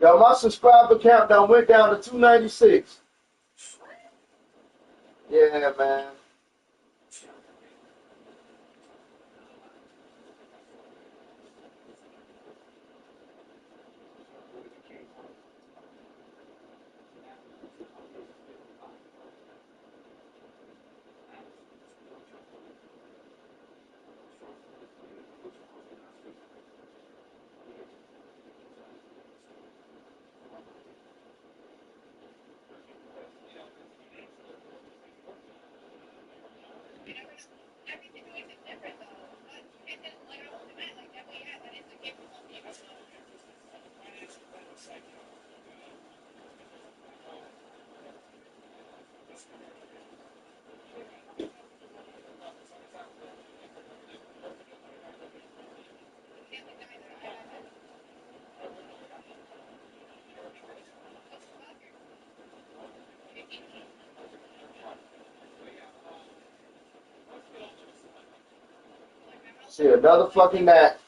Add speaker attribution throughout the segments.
Speaker 1: Yo, my subscriber count done went down to 296. Yeah, man. See, another fucking that.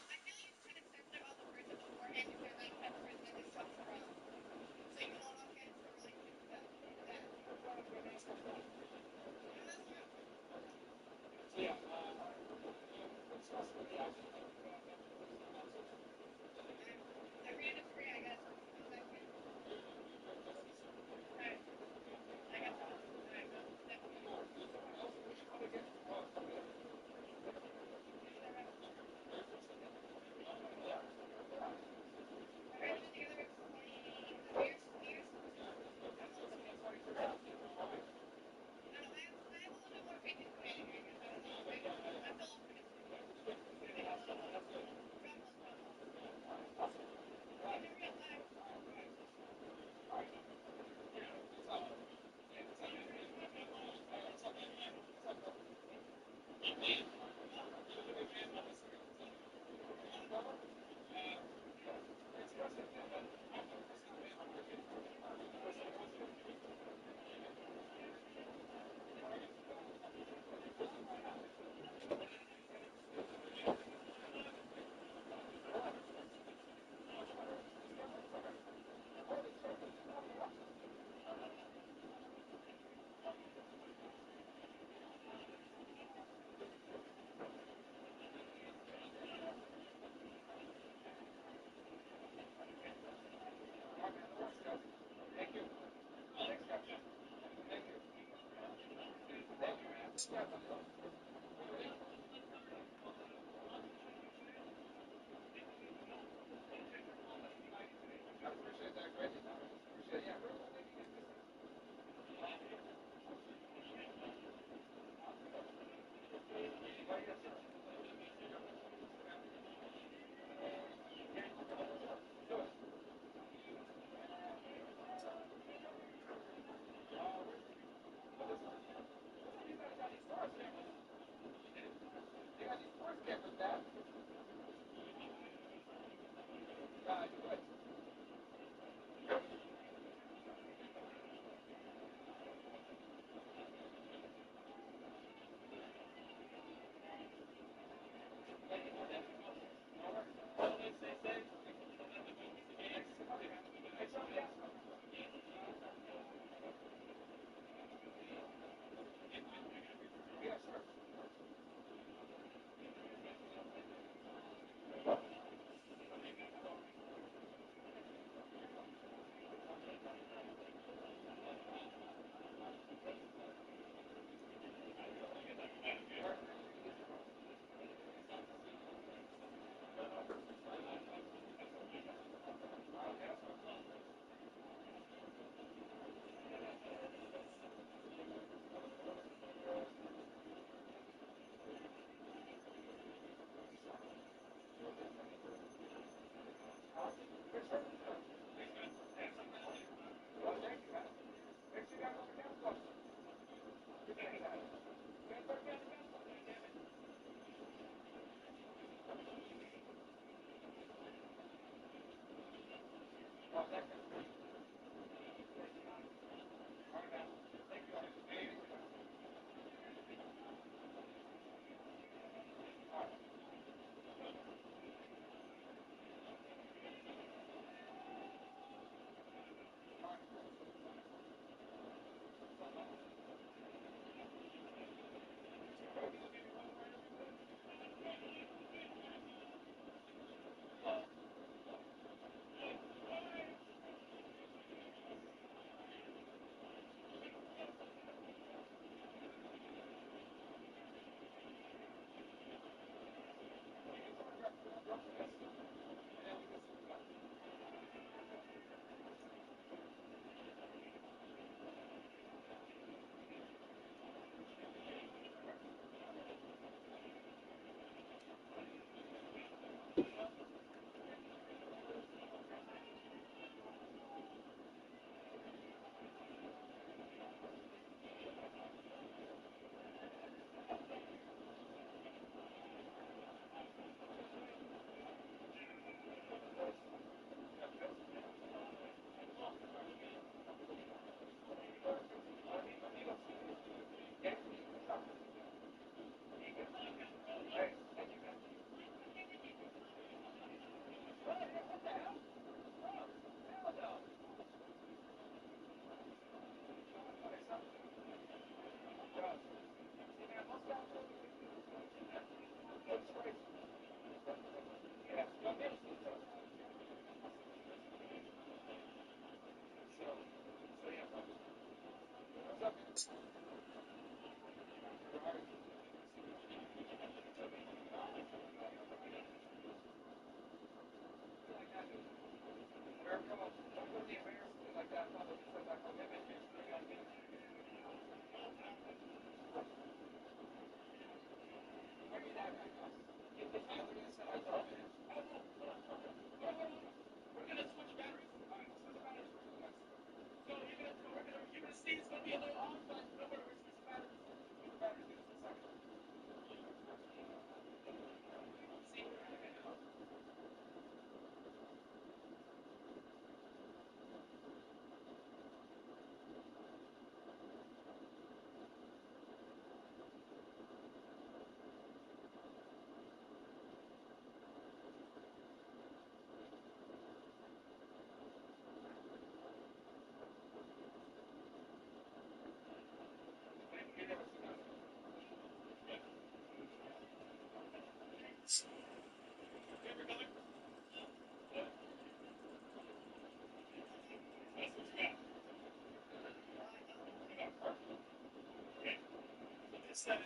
Speaker 1: Right.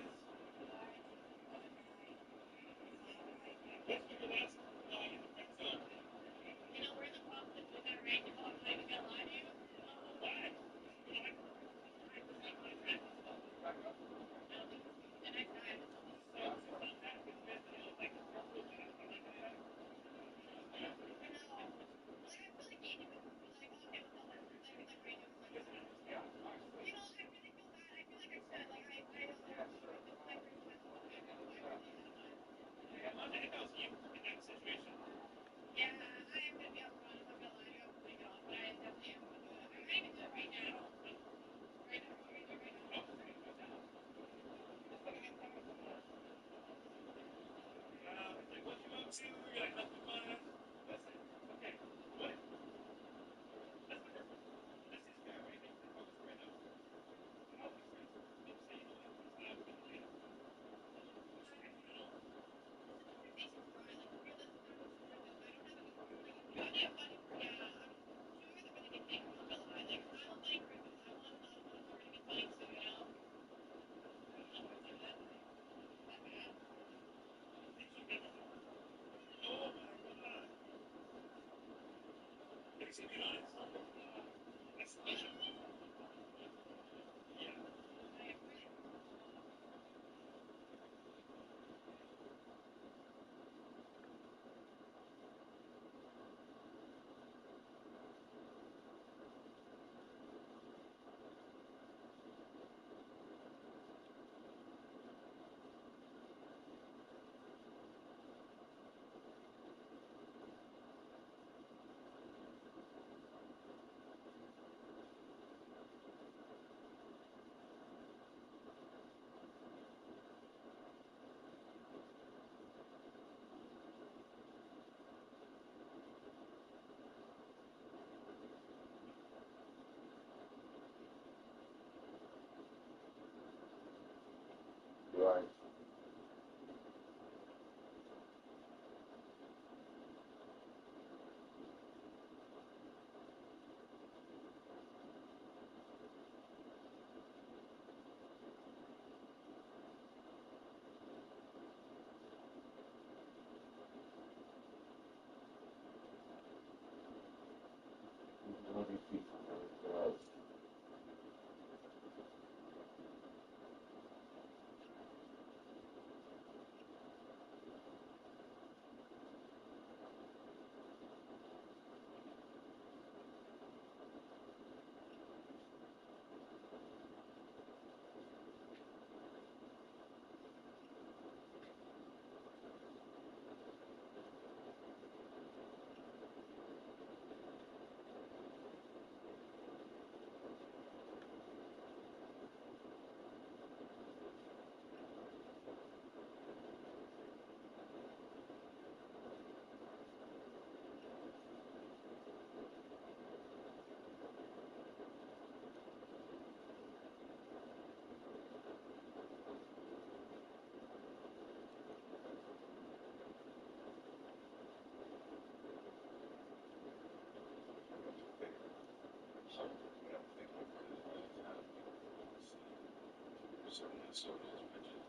Speaker 2: So those bridges, and I think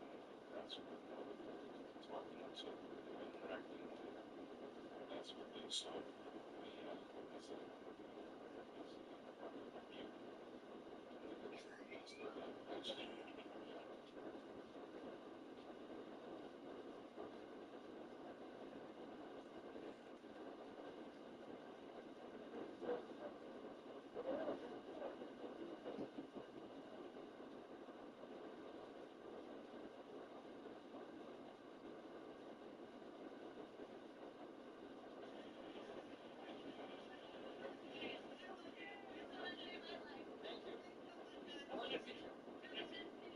Speaker 2: that's what they're talking to, they're interacting with. That's what they saw. Yeah, it's a review. That's the actually.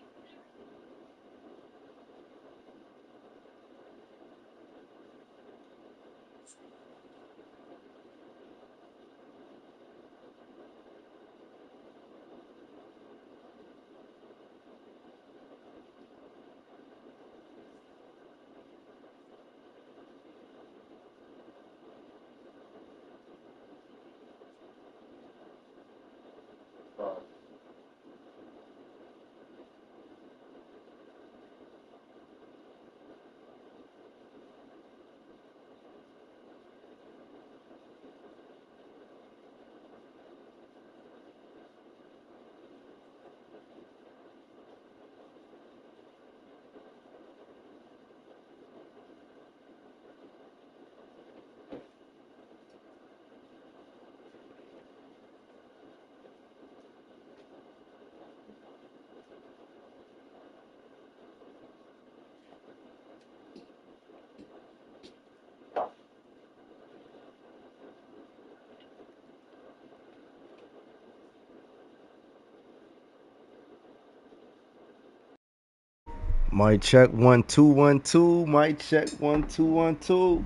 Speaker 3: Mic check 1 2 1 2. Mic check 1 2 1 2.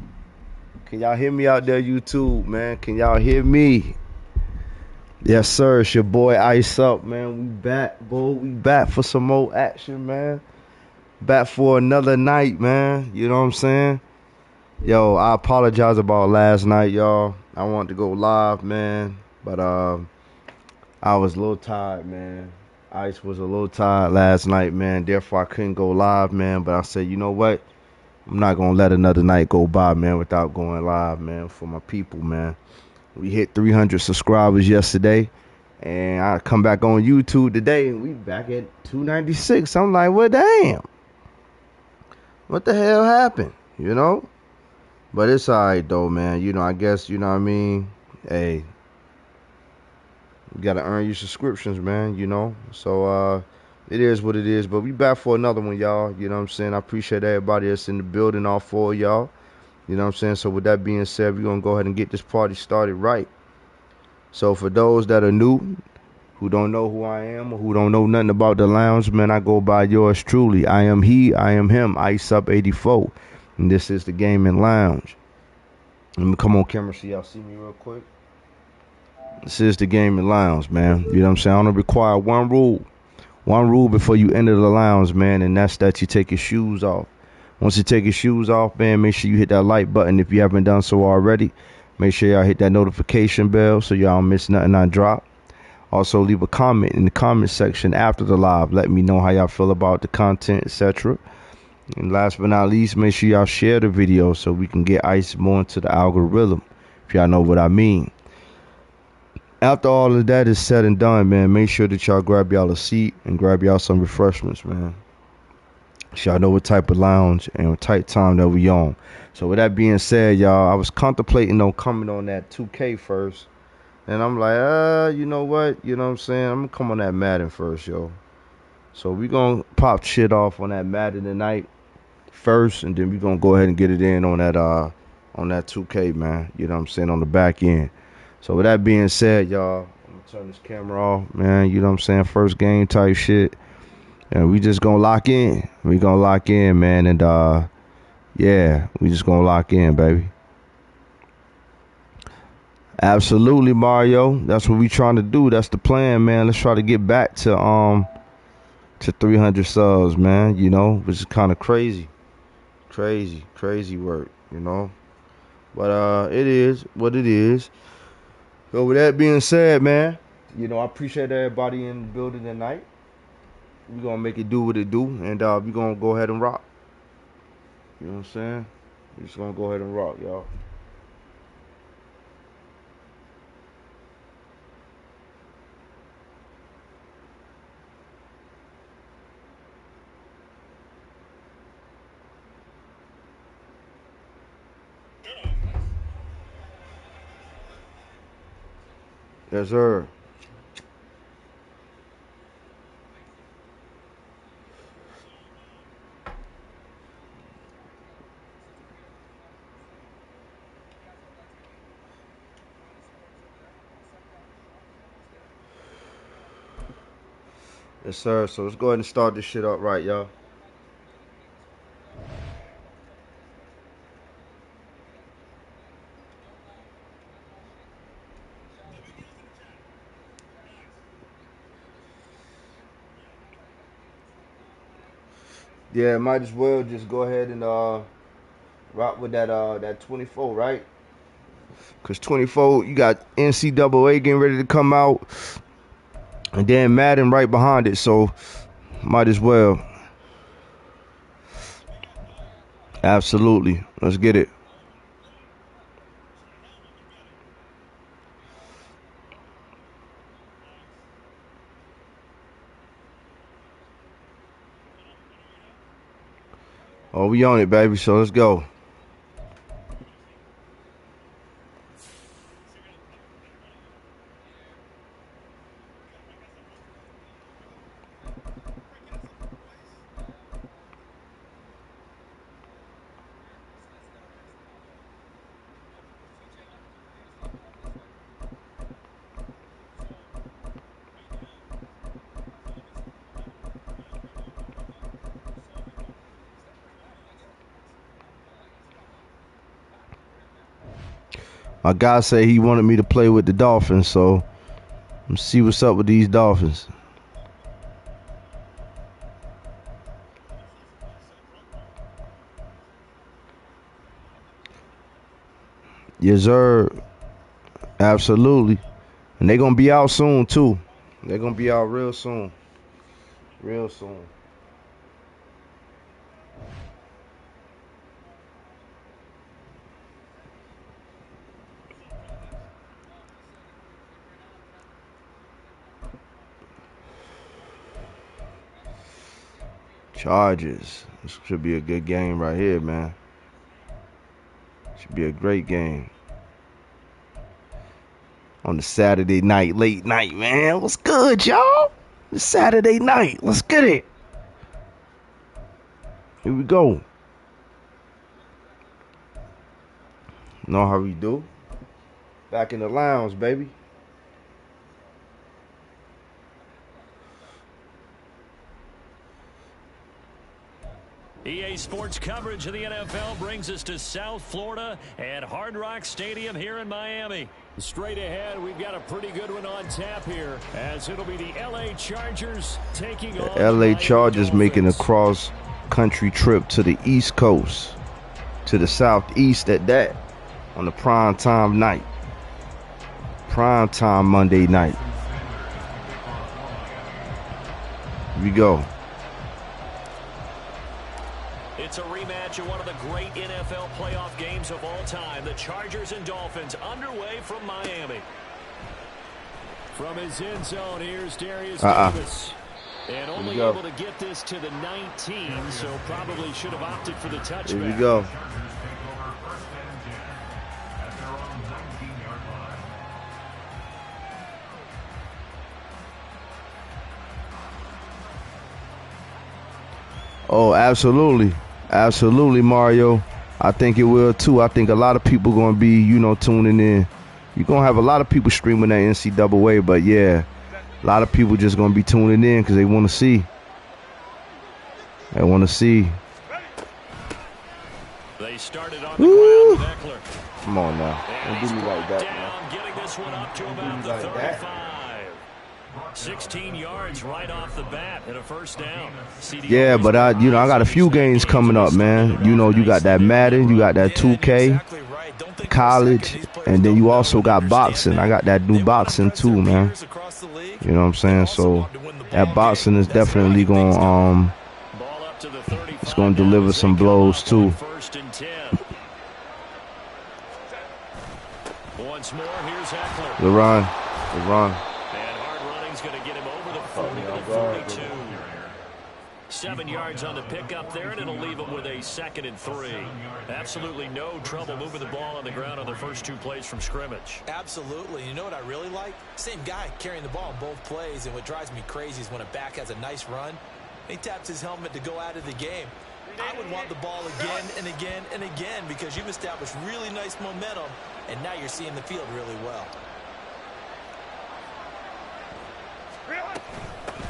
Speaker 3: Can y'all hear me out there, YouTube, man? Can y'all hear me? Yes, sir. It's your boy Iceup, man. We back, boy. We back for some more action, man. Back for another night, man. You know what I'm saying? Yo, I apologize about last night, y'all. I wanted to go live, man, but I was a little tired, man. Ice was a little tired last night, man. Therefore, I couldn't go live, man. But I said, you know what? I'm not gonna let another night go by, man, without going live, man, for my people, man. We hit 300 subscribers yesterday, and I come back on YouTube today, and we back at 296. I'm like, well, damn, what the hell happened, you know? But it's alright though, man. You know, I guess, you know what I mean. Hey, you gotta earn your subscriptions, man. You know, so it is what it is. But we back for another one, y'all. You know what I'm saying? I appreciate everybody that's in the building, all four of y'all. You know what I'm saying? So with that being said, we're gonna go ahead and get this party started right. So for those that are new, who don't know who I am, or who don't know nothing about the lounge, man, I go by yours truly. I am he, I am him, Iceup84. And this is the gaming lounge. Let me come on camera so y'all see me real quick. This is the gaming lounge, man. You know what I'm saying? I only require one rule. One rule before you enter the lounge, man, and that's that you take your shoes off. Once you take your shoes off, man, make sure you hit that like button if you haven't done so already. Make sure y'all hit that notification bell so y'all don't miss nothing I drop. Also, leave a comment in the comment section after the live. Let me know how y'all feel about the content, etc. And last but not least, make sure y'all share the video so we can get Ice more into the algorithm, if y'all know what I mean. After all of that is said and done, man, make sure that y'all grab y'all a seat and grab y'all some refreshments, man. So y'all know what type of lounge and what type of time that we on. So with that being said, y'all, I was contemplating on coming on that 2K first. And I'm like, you know what? You know what I'm saying? I'm going to come on that Madden first, yo. So we going to pop shit off on that Madden tonight first. And then we going to go ahead and get it in on that 2K, man. You know what I'm saying? On the back end. So with that being said, y'all, I'm going to turn this camera off, man. You know what I'm saying? First game type shit. And we just gonna lock in. We gonna lock in, man. And yeah, we just gonna lock in, baby. Absolutely, Mario. That's what we trying to do. That's the plan, man. Let's try to get back to 300 subs, man. You know, which is kind of crazy work, you know. But it is what it is. So with that being said, man, you know, I appreciate everybody in the building tonight. We gonna make it do what it do, and we gonna go ahead and rock. You know what I'm saying? We just gonna go ahead and rock, y'all. Yes, sir. Yes, sir. So let's go ahead and start this shit up right, y'all. Yeah, might as well just go ahead and rock with that 24, right? Cause 24, you got NCAA getting ready to come out, and then Madden right behind it. So might as well. Absolutely. Let's get it. Oh, we on it, baby. So let's go. My guy said he wanted me to play with the Dolphins, so let's see what's up with these Dolphins. Yes, sir. Absolutely. And they're going to be out soon, too. They're going to be out real soon. Real soon. Chargers. This should be a good game right here, man. Should be a great game. On the Saturday night, late night, man. What's good, y'all? It's Saturday night. Let's get it. Here we go. Know how we do. Back in the lounge, baby.
Speaker 4: EA Sports coverage of the NFL brings us to South Florida at Hard Rock Stadium here in Miami. Straight ahead, we've got a pretty good one on tap here, as it'll be the LA Chargers taking on
Speaker 3: the LA Chargers making a cross-country trip to the East Coast, to the Southeast at that, on the prime time night. Prime time Monday night. Here we go.
Speaker 4: It's a rematch of one of the great NFL playoff games of all time. The Chargers and Dolphins underway from Miami. From his end zone, here's Darius Davis. And only able to get this to the 19, so probably should have opted for the touchback.
Speaker 3: Here we go. Oh, absolutely. Absolutely, Mario. I think it will, too. I think a lot of people going to be, tuning in. You're going to have a lot of people streaming that NCAA, but, yeah, a lot of people just going to be tuning in because they want to see. They want to see.
Speaker 4: They started on the ground with Eckler.
Speaker 3: Come on now. Don't do me like that, man.
Speaker 4: Getting this one up to about the 35. 16 yards right off the bat and a first down.
Speaker 3: Yeah, but I got a few games coming up, man. You got that Madden, you got that 2K, college, and then you also got boxing. I got that new boxing too, man. You know what I'm saying? So that boxing is definitely going it's going to deliver some blows too.
Speaker 4: Once more, here's Eckler.
Speaker 3: The run.
Speaker 4: 7 yards on the pickup there, and it'll leave him with a 2nd and 3. Absolutely no trouble moving the ball on the ground on their first 2 plays from scrimmage.
Speaker 5: Absolutely. You know what I really like? Same guy carrying the ball in both plays, and what drives me crazy is when a back has a nice run, he taps his helmet to go out of the game. I would want the ball again and again and again because you've established really nice momentum, and now you're seeing the field really well.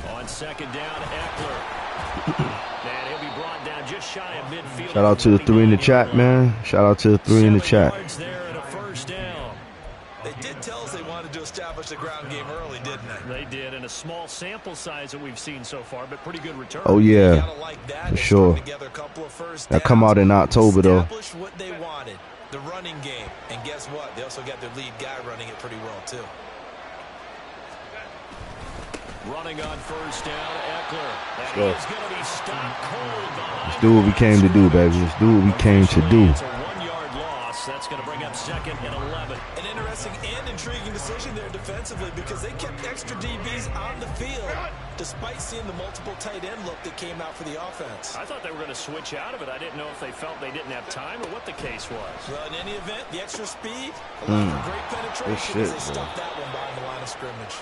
Speaker 4: On 2nd down, Eckler. And he'll be brought down just shy of midfield.
Speaker 3: Shout out to the 3 in the chat, man. Shout out to the 3 in the chat.
Speaker 4: There and a first down.
Speaker 5: They did tell us they wanted to establish the ground game early, didn't they?
Speaker 4: They did, and a small sample size that we've seen so far, but pretty good return.
Speaker 3: Oh, yeah, for sure. That come out in October, though.
Speaker 5: Established what they wanted, the running game. And guess what? They also got their lead guy running it pretty well, too.
Speaker 4: Running on first down, Eckler. And he's going to be stopped cold behind.
Speaker 3: Let's do what we came to do, baby. Let's do what we came to do.
Speaker 4: It's a 1-yard loss. That's going to bring up 2nd and 11.
Speaker 5: An interesting and intriguing decision there defensively because they kept extra DBs on the field despite seeing the multiple tight end look that came out for the offense.
Speaker 4: I thought they were going to switch out of it. I didn't know if they felt they didn't have time or what the case was.
Speaker 5: Well, in any event, the extra speed allowed for great penetration as they stopped that one behind the line of scrimmage.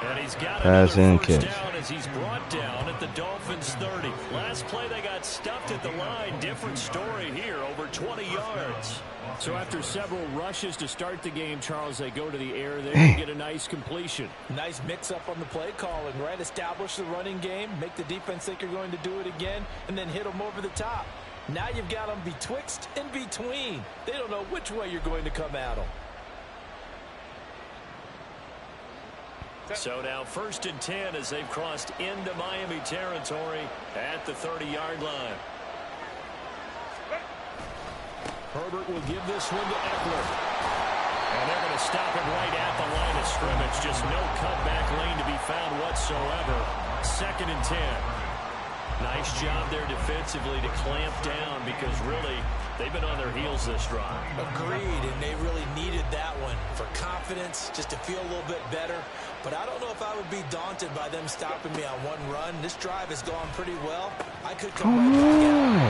Speaker 4: And he's got
Speaker 3: Pass
Speaker 4: another
Speaker 3: and
Speaker 4: first
Speaker 3: catch.
Speaker 4: down as he's brought down at the Dolphins 30. Last play they got stuffed at the line. Different story here, over 20 yards. So after several rushes to start the game, Charles, they go to the air there and get a nice completion.
Speaker 5: Nice mix-up on the play calling, right? Establish the running game, make the defense think you're going to do it again, and then hit them over the top. Now you've got them betwixt and between. They don't know which way you're going to come at them.
Speaker 4: So now 1st and 10 as they've crossed into Miami territory at the 30-yard line. Herbert will give this one to Eckler. And they're going to stop him right at the line of scrimmage. Just no cutback lane to be found whatsoever. 2nd and 10. Nice job there defensively to clamp down because really they've been on their heels this drive.
Speaker 5: Agreed, and they really needed that one for confidence, just to feel a little bit better. But I don't know if I would be daunted by them stopping me on one run. This drive has gone pretty well. I could come right back out.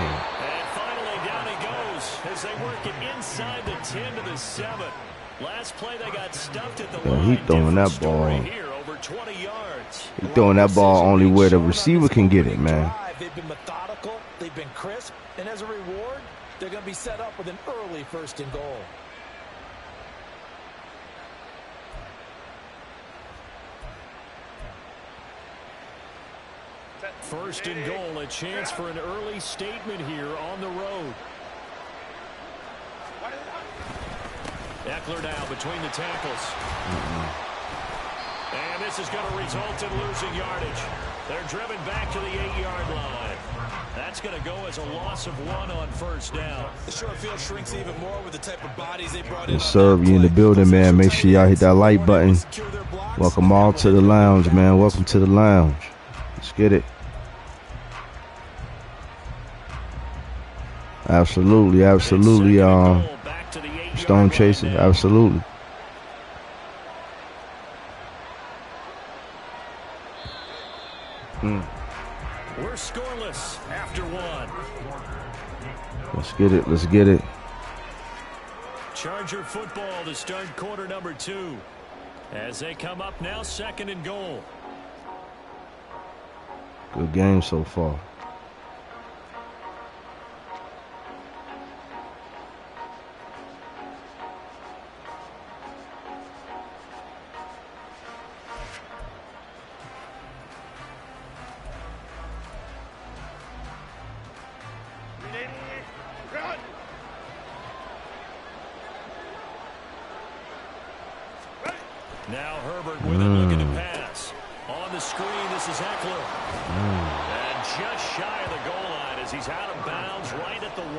Speaker 4: And finally down he goes as they work it inside the 10 to the 7. Last play they got stuffed at the line.
Speaker 3: He throwing that ball.
Speaker 4: Here, over 20 yards.
Speaker 3: He throwing that ball only where the receiver can get it, man.
Speaker 5: They've been methodical, they've been crisp, and as a reward, they're going to be set up with an early 1st and goal.
Speaker 4: First and goal, a chance for an early statement here on the road. Eckler now between the tackles. And this is going to result in losing yardage. They're driven back to the 8-yard line. That's going to go as a loss of 1 on 1st down.
Speaker 5: The short field shrinks even more with the type of bodies they brought in.
Speaker 3: Yes, sir. We in the building, man. Make sure y'all hit that like button. Welcome all to the lounge, man. Welcome to the lounge. Let's get it. Absolutely, absolutely. Stone Chaser, absolutely.
Speaker 4: We're scoreless after 1.
Speaker 3: Let's get it. Let's get it.
Speaker 4: Charger football to start quarter number 2. As they come up now, 2nd and goal.
Speaker 3: Good game so far.
Speaker 4: Now Herbert with it looking to pass. On the screen, this is Eckler. And just shy of the goal line as he's out of bounds right at the 1.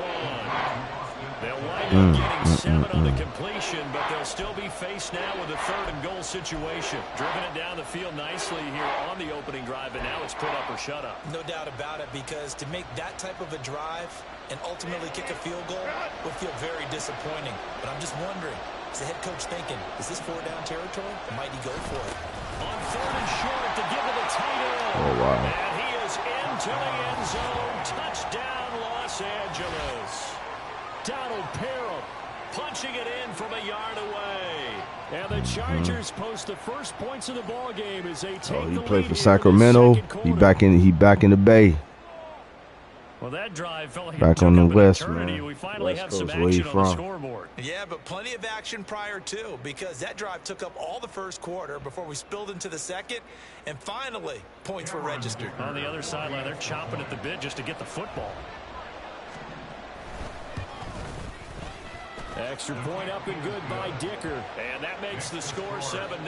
Speaker 4: They'll wind up getting 7 on the completion, but they'll still be faced now with a 3rd and goal situation. Driven it down the field nicely here on the opening drive, and now it's put up or shut up.
Speaker 5: No doubt about it, because to make that type of a drive and ultimately kick a field goal would feel very disappointing. But I'm just wondering, is the head coach thinking, is this 4-down territory, or might he go for it?
Speaker 4: On 3rd and short to give to the tight end.
Speaker 3: Oh, wow.
Speaker 4: And he is into the end zone. Touchdown, Los Angeles. Donald Parham punching it in from a yard away. And the Chargers post the first points of the ball game as they take
Speaker 3: He
Speaker 4: the
Speaker 3: played
Speaker 4: lead
Speaker 3: for
Speaker 4: here
Speaker 3: Sacramento.
Speaker 4: in the
Speaker 3: He back in the Bay.
Speaker 4: Well, that drive felt like
Speaker 3: Back
Speaker 4: it took
Speaker 3: on the
Speaker 4: up an
Speaker 3: West,
Speaker 4: eternity.
Speaker 3: man.
Speaker 4: We finally
Speaker 3: West
Speaker 4: have some
Speaker 3: Coast, where you
Speaker 4: action on the
Speaker 3: from?
Speaker 4: scoreboard.
Speaker 5: Yeah, but plenty of action prior to, because that drive took up all the first quarter before we spilled into the second, and finally, points were registered.
Speaker 4: On the other sideline, they're chomping at the bit just to get the football. Extra point up and good by Dicker. And that makes the score 7-0.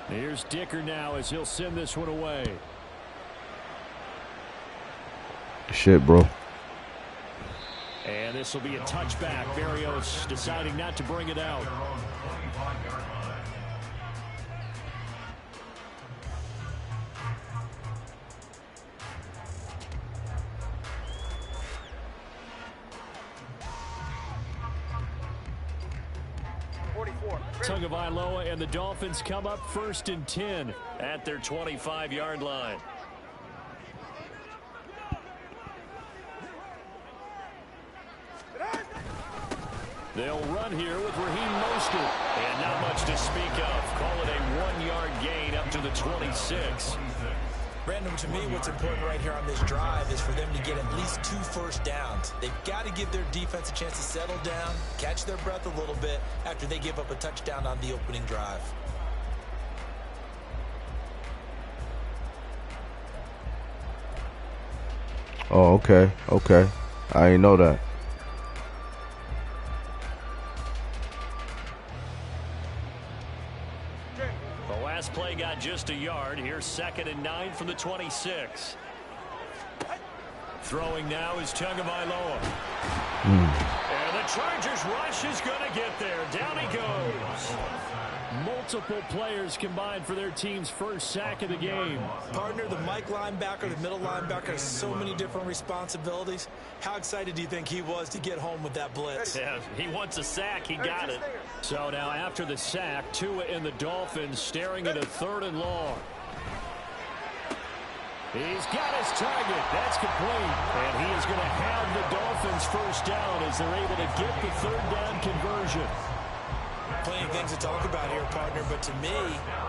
Speaker 4: Here's Dicker now as he'll send this one away.
Speaker 3: Shit, bro.
Speaker 4: And this will be a touchback. Berrios deciding not to bring it out. Tagovailoa and the Dolphins come up 1st and 10 at their 25-yard line. They'll run here with Raheem Mostert. And not much to speak of. Call it a 1-yard gain up to the 26.
Speaker 5: Brandon, to me, what's important right here on this drive is for them to get at least 2 first downs. They've got to give their defense a chance to settle down, catch their breath a little bit after they give up a touchdown on the opening drive.
Speaker 3: Oh, okay. Okay. I didn't know that.
Speaker 4: The last play got just a yard. Here's 2nd and 9 from the 26. Throwing now is Tagovailoa. And the Chargers rush is going to get there. Down he goes. Multiple players combined for their team's first sack of the game.
Speaker 5: Partner, the Mike linebacker, the middle linebacker has so many different responsibilities. How excited do you think he was to get home with that blitz?
Speaker 4: Yeah, he wants a sack. He got it. So now after the sack, Tua and the Dolphins staring at a 3rd and long. He's got his target. That's complete. And he is going to have the Dolphins first down as they're able to get the 3rd down conversion.
Speaker 5: Plenty of things to talk about here, partner, but to me,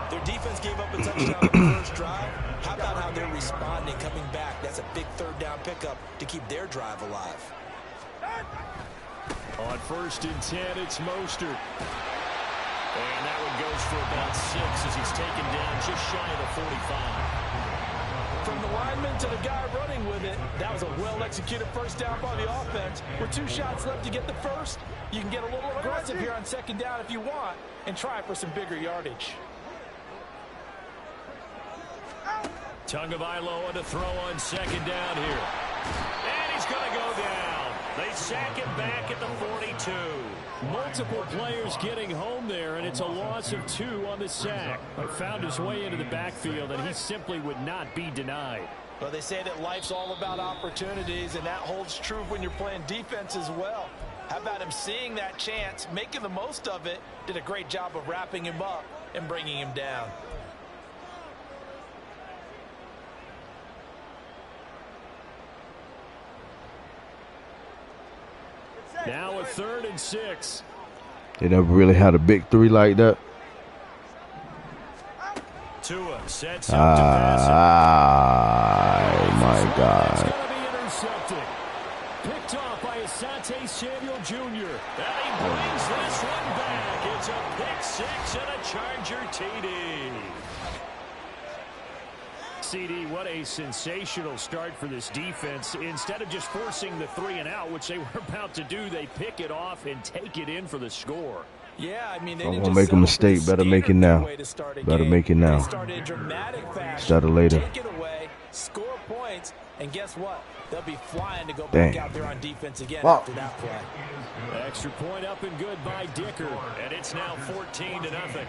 Speaker 5: their defense gave up a touchdown on the first drive. How about how they're responding, coming back? That's a big 3rd down pickup to keep their drive alive.
Speaker 4: On 1st and 10, it's Mostert. And that one goes for about 6 as he's taken down just shy of the 45.
Speaker 5: From the lineman to the guy running with it, that was a well-executed first down by the offense. With 2 shots left to get the first, you can get a little aggressive here on 2nd down if you want and try for some bigger yardage.
Speaker 4: Tagovailoa to throw on 2nd down here. And he's going to go down. They sack him back at the 42. Multiple players getting home there, and it's a loss of 2 on the sack. But found his way into the backfield, and he simply would not be denied.
Speaker 5: Well, they say that life's all about opportunities, and that holds true when you're playing defense as well. How about him seeing that chance, making the most of it, did a great job of wrapping him up and bringing him down.
Speaker 4: Now a 3rd and 6.
Speaker 3: They never really had a big 3 like that.
Speaker 4: Tua sets up to pass it.
Speaker 3: Oh my God.
Speaker 4: It's going to be intercepted. Picked off by Asante Samuel Jr. And he brings this one back. It's a pick 6 and a Charger TD. CD, what a sensational start for this defense. Instead of just forcing the 3 and out, which they were about to do, they pick it off and take it in for the score.
Speaker 5: Yeah, I mean, they
Speaker 3: don't want to make a mistake. Better make it now. Better make it now. Instead of later.
Speaker 5: Take it away, score points, and guess what? They'll be flying to go back out there on defense again after that play.
Speaker 4: Extra point up and good by Dicker, and it's now 14-0.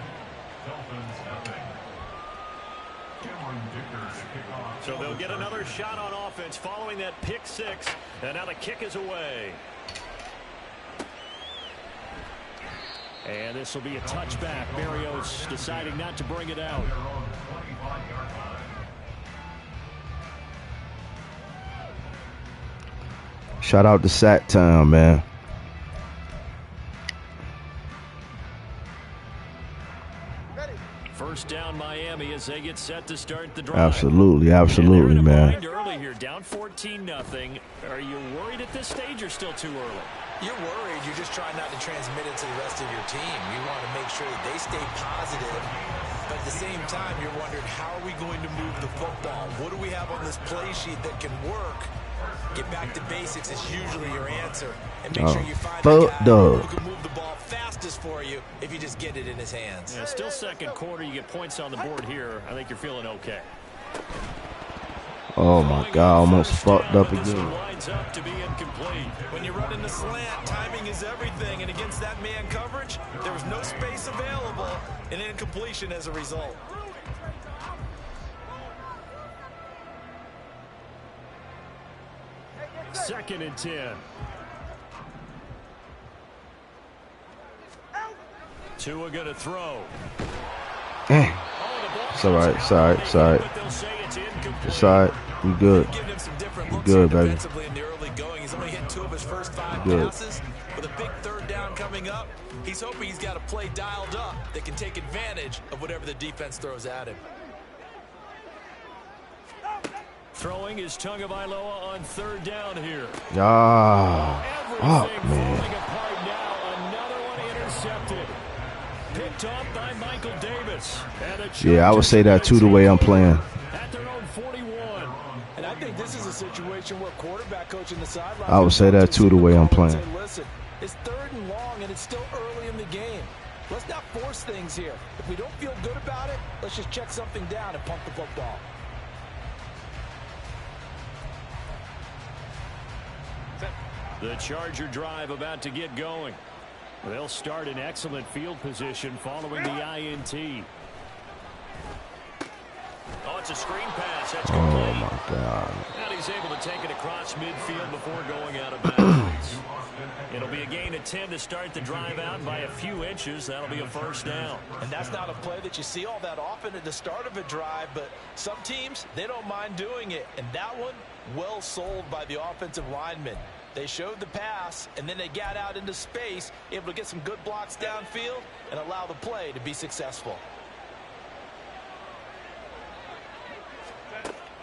Speaker 4: So they'll get another shot on offense following that pick 6, and now the kick is away. And this will be a touchback. Berrios deciding not to bring it out.
Speaker 3: Shout out to Sack Town, man.
Speaker 4: First down Miami as they get set to start the drive.
Speaker 3: Absolutely, absolutely, man.
Speaker 4: Early here, down 14-0. Are you worried at this stage or still too early?
Speaker 5: You're worried. You're just trying not to transmit it to the rest of your team. You want to make sure that they stay positive. But at the same time, you're wondering, how are we going to move the football? What do we have on this play sheet that can work? Get back to basics is usually your answer. And make sure you find the guy who can move the ball fastest for you if you just get it in his hands.
Speaker 4: Yeah, still second quarter. You get points on the board here. I think you're feeling okay.
Speaker 3: Oh my God, almost fucked up again.
Speaker 4: Lines up to be incomplete.
Speaker 5: When you run in the slant, timing is everything, and against that man coverage, there was no space available, and incompletion as a result.
Speaker 4: Second and 10. Tua gonna throw.
Speaker 3: It's all right, it's all right, it's all right. It's all right. We good. We good, baby.
Speaker 5: In the early going, he's only hit 2 of his first 5 passes. With a big 3rd down coming up, he's hoping he's got a play dialed up that can take advantage of whatever the defense throws at him.
Speaker 4: Throwing is Tagovailoa on 3rd down here.
Speaker 3: Ah,
Speaker 4: Everything
Speaker 3: man.
Speaker 4: falling apart now. Another one intercepted. Picked off by Michael Davis.
Speaker 3: Yeah, I would say that too, the way I'm playing.
Speaker 4: At their own 41.
Speaker 5: And I think this is a situation where quarterback coach in the sideline.
Speaker 3: I would say that too, the way I'm playing.
Speaker 5: Listen, it's 3rd and long, and it's still early in the game. Let's not force things here. If we don't feel good about it, let's just check something down and pump the football.
Speaker 4: The Charger drive about to get going. They'll start in excellent field position following the INT. Oh, it's a screen pass. That's complete.
Speaker 3: Oh, my God.
Speaker 4: And he's able to take it across midfield before going out of bounds. It'll be a gain of 10 to start the drive out by a few inches. That'll be a 1st down.
Speaker 5: And that's not a play that you see all that often at the start of a drive, but some teams, they don't mind doing it. And that one, well sold by the offensive lineman. They showed the pass, and then they got out into space, able to get some good blocks downfield and allow the play to be successful.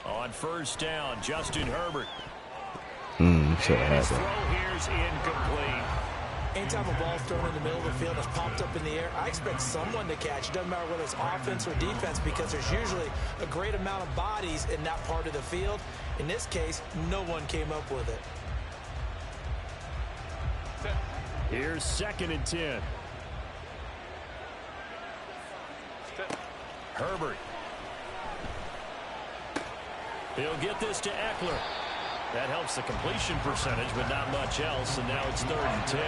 Speaker 4: On 1st down, Justin Herbert.
Speaker 3: Should have
Speaker 4: His
Speaker 3: had
Speaker 4: throw
Speaker 3: that.
Speaker 4: here's incomplete.
Speaker 5: Anytime a ball's thrown in the middle of the field, it's popped up in the air, I expect someone to catch. It doesn't matter whether it's offense or defense, because there's usually a great amount of bodies in that part of the field. In this case, no one came up with it.
Speaker 4: Here's 2nd and 10. Herbert. He'll get this to Eckler. That helps the completion percentage, but not much else, and now it's 3rd and 10.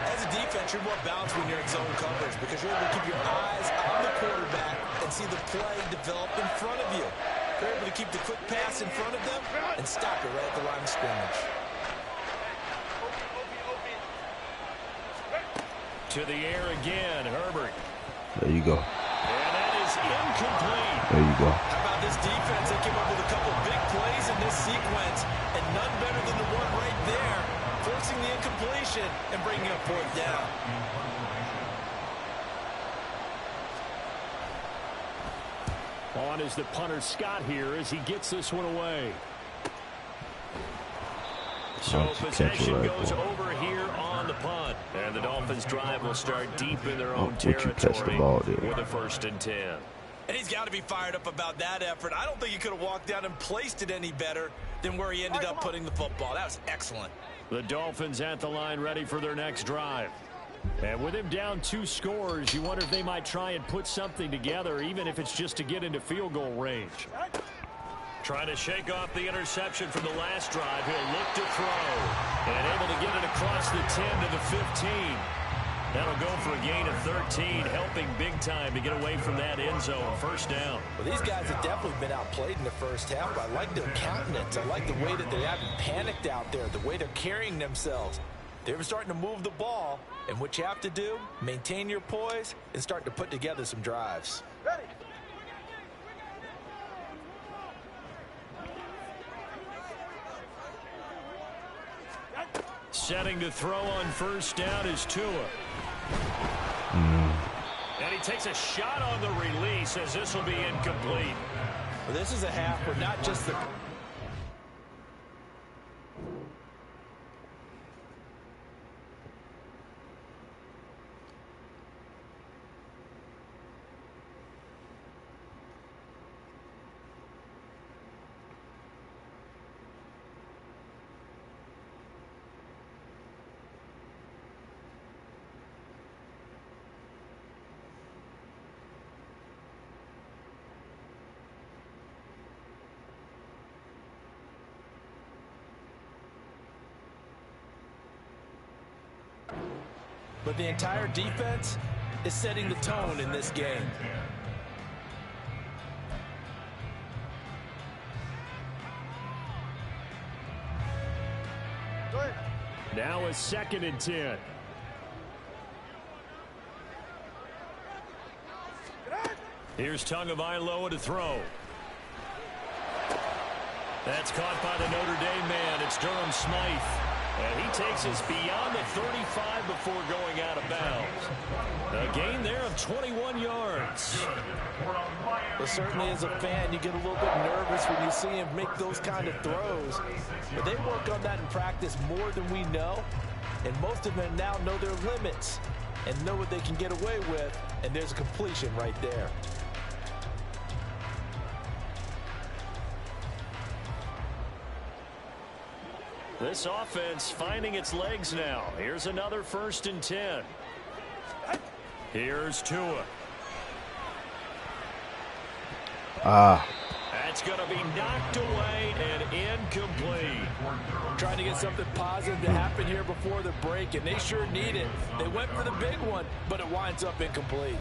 Speaker 5: As a defense, you're more balanced when you're in zone coverage because you're able to keep your eyes on the quarterback and see the play develop in front of you. You're able to keep the quick pass in front of them and stop it right at the line of scrimmage.
Speaker 4: To the air again, Herbert.
Speaker 3: There you go.
Speaker 4: And that is incomplete.
Speaker 3: There you go.
Speaker 5: How about this defense? They came up with a couple big plays in this sequence, and none better than the one right there, forcing the incompletion and bringing up 4th down.
Speaker 4: On is the punter Scott here as he gets this one away. So possession goes over here on the punt. And the Dolphins drive will start deep in their own territory with a 1st and 10.
Speaker 5: And he's got to be fired up about that effort. I don't think he could have walked down and placed it any better than where he ended up putting the football. That was excellent.
Speaker 4: The Dolphins at the line ready for their next drive. And with him down 2 scores, you wonder if they might try and put something together, even if it's just to get into field goal range. Trying to shake off the interception from the last drive. He'll look to throw. And able to get it across the 10 to the 15. That'll go for a gain of 13, helping big time to get away from that end zone. 1st down.
Speaker 5: Well, these guys have definitely been outplayed in the first half, but I like their countenance. I like the way that they haven't panicked out there, the way they're carrying themselves. They're starting to move the ball, and what you have to do, maintain your poise and start to put together some drives.
Speaker 1: Ready.
Speaker 4: Setting to throw on 1st down is Tua. And he takes a shot on the release as this will be incomplete.
Speaker 5: Well, this is a half where not just the... But the entire defense is setting the tone in this game.
Speaker 4: Now a 2nd and 10. Here's Tagovailoa to throw. That's caught by the Notre Dame man. It's Durham Smythe. And he takes us beyond the 35 before going out of bounds. A gain there of 21 yards.
Speaker 5: Well, certainly as a fan, you get a little bit nervous when you see him make those kind of throws. But they work on that in practice more than we know. And most of them now know their limits and know what they can get away with. And there's a completion right there.
Speaker 4: This offense finding its legs now. Here's another 1st and 10. Here's Tua. That's going to be knocked away and incomplete.
Speaker 5: Trying to get something positive to happen here before the break, and they sure need it. They went for the big one, but it winds up incomplete.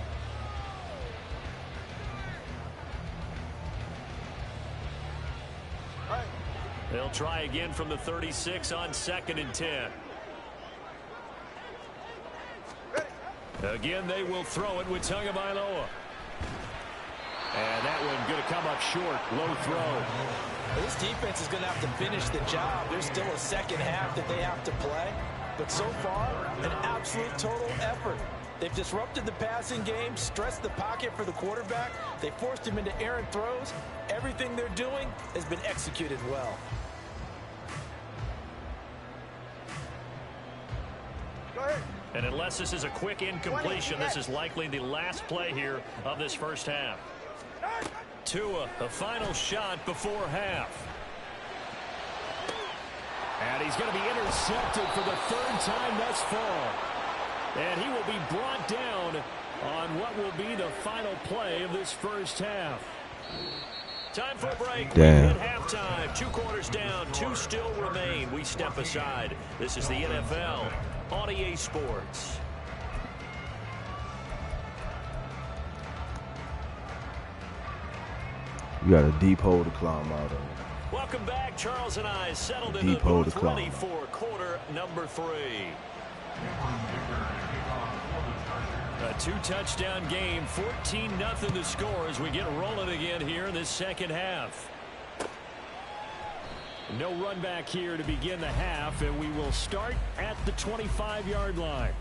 Speaker 4: They'll try again from the 36 on 2nd and 10. Again, they will throw it with Tagovailoa. And that one going to come up short. Low throw.
Speaker 5: This defense is going to have to finish the job. There's still a second half that they have to play. But so far, an absolute total effort. They've disrupted the passing game, stressed the pocket for the quarterback. They forced him into errant throws. Everything they're doing has been executed well.
Speaker 4: And unless this is a quick incompletion, this is likely the last play here of this first half. Tua, the final shot before half. And he's going to be intercepted for the 3rd time thus far. And he will be brought down on what will be the final play of this first half. Time for a break.
Speaker 3: Damn.
Speaker 4: We hit halftime. 2 quarters down. 2 still remain. We step aside. This is the NFL on EA Sports.
Speaker 3: You got a deep hole to climb out of.
Speaker 4: Welcome back. Charles and I settled in
Speaker 3: Deep
Speaker 4: the
Speaker 3: hole to
Speaker 4: booth
Speaker 3: climb.
Speaker 4: ready for quarter number 3. A 2-touchdown game, 14-0 the score as we get rolling again here in this second half. No run back here to begin the half, and we will start at the 25-yard line.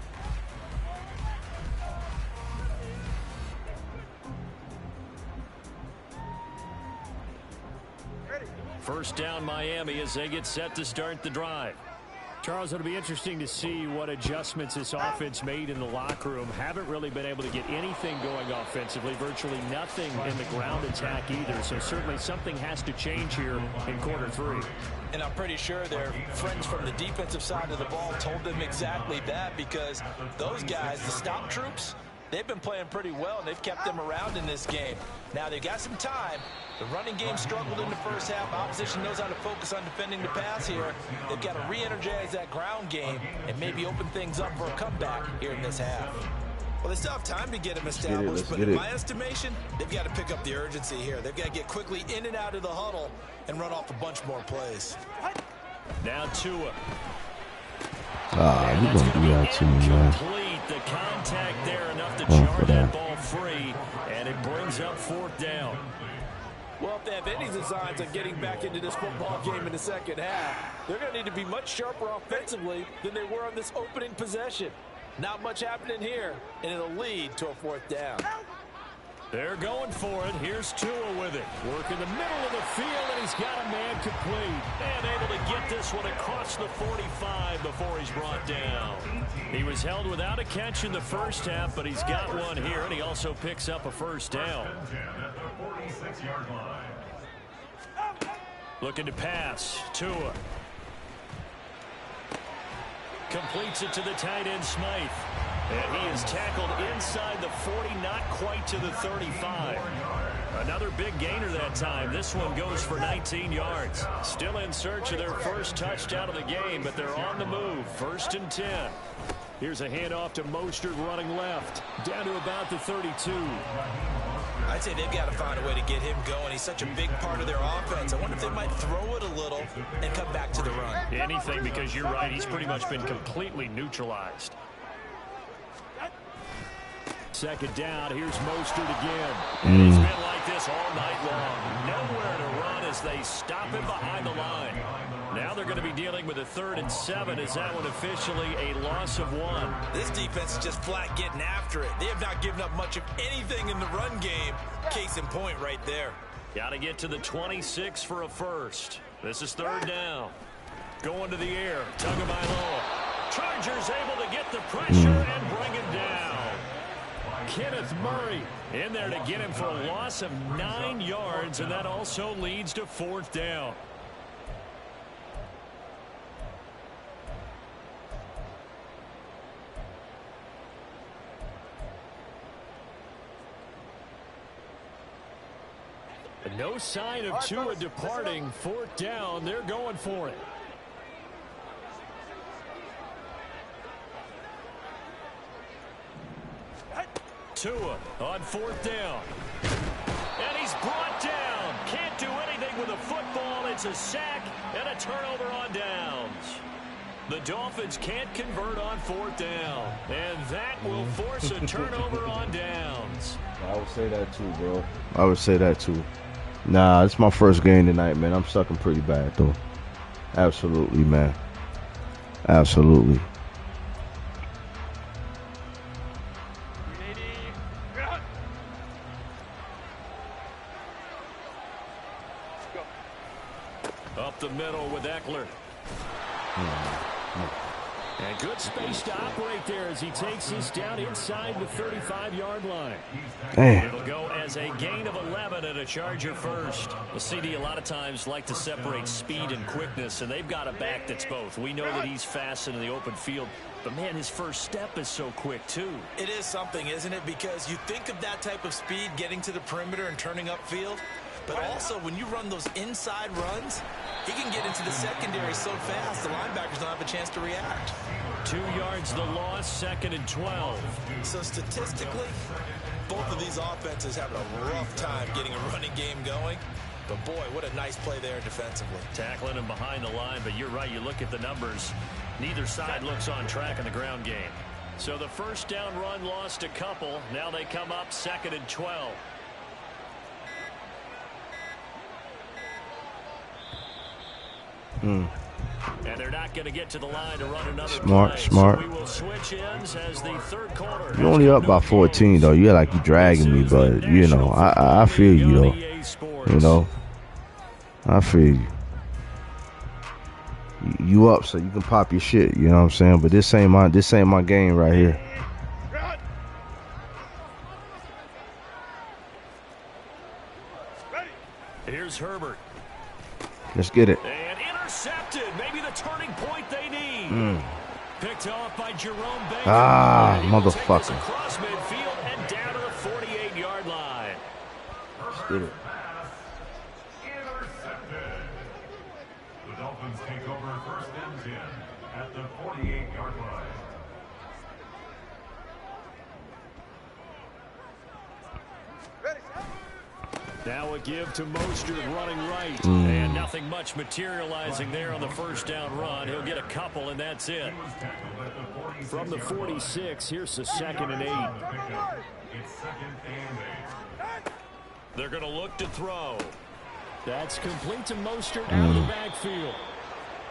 Speaker 4: First down Miami as they get set to start the drive. Charles, it'll be interesting to see what adjustments this offense made in the locker room. Haven't really been able to get anything going offensively, virtually nothing in the ground attack either. So certainly something has to change here in quarter 3.
Speaker 5: And I'm pretty sure their friends from the defensive side of the ball told them exactly that, because those guys, the stop troops, they've been playing pretty well, and they've kept them around in this game. Now, they've got some time. The running game struggled in the first half. Opposition knows how to focus on defending the pass here. They've got to re-energize that ground game and maybe open things up for a comeback here in this half. Well, they still have time to get them established, but in my estimation, they've got to pick up the urgency here. They've got to get quickly in and out of the huddle and run off a bunch more plays.
Speaker 4: Now Tua.
Speaker 3: You're going to do that to me, man.
Speaker 4: The contact there enough to jar that ball free, and it brings up 4th down.
Speaker 5: Well, if they have any designs on getting back into this football game in the second half, they're going to need to be much sharper offensively than they were on this opening possession. Not much happening here, and it'll lead to a 4th down.
Speaker 4: They're going for it. Here's Tua with it. Work in the middle of the field, and he's got a man complete. And able to get this one across the 45 before he's brought down. He was held without a catch in the first half, but he's got one here, and he also picks up a first down. Looking to pass. Tua. Completes it to the tight end, Smythe. And he is tackled inside the 40, not quite to the 35. Another big gainer that time. This one goes for 19 yards. Still in search of their first touchdown of the game, but they're on the move. 1st and 10. Here's a handoff to Mostert running left. Down to about the 32.
Speaker 5: I'd say they've got to find a way to get him going. He's such a big part of their offense. I wonder if they might throw it a little and come back to the run.
Speaker 4: Anything, because you're right. He's pretty much been completely neutralized. 2nd down. Here's Mostert again. And he's been like this all night long. Nowhere to run as they stop him behind the line. Now they're going to be dealing with a 3rd and 7 as that one officially a loss of 1.
Speaker 5: This defense is just flat getting after it. They have not given up much of anything in the run game. Case in point right there.
Speaker 4: Got to get to the 26 for a first. This is 3rd down. Going to the air. Tagovailoa. Chargers able to get the pressure and bring him down. Kenneth Murray in there to get him for a loss of 9 yards, and that also leads to 4th down. No sign of Tua departing. 4th down. They're going for it. Tua on 4th down. And he's brought down. Can't do anything with a football. It's a sack and a turnover on downs. The Dolphins can't convert on 4th down. And that will force a turnover on downs.
Speaker 3: I would say that too, bro. I would say that too. Nah, it's my first game tonight, man. I'm sucking pretty bad, though. Absolutely, man. Absolutely.
Speaker 4: Up the middle with Eckler. And good space to operate there as he takes this down inside the 35-yard line.
Speaker 3: Damn.
Speaker 4: It'll go as a gain of 11 and a Charger first. The CD a lot of times like to separate speed and quickness, and they've got a back that's both. We know that he's fast in the open field, but, man, his first step is so quick, too.
Speaker 5: It is something, isn't it? Because you think of that type of speed getting to the perimeter and turning upfield, but also when you run those inside runs, he can get into the secondary so fast the linebackers don't have a chance to react.
Speaker 4: 2 yards the loss, 2nd and 12.
Speaker 5: So statistically, both of these offenses having a rough time getting a running game going. But boy, what a nice play there defensively.
Speaker 4: Tackling him behind the line, but you're right, you look at the numbers. Neither side looks on track in the ground game. So the first down run lost a couple. Now they come up 2nd and 12. And they're not going to get to the line to run another play.
Speaker 3: Smart.
Speaker 4: So we will switch ends as the 3rd quarter.
Speaker 3: You're only up by 14, though. You're like you dragging me, but, you know, I feel you, though. You know, I feel you. You up so you can pop your shit, you know what I'm saying? But this ain't my game right here.
Speaker 4: Here's Herbert.
Speaker 3: Let's get it.
Speaker 4: And intercepted. Maybe the turning point they need. Picked off by Jerome Baker.
Speaker 3: Motherfucker.
Speaker 4: Across midfield and down to the 48-yard line.
Speaker 3: Let's get it.
Speaker 2: Intercepted. The Dolphins take over 1st and 10 at the 48-yard line.
Speaker 4: Now a give to Mostert running right. And nothing much materializing there on the first down run. He'll get a couple, and that's it. From the 46, here's the 2nd and 8.
Speaker 2: It's 2nd and 8.
Speaker 4: They're going to look to throw. That's complete to Mostert out of the backfield.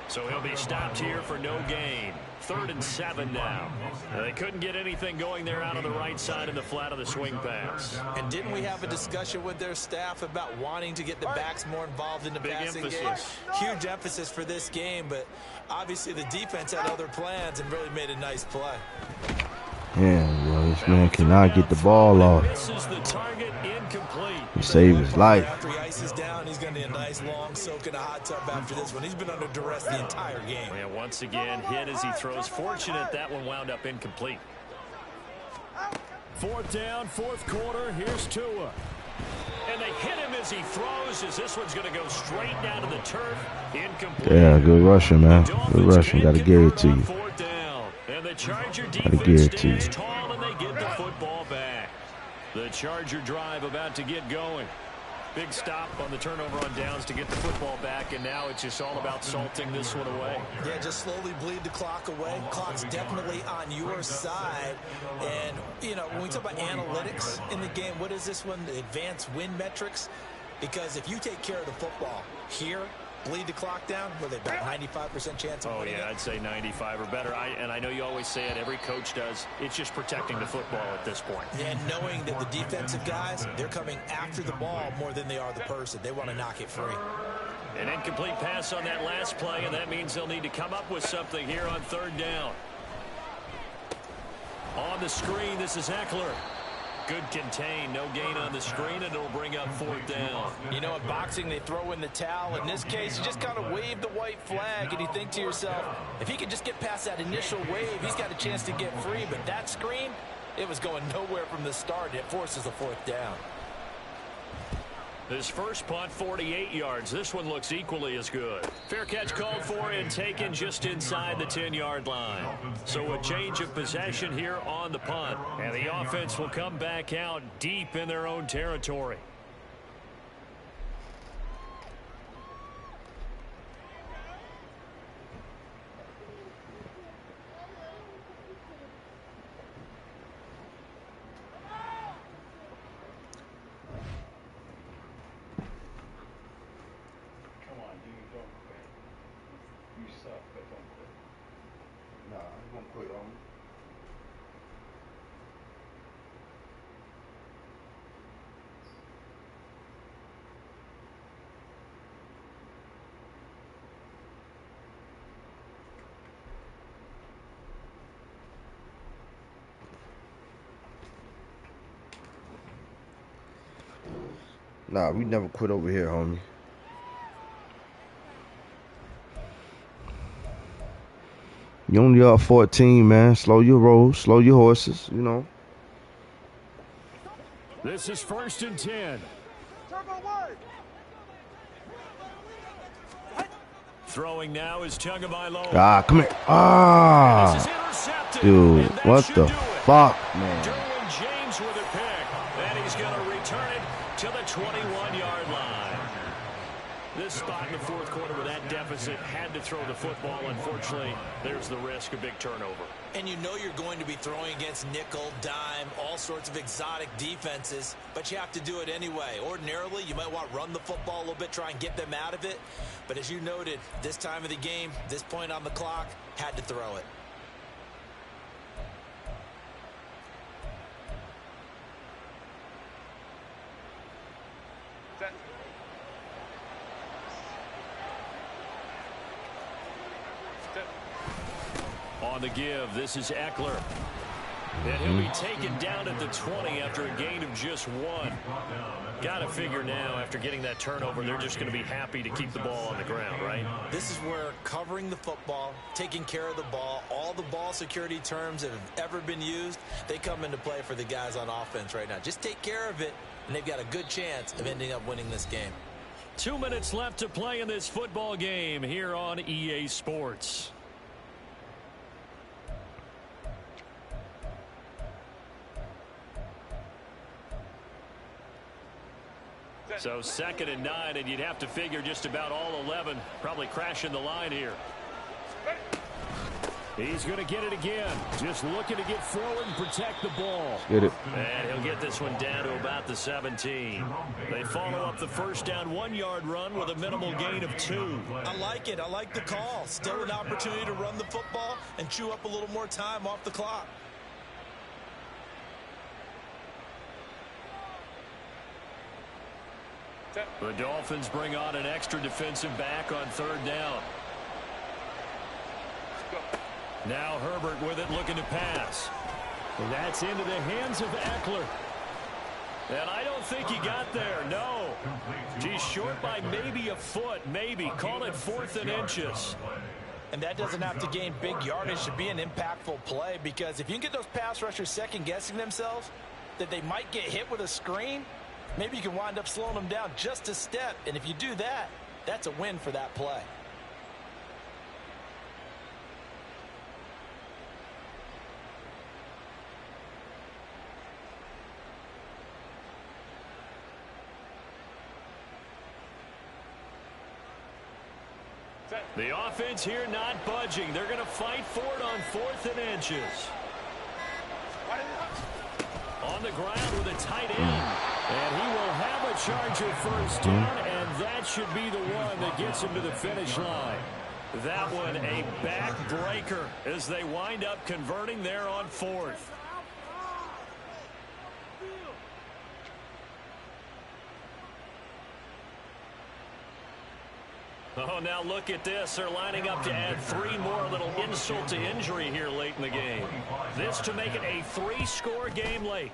Speaker 4: So he'll be stopped here for no gain. 3rd and 7 now. They couldn't get anything going there out of the right side in the flat of the swing pass.
Speaker 5: And didn't we have a discussion with their staff about wanting to get the backs more involved in the passing game? Huge emphasis for this game, but obviously the defense had other plans and really made a nice play.
Speaker 3: Yeah, well, this man cannot get the ball off.
Speaker 4: Misses the target, incomplete.
Speaker 3: He saved his life.
Speaker 5: After he ices down, he's going to need a nice long soak in a hot tub after this one. He's been under duress the entire game.
Speaker 4: And once again, hit as he throws. Fortunate that one wound up incomplete. 4th down, 4th quarter. Here's Tua. And they hit him as he throws, as this one's going to go straight down to the turf. Incomplete.
Speaker 3: Yeah, good rushing, man. Good rushing. Got to give it to you.
Speaker 4: 4th down. And the Charger defense stands tall, and they get the football back. The Charger drive about to get going. Big stop on the turnover on downs to get the football back, and now it's just all about salting this one away.
Speaker 5: Yeah, just slowly bleed the clock away. Clock's definitely on your side. And, you know, when we talk about analytics in the game, what is this one? The advanced win metrics. Because if you take care of the football here, bleed the clock down, with about 95% chance of winning.
Speaker 4: Oh, yeah, I'd say 95 or better. And I know you always say it, every coach does. It's just protecting the football at this point.
Speaker 5: And knowing that the defensive guys, they're coming after the ball more than they are the person. They want to knock it free.
Speaker 4: An incomplete pass on that last play, and that means they'll need to come up with something here on third down. On the screen, this is Eckler. Good contain, no gain on the screen, and it'll bring up fourth down.
Speaker 5: You know, in boxing, they throw in the towel. In this case, you just kind of wave the white flag, and you think to yourself, if he could just get past that initial wave, he's got a chance to get free. But that screen, it was going nowhere from the start. It forces a fourth down.
Speaker 4: His first punt, 48 yards. This one looks equally as good. Fair catch called for and taken just inside the 10-yard line. So a change of possession here on the punt. And the offense will come back out deep in their own territory.
Speaker 3: Nah, I'm gonna quit on me. Nah, we never quit over here, homie. You only up 14, man. Slow your rolls, slow your horses, you know.
Speaker 4: This is 1st and 10. Throwing now is Tagovailoa.
Speaker 3: Ah, come here. Ah.
Speaker 4: This is intercepted.
Speaker 3: Dude,
Speaker 4: And that
Speaker 3: what
Speaker 4: should
Speaker 3: the
Speaker 4: do it.
Speaker 3: fuck, man?
Speaker 4: Derwin James with a pick. And he's going to return it to the 21-yard line. This spot in the fourth quarter with that deficit had to throw the football. Unfortunately, there's the risk of big turnover.
Speaker 5: And you know you're going to be throwing against nickel, dime, all sorts of exotic defenses, but you have to do it anyway. Ordinarily, you might want to run the football a little bit, try and get them out of it. But as you noted, this time of the game, this point on the clock, had to throw it.
Speaker 4: On the give, this is Eckler. And he'll be taken down at the 20 after a gain of just 1. Got to figure now, after getting that turnover, they're just going to be happy to keep the ball on the ground, right?
Speaker 5: This is where covering the football, taking care of the ball, all the ball security terms that have ever been used, they come into play for the guys on offense right now. Just take care of it, and they've got a good chance of ending up winning this game.
Speaker 4: 2 minutes left to play in this football game here on EA Sports. So 2nd and 9, and you'd have to figure just about all 11 probably crashing the line here. He's going to get it again. Just looking to get forward and protect the ball.
Speaker 3: Get it.
Speaker 4: And he'll get this one down to about the 17. They follow up the first down 1-yard run with a minimal gain of 2.
Speaker 5: I like it. I like the call. Still an opportunity to run the football and chew up a little more time off the clock.
Speaker 4: The Dolphins bring on an extra defensive back on 3rd down. Now Herbert with it, looking to pass. And that's into the hands of Eckler. And I don't think he got there, no. He's short by maybe a foot, maybe. Call it 4th and inches.
Speaker 5: And that doesn't have to gain big yardage to be an impactful play, because if you can get those pass rushers second-guessing themselves that they might get hit with a screen, maybe you can wind up slowing them down just a step. And if you do that, that's a win for that play.
Speaker 4: The offense here not budging. They're going to fight for it on 4th and inches. On the ground with a tight end. And he will have a Charger first down, and that should be the one that gets him to the finish line. That one a backbreaker as they wind up converting there on 4th. Oh, now look at this. They're lining up to add 3 more, little insult to injury here late in the game. This to make it a 3-score game late.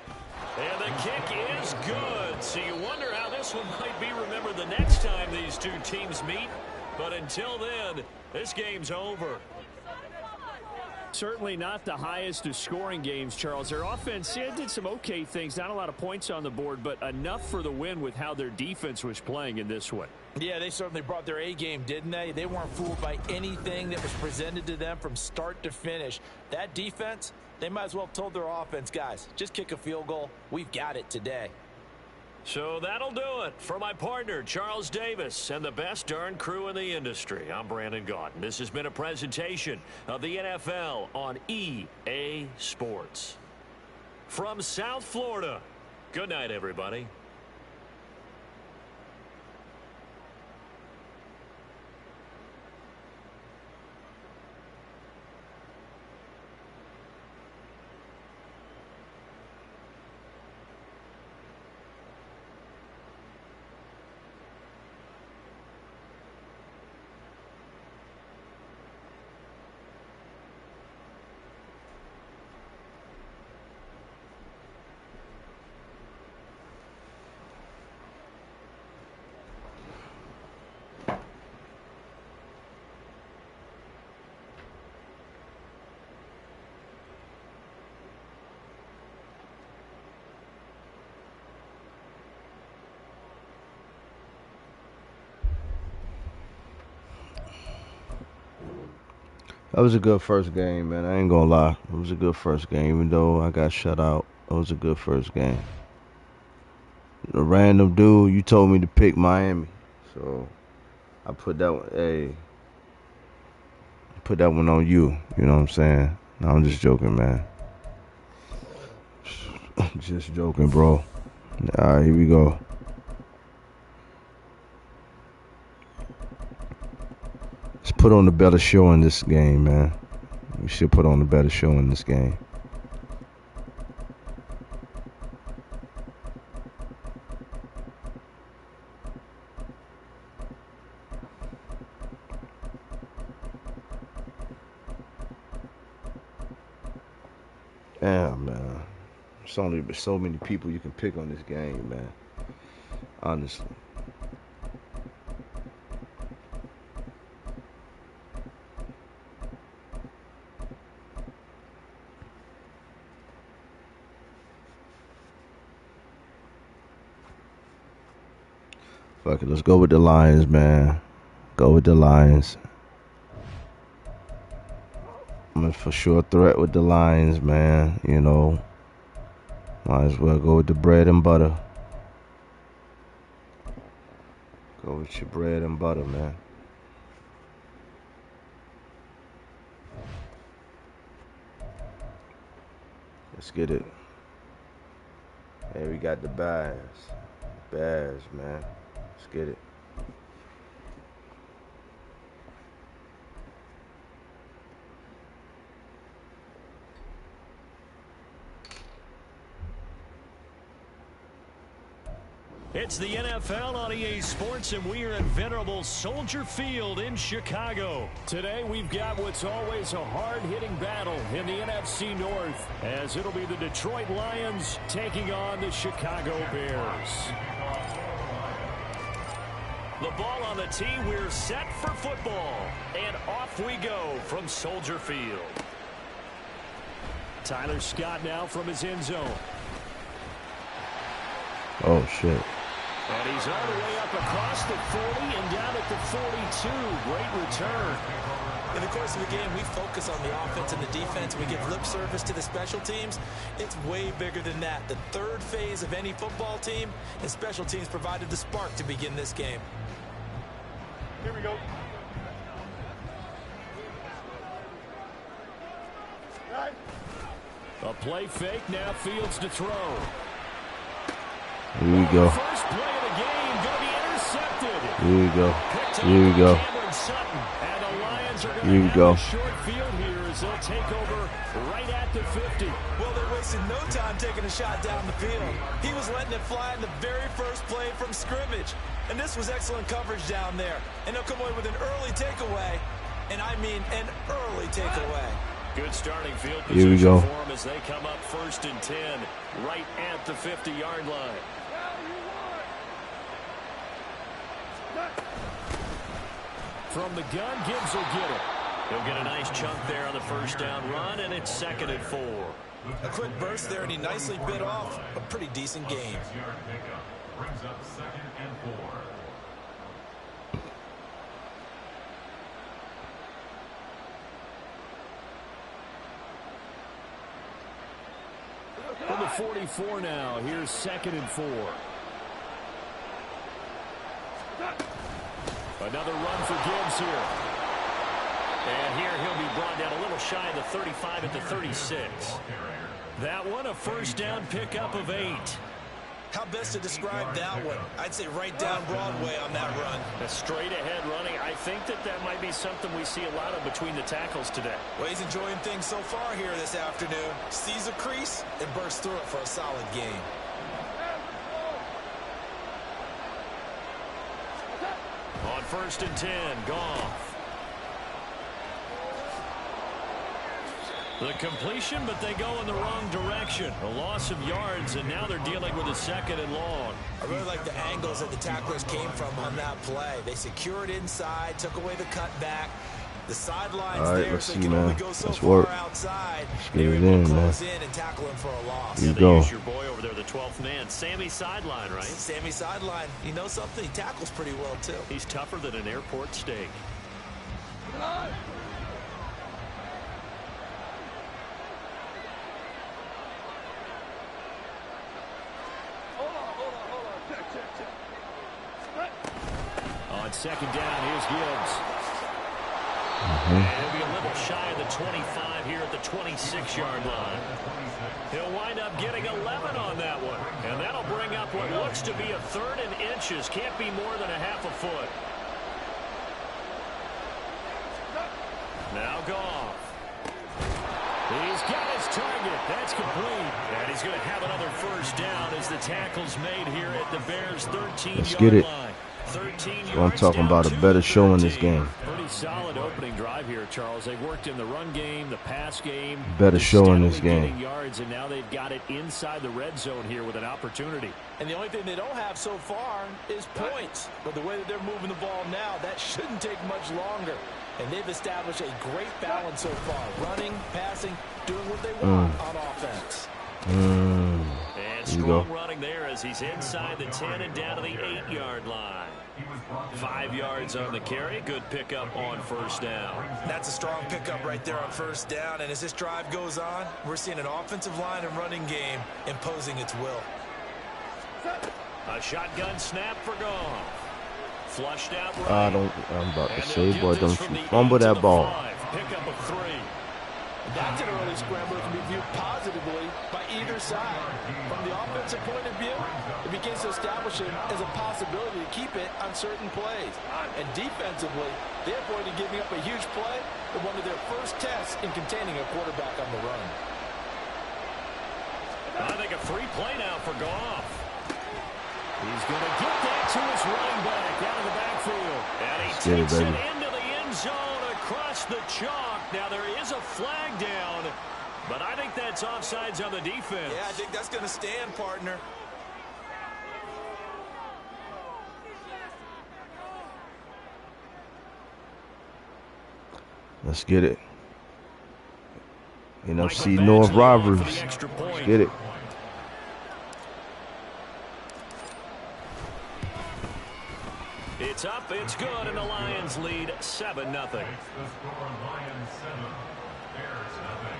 Speaker 4: And the kick is good. So you wonder how this one might be remembered the next time these two teams meet. But until then, this game's over. Certainly not the highest of scoring games, Charles. Their offense did some okay things. Not a lot of points on the board, but enough for the win with how their defense was playing in this one.
Speaker 5: Yeah, they certainly brought their A game, didn't they? They weren't fooled by anything that was presented to them from start to finish. That defense, they might as well have told their offense, guys, just kick a field goal. We've got it today.
Speaker 4: So that'll do it for my partner, Charles Davis, and the best darn crew in the industry. I'm Brandon Gaudin. This has been a presentation of the NFL on EA Sports. From South Florida, good night, everybody.
Speaker 3: That was a good first game, man. I ain't gonna lie. It was a good first game, even though I got shut out. It was a good first game. The random dude, you told me to pick Miami, so I put that one. Hey, put that one on you. You know what I'm saying? No, I'm just joking, man. Just joking, bro. All right, here we go. Let's put on a better show in this game, man. We should put on a better show in this game. Damn, man. There's only so many people you can pick on this game, man. Honestly. Fuck it, let's go with the Lions, man. Go with the Lions. I'm a for sure threat with the Lions, man. You know, might as well go with the bread and butter. Go with your bread and butter, man. Let's get it. Hey, we got the Bears. Bears, man. Let's get it.
Speaker 4: It's the NFL on EA Sports, and we are in venerable Soldier Field in Chicago. Today, we've got what's always a hard-hitting battle in the NFC North, as it'll be the Detroit Lions taking on the Chicago Bears. The ball on the tee, we're set for football, and off we go from Soldier Field. Tyler Scott now from his end zone.
Speaker 3: Oh, shit.
Speaker 4: And he's all the way up across the 40 and down at the 42. Great return.
Speaker 5: In the course of the game, we focus on the offense and the defense. We give lip service to the special teams. It's way bigger than that. The third phase of any football team, and special teams provided the spark to begin this game.
Speaker 2: Here we go.
Speaker 4: A play fake, now Fields to throw.
Speaker 3: Here we go.
Speaker 4: First play of the game going to be intercepted.
Speaker 3: Here we go.
Speaker 4: Picked
Speaker 3: Here we
Speaker 4: up by
Speaker 3: go.
Speaker 4: Cameron Sutton. And the Lions are going
Speaker 3: Here
Speaker 4: to
Speaker 3: we
Speaker 4: have
Speaker 3: go.
Speaker 4: a short field here as they'll take over right at the 50.
Speaker 5: Well, they wasted no time taking a shot down the field. He was letting it fly in the very first play from scrimmage. And this was excellent coverage down there. And they'll come away with an early takeaway. And I mean an early takeaway.
Speaker 4: Good starting field
Speaker 3: Here we
Speaker 4: position
Speaker 3: go.
Speaker 4: for them as they come up 1st and 10 right at the 50-yard line. From the gun, Gibbs will get it. He'll get a nice chunk there on the first down run, and it's 2nd and 4.
Speaker 5: A quick burst there, and he nicely bit off a pretty decent gain.
Speaker 2: Brings up 2nd and 4.
Speaker 4: From the 44 now, here's 2nd and 4. Another run for Gibbs here. And here he'll be brought down a little shy of the 35 at the 36. That one, a first down pickup of 8.
Speaker 5: How best to describe that one? I'd say right down Broadway on that run.
Speaker 4: A straight ahead running. I think that might be something we see a lot of between the tackles today.
Speaker 5: Well, he's enjoying things so far here this afternoon. Sees a crease and bursts through it for a solid gain.
Speaker 4: On 1st and 10, Goff. The completion, but they go in the wrong direction. A loss of yards, and now they're dealing with a 2nd and long.
Speaker 5: I really like the angles that the tacklers came from on that play. They secured inside, took away the cutback. The sidelines
Speaker 3: All right,
Speaker 5: there,
Speaker 3: let's
Speaker 5: so
Speaker 3: see,
Speaker 5: they can
Speaker 3: man.
Speaker 5: only go so
Speaker 3: Let's
Speaker 5: far
Speaker 3: work.
Speaker 5: outside.
Speaker 3: Let's
Speaker 5: They
Speaker 3: get
Speaker 5: were
Speaker 3: it
Speaker 5: able
Speaker 3: in,
Speaker 5: to
Speaker 3: man.
Speaker 5: close in and tackle him for a loss.
Speaker 3: Here
Speaker 4: Yeah,
Speaker 3: you
Speaker 4: they
Speaker 3: go.
Speaker 4: use your boy over there, the 12th man, Sammy Sideline, right?
Speaker 5: Sammy Sideline, you know something? He tackles pretty well, too.
Speaker 4: He's tougher than an airport steak. On 2nd down, here's Gibbs. And he'll be a little shy of the 25 here at the 26-yard line. He'll wind up getting 11 on that one. And that'll bring up what looks to be a 3rd and inches. Can't be more than a half a foot. Now Goff. He's got his target. That's complete. And he's going to have another first down as the tackle's made here at the Bears' 13-yard line. 13
Speaker 3: So I'm talking about a better show in this game.
Speaker 4: Pretty solid opening drive here, Charles. They've worked in the run game, the pass game.
Speaker 3: Better show in this
Speaker 4: steadily
Speaker 3: game.
Speaker 4: getting yards, and now they've got it inside the red zone here with an opportunity.
Speaker 5: And the only thing they don't have so far is points. But the way that they're moving the ball now, that shouldn't take much longer. And they've established a great balance so far. Running, passing, doing what they want on offense.
Speaker 4: And
Speaker 3: Here you go.
Speaker 4: strong running there as he's inside the 10 and down to the 8-yard line. 5 yards on the carry. Good pickup on first down.
Speaker 5: That's a strong pickup right there on first down. And as this drive goes on, we're seeing an offensive line and running game imposing its will.
Speaker 4: A shotgun snap for Goff. Flushed out right.
Speaker 3: I'm about to
Speaker 4: And
Speaker 3: say,
Speaker 4: they'll
Speaker 3: boy,
Speaker 4: get
Speaker 3: don't
Speaker 4: this from
Speaker 3: you
Speaker 4: the
Speaker 3: fumble
Speaker 4: 8 to
Speaker 3: that
Speaker 4: the
Speaker 3: ball.
Speaker 4: 5. Pickup of 3.
Speaker 5: That's an early scramble that can be viewed positively by either side. From the offensive point of view, it begins to establish him as a possibility to keep it on certain plays. And defensively, they avoided giving up a huge play in one of their first tests in containing a quarterback on the run.
Speaker 4: I think a free play now for Goff. He's going to get that to his running back out of the backfield. And he takes it into the end zone across the chalk. Now there is a flag down, but I think that's offsides on the defense.
Speaker 5: Yeah, I think that's going to stand, partner.
Speaker 3: Let's get it. NFC North rivalries. Let's get it.
Speaker 4: It's up, it's good, and the Lions lead 7-0.
Speaker 2: The score, Lions 7, Bears nothing.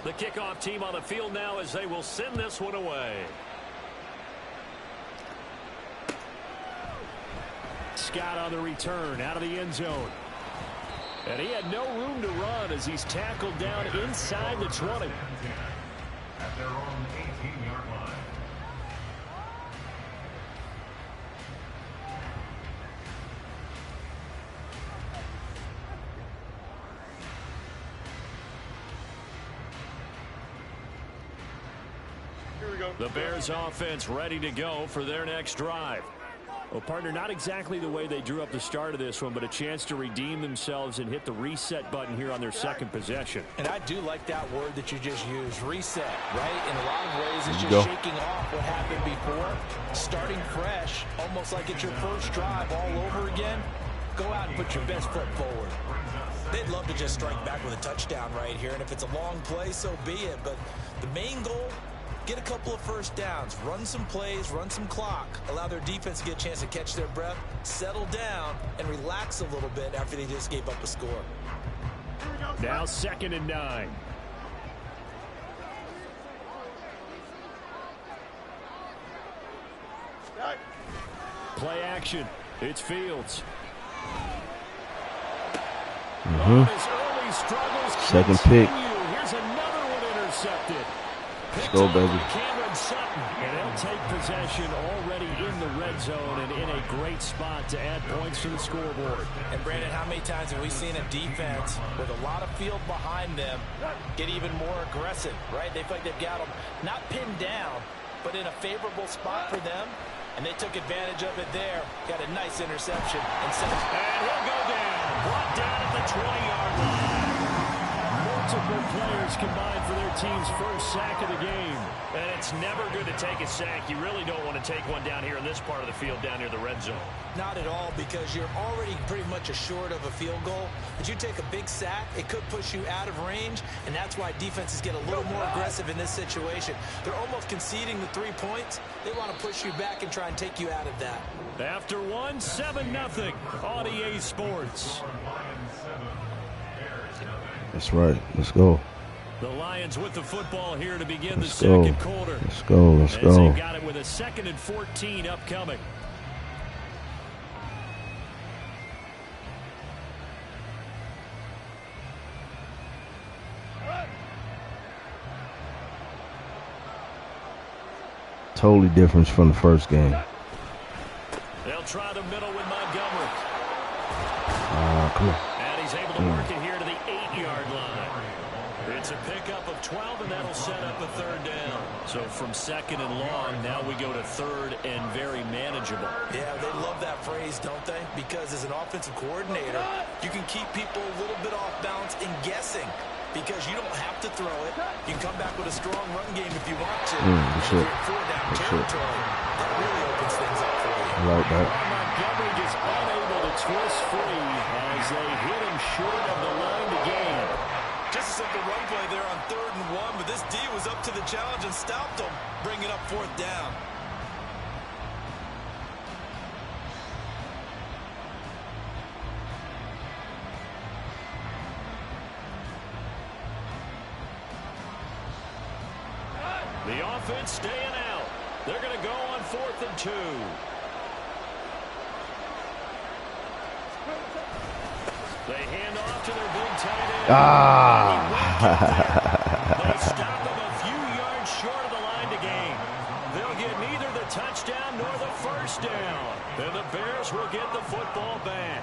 Speaker 4: The kickoff team on the field now as they will send this one away. Scott on the return out of the end zone. And he had no room to run as he's tackled down inside the 20.
Speaker 2: At their own 18-yard line.
Speaker 4: The Bears offense ready to go for their next drive. Well, partner, not exactly the way they drew up the start of this one, but a chance to redeem themselves and hit the reset button here on their second possession.
Speaker 5: And I do like that word that you just used, reset, right? In a lot of ways, it's just shaking off what happened before, starting fresh, almost like it's your first drive all over again. Go out and put your best foot forward. They'd love to just strike back with a touchdown right here, and if it's a long play, so be it. But the main goal, get a couple of first downs, run some plays, run some clock, allow their defense to get a chance to catch their breath, settle down, and relax a little bit after they just gave up a score.
Speaker 4: Now 2nd and 9. Play action. It's Fields.
Speaker 3: Second pick.
Speaker 4: Here's another one intercepted.
Speaker 3: Let's go, baby.
Speaker 4: And they'll take possession already in the red zone and in a great spot to add points to the scoreboard.
Speaker 5: And Brandon, how many times have we seen a defense with a lot of field behind them get even more aggressive, right? They feel like they've got them not pinned down, but in a favorable spot for them. And they took advantage of it there. Got a nice interception. And
Speaker 4: he'll go down. Brought down at the 20-yard line. Multiple players combined for their team's first sack of the game. And it's never good to take a sack. You really don't want to take one down here in this part of the field down near the red zone.
Speaker 5: Not at all, because you're already pretty much assured of a field goal. But you take a big sack, it could push you out of range, and that's why defenses get a little more aggressive in this situation. They're almost conceding the 3 points. They want to push you back and try and take you out of that.
Speaker 4: After 7-0 on EA Sports.
Speaker 3: That's right. Let's go.
Speaker 4: The Lions with the football here to begin
Speaker 3: Let's
Speaker 4: the
Speaker 3: go.
Speaker 4: second quarter.
Speaker 3: Let's go. Let's
Speaker 4: As
Speaker 3: go.
Speaker 4: they got it with a 2nd and 14 upcoming.
Speaker 3: Totally different from the first game.
Speaker 4: They'll try the middle with Montgomery.
Speaker 3: Come on.
Speaker 4: And he's able to work it here to the 8-yard line. It's a pickup of 12, and that'll set up a 3rd down. So from 2nd and long, now we go to 3rd and very manageable.
Speaker 5: Yeah, they love that phrase, don't they? Because as an offensive coordinator, you can keep people a little bit off balance and guessing. Because you don't have to throw it. You can come back with a strong run game if you want to.
Speaker 3: That's it.
Speaker 5: 4-down territory. That really opens things up for you.
Speaker 3: I like that.
Speaker 4: Montgomery just unable to twist free as they hit him short of the line to gain.
Speaker 5: Just a simple run play there on 3rd and 1, but this D was up to the challenge and stopped him, bringing up 4th down.
Speaker 4: The offense staying out. They're going to go on 4th and 2. They hand off to their big tight end. They stop him a few yards short of the line to gain. They'll get neither the touchdown nor the first down. And the Bears will get the football back.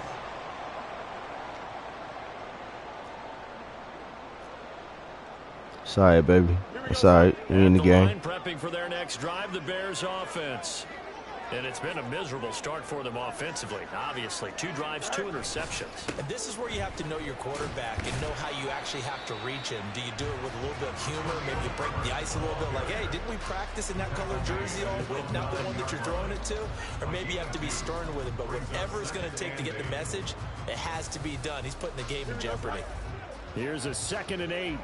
Speaker 3: It's all right, baby. It's all right. You're in the game.
Speaker 4: Line prepping for their next drive, the Bears offense. And it's been a miserable start for them offensively. Obviously, 2 drives, 2 interceptions.
Speaker 5: And this is where you have to know your quarterback and know how you actually have to reach him. Do you do it with a little bit of humor? Maybe you break the ice a little bit like, hey, didn't we practice in that color jersey all week? Not the one that you're throwing it to? Or maybe you have to be stern with it. But whatever it's going to take to get the message, it has to be done. He's putting the game in jeopardy.
Speaker 4: Here's a 2nd and 8.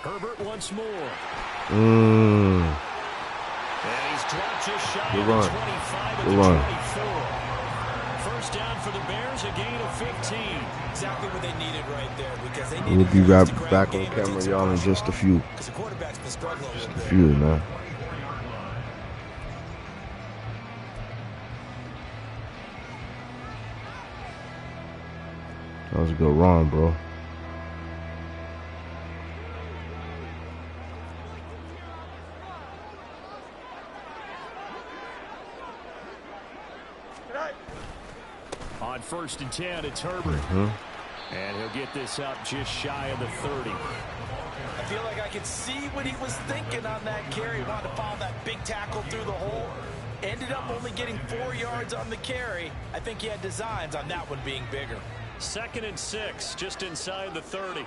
Speaker 4: Herbert once more. And he's dropped just shy of 25 at the 24. first down for the Bears, a gain of 15.
Speaker 5: Exactly what they needed right there, because they
Speaker 3: We'll
Speaker 5: needed
Speaker 3: be
Speaker 5: yards
Speaker 3: right
Speaker 5: to
Speaker 3: back
Speaker 5: grab
Speaker 3: on
Speaker 5: the game and
Speaker 3: camera,
Speaker 5: take some
Speaker 3: y'all, in
Speaker 5: pressure
Speaker 3: just a
Speaker 5: off,
Speaker 3: few.
Speaker 5: because the quarterback's been struggling a little
Speaker 3: Just a
Speaker 5: bit.
Speaker 3: few, man. That was a good run, bro.
Speaker 4: On 1st and 10, it's Herbert. And he'll get this up just shy of the 30.
Speaker 5: I feel like I could see what he was thinking on that carry. Wanted to follow that big tackle through the hole. Ended up only getting 4 yards on the carry. I think he had designs on that one being bigger.
Speaker 4: 2nd and 6, just inside the 30.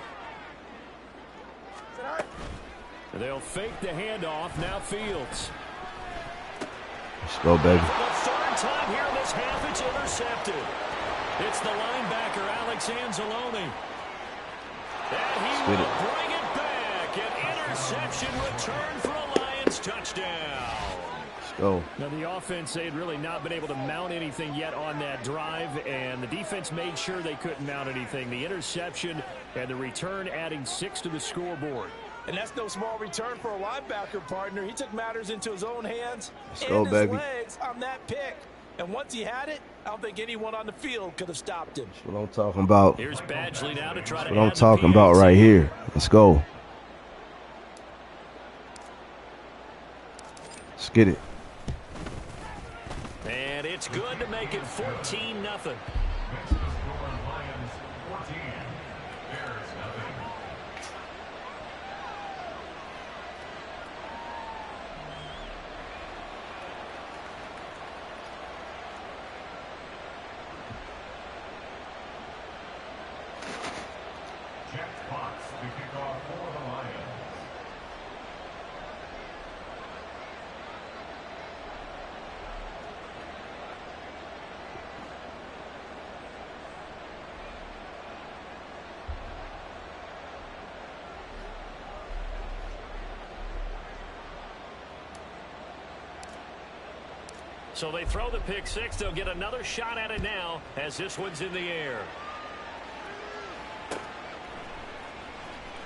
Speaker 4: They'll fake the handoff. Now Fields.
Speaker 3: Let's go, baby.
Speaker 4: For the 3rd time here in this half, it's intercepted. It's the linebacker, Alex Anzalone. And he will bring it back. An interception return for a Lions touchdown.
Speaker 3: Let's go.
Speaker 4: Now, the offense, they had really not been able to mount anything yet on that drive, and the defense made sure they couldn't mount anything. The interception and the return adding 6 to the scoreboard.
Speaker 5: And that's no small return for a linebacker, partner. He took matters into his own hands
Speaker 3: go,
Speaker 5: his
Speaker 3: baby.
Speaker 5: legs on that pick. And once he had it, I don't think anyone on the field could have stopped him.
Speaker 3: That's what I'm talking about.
Speaker 4: Here's Badgley now to try
Speaker 3: That's
Speaker 4: to
Speaker 3: what I'm
Speaker 4: add the
Speaker 3: talking about
Speaker 4: PAT.
Speaker 3: right here. Let's go. Let's get it.
Speaker 4: And it's good to make it 14-0. So they throw the pick six. They'll get another shot at it now as this one's in the air.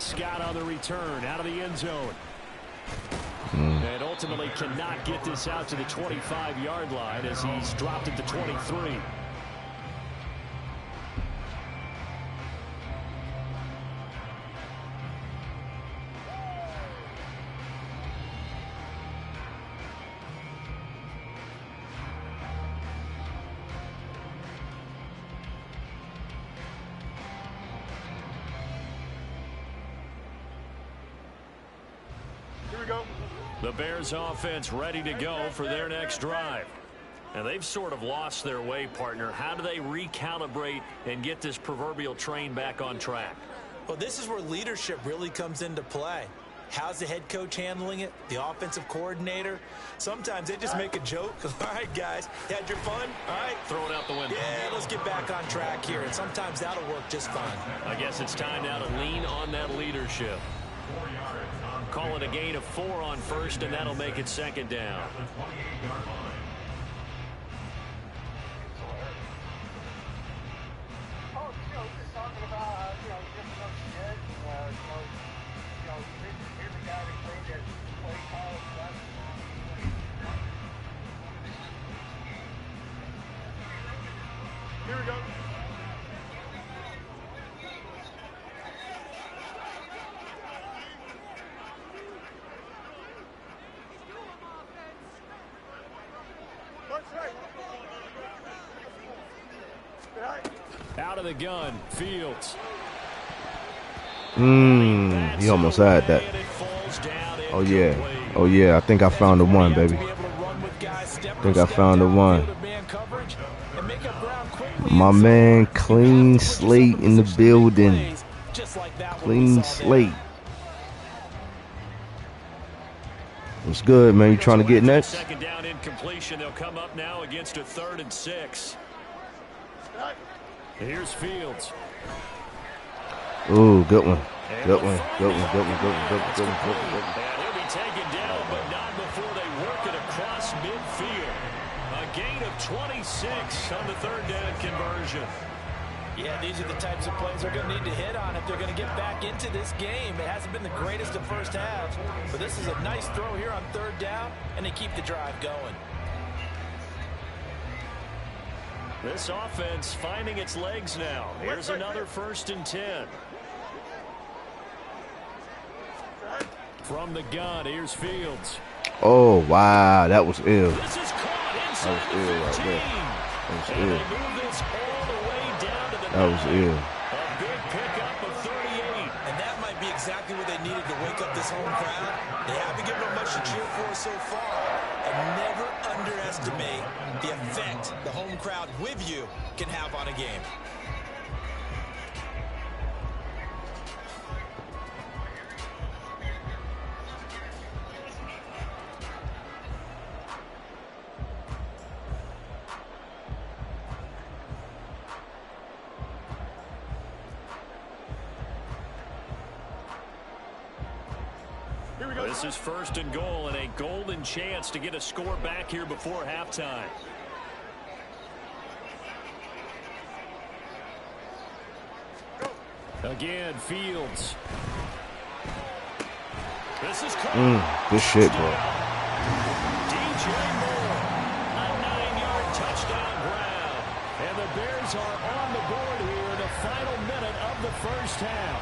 Speaker 4: Scott on the return out of the end zone. And ultimately cannot get this out to the 25-yard line as he's dropped it to 23. The Bears offense ready to go for their next drive. And they've sort of lost their way, partner. How do they recalibrate and get this proverbial train back on track?
Speaker 5: Well, this is where leadership really comes into play. How's the head coach handling it? The offensive coordinator? Sometimes they just make a joke. All right, guys, had your fun? All right.
Speaker 4: Throw it out the window.
Speaker 5: Yeah, let's get back on track here. And sometimes that'll work just fine.
Speaker 4: I guess it's time now to lean on that leadership. Call it a gain of 4 on first, and that'll make it second down.
Speaker 2: Here we go.
Speaker 4: Out of the gun, Fields.
Speaker 3: He almost had that. Oh, yeah. Oh, yeah. I think I found the one, baby. I think I found the one. My man, clean slate in the building. Clean slate. What's good, man? You trying to get next?
Speaker 4: Second down incompletion. They'll come up now against a 3rd and 6. Here's Fields.
Speaker 3: Ooh, good one. Good one. Good one. Good one. Good one. Good one. Good one. Good one. Good one.
Speaker 4: And he'll be taken down, but not before they work it across midfield. A gain of 26 on the 3rd down conversion.
Speaker 5: Yeah, these are the types of plays they're going to need to hit on if they're going to get back into this game. It hasn't been the greatest of first halves, but this is a nice throw here on third down, and they keep the drive going.
Speaker 4: This offense finding its legs now. Here's another 1st and 10. From the gun, here's Fields.
Speaker 3: Oh, wow. That was ill.
Speaker 4: This is caught inside
Speaker 3: That was ill right there. That was ill.
Speaker 4: They move this all the way down to the
Speaker 3: That was ill.
Speaker 4: A big pickup of 38.
Speaker 5: And that might be exactly what they needed to wake up this home crowd. They haven't given them much to cheer for so far. And never underestimate the effect the home crowd with you can have on a game.
Speaker 4: This is 1st and goal and a golden chance to get a score back here before halftime. Again, Fields. This is caught.
Speaker 3: Good shit, bro.
Speaker 4: DJ Moore, a 9-yard touchdown grab. And the Bears are on the board here in the final minute of the first half.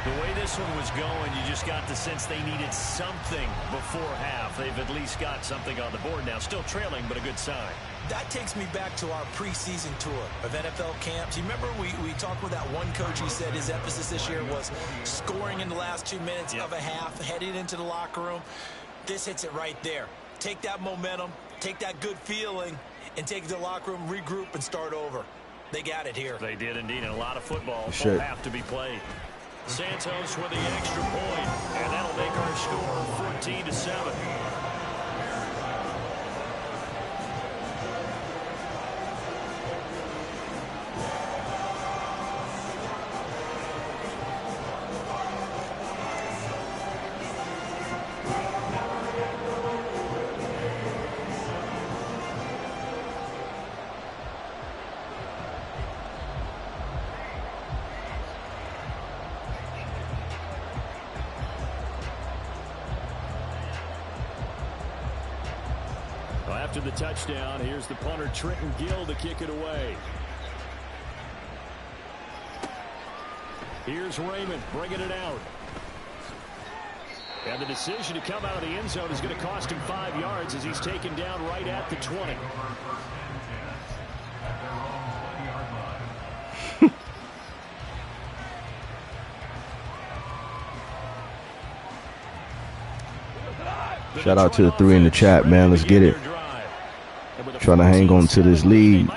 Speaker 4: The way this one was going, you just got the sense they needed something before half. They've at least got something on the board now. Still trailing, but a good sign.
Speaker 5: That takes me back to our preseason tour of NFL camps. You remember we talked with that one coach who said his emphasis this year was scoring in the last 2 minutes of a half, heading into the locker room. This hits it right there. Take that momentum, take that good feeling, and take it to the locker room, regroup, and start over. They got it here.
Speaker 4: They did indeed, and a lot of football
Speaker 3: Sure.
Speaker 4: will have to be played. Santos with the extra point, and that'll make our score 14-7. After the touchdown, here's the punter Trenton Gill to kick it away. Here's Raymond bringing it out. And the decision to come out of the end zone is going to cost him 5 yards as he's taken down right at the 20.
Speaker 3: Shout out to the 3 in the chat, man. Let's get it. Trying to hang on to this lead.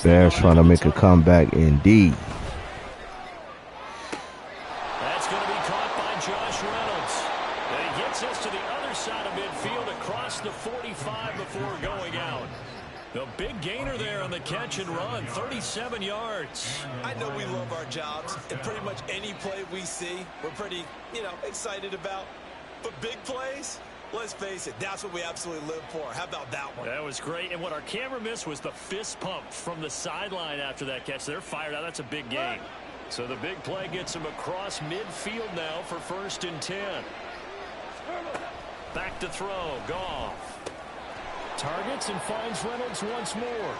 Speaker 3: Bears trying to make a comeback indeed.
Speaker 4: That's going to be caught by Josh Reynolds. And he gets us to the other side of midfield across the 45 before going out. The big gainer there on the catch and run, 37 yards.
Speaker 5: I know we love our jobs, and pretty much any play we see, we're pretty, excited about. But big plays, let's face it, that's what we absolutely live for. How about that one?
Speaker 4: That was great. And what our camera missed was the fist pump from the sideline after that catch. They're fired out. That's a big gain. So the big play gets him across midfield now for 1st and 10. Back to throw. Goff. Targets and finds Reynolds once more.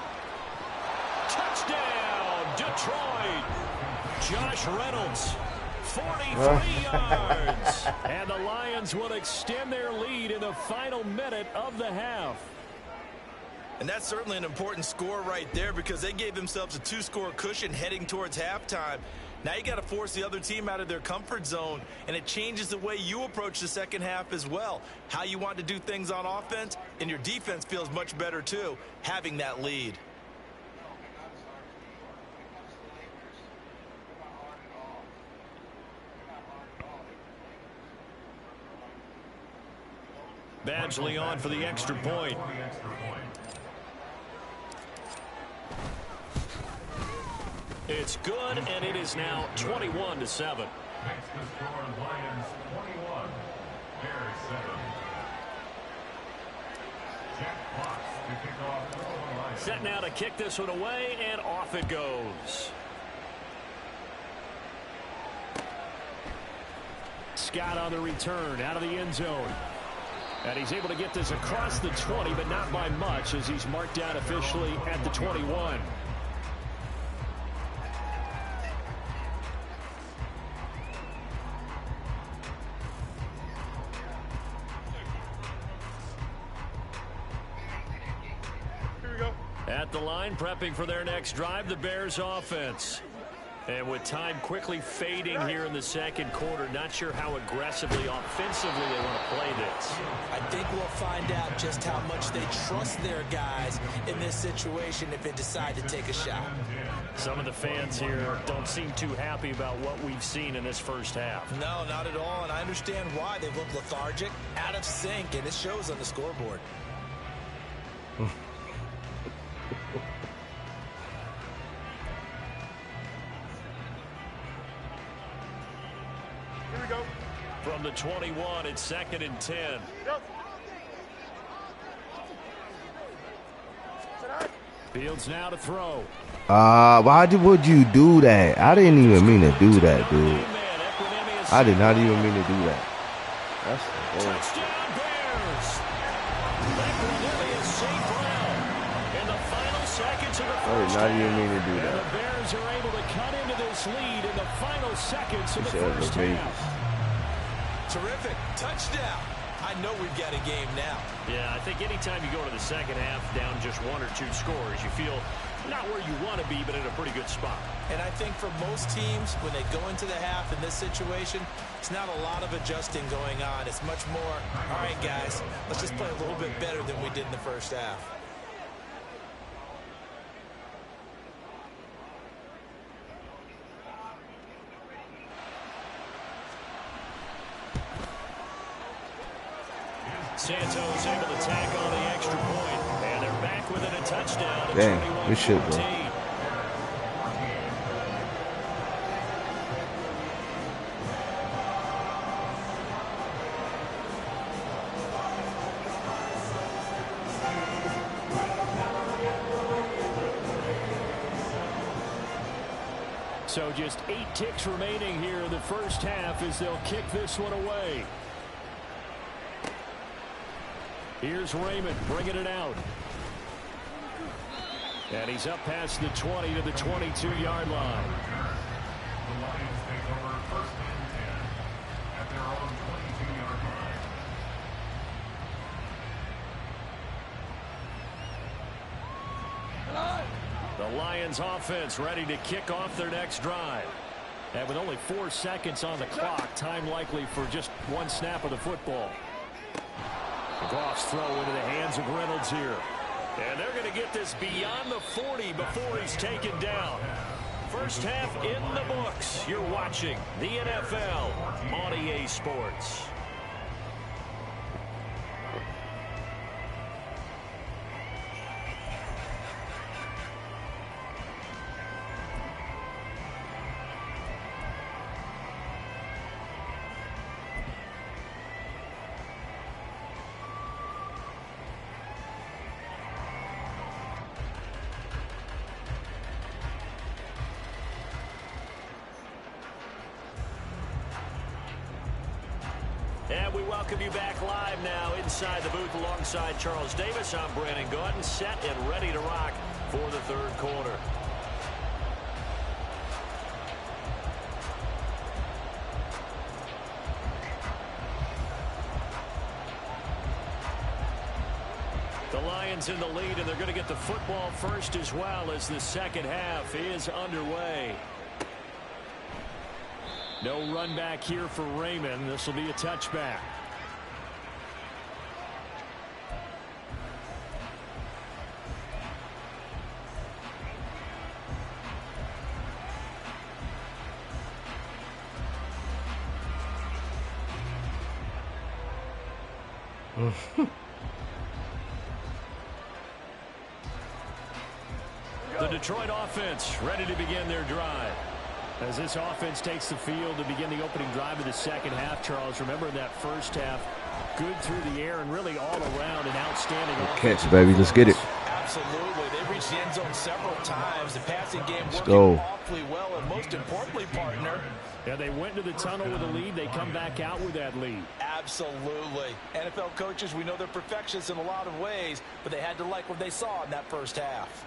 Speaker 4: Touchdown, Detroit. Josh Reynolds. 43 yards. And the Lions will extend their lead in the final minute of the half.
Speaker 5: And that's certainly an important score right there because they gave themselves a 2-score cushion heading towards halftime. Now you got to force the other team out of their comfort zone, and it changes the way you approach the second half as well. How you want to do things on offense, and your defense feels much better too, having that lead.
Speaker 4: Badgley on for the extra point. It's good, and it is now 21-7.
Speaker 2: Makes the score Lions 21, Bears 7. Jack Fox.
Speaker 4: Set now to kick this one away, and off it goes. Scott on the return out of the end zone. And he's able to get this across the 20, but not by much, as he's marked down officially at the 21. At the line, prepping for their next drive, the Bears offense. And with time quickly fading here in the second quarter, not sure how aggressively, offensively they want to play this.
Speaker 5: I think we'll find out just how much they trust their guys in this situation if they decide to take a shot.
Speaker 4: Some of the fans here don't seem too happy about what we've seen in this first half.
Speaker 5: No, not at all, and I understand why. They look lethargic, out of sync, and it shows on the scoreboard.
Speaker 4: From the 21, it's 2nd and 10. Fields now to throw.
Speaker 3: Why would you do that? I didn't even mean to do that, dude. I did not even mean to do that. That's
Speaker 4: touchdown Bears. Equinemius safe round. In the final seconds of the
Speaker 3: I did
Speaker 4: first
Speaker 3: not even
Speaker 4: half,
Speaker 3: mean to do
Speaker 4: and
Speaker 3: that.
Speaker 4: the Bears are able to cut into this lead in the final seconds of the first half.
Speaker 5: Terrific. Touchdown. I know we've got a game now.
Speaker 4: Yeah, I think anytime you go to the second half down just 1 or 2 scores, you feel not where you want to be, but in a pretty good spot.
Speaker 5: And I think for most teams, when they go into the half in this situation, it's not a lot of adjusting going on. It's much more, all right, guys, let's just play a little bit better than we did in the first half.
Speaker 4: Santos able to tack on the extra point, and they're back within a touchdown.
Speaker 3: Dang, good shit, bro.
Speaker 4: So just 8 ticks remaining here in the first half as they'll kick this one away. Here's Raymond bringing it out. And he's up past the 20 to the 22-yard line.
Speaker 2: The Lions take over 1st and 10 at their own 22-yard line.
Speaker 4: The Lions offense ready to kick off their next drive. And with only 4 seconds on the clock, time likely for just 1 snap of the football. Goff's throw into the hands of Reynolds here. And they're going to get this beyond the 40 before he's taken down. First half in the books. You're watching the NFL on EA Sports. And we welcome you back live now inside the booth alongside Charles Davis. I'm Brandon Gordon, set and ready to rock for the 3rd quarter. The Lions in the lead, and they're going to get the football first as well as the second half is underway. No run back here for Raymond. This will be a touchback. The Detroit offense ready to begin their drive. As this offense takes the field to begin the opening drive of the second half, Charles, remember in that first half, good through the air and really all around an outstanding
Speaker 3: catch, baby. Let's get it.
Speaker 5: Absolutely. They reached the end zone several times. The passing game working awfully well, and most importantly, partner.
Speaker 4: Yeah, they went to the tunnel with a lead. They come back out with that lead.
Speaker 5: Absolutely. NFL coaches, we know they're perfectionists in a lot of ways, but they had to like what they saw in that first half.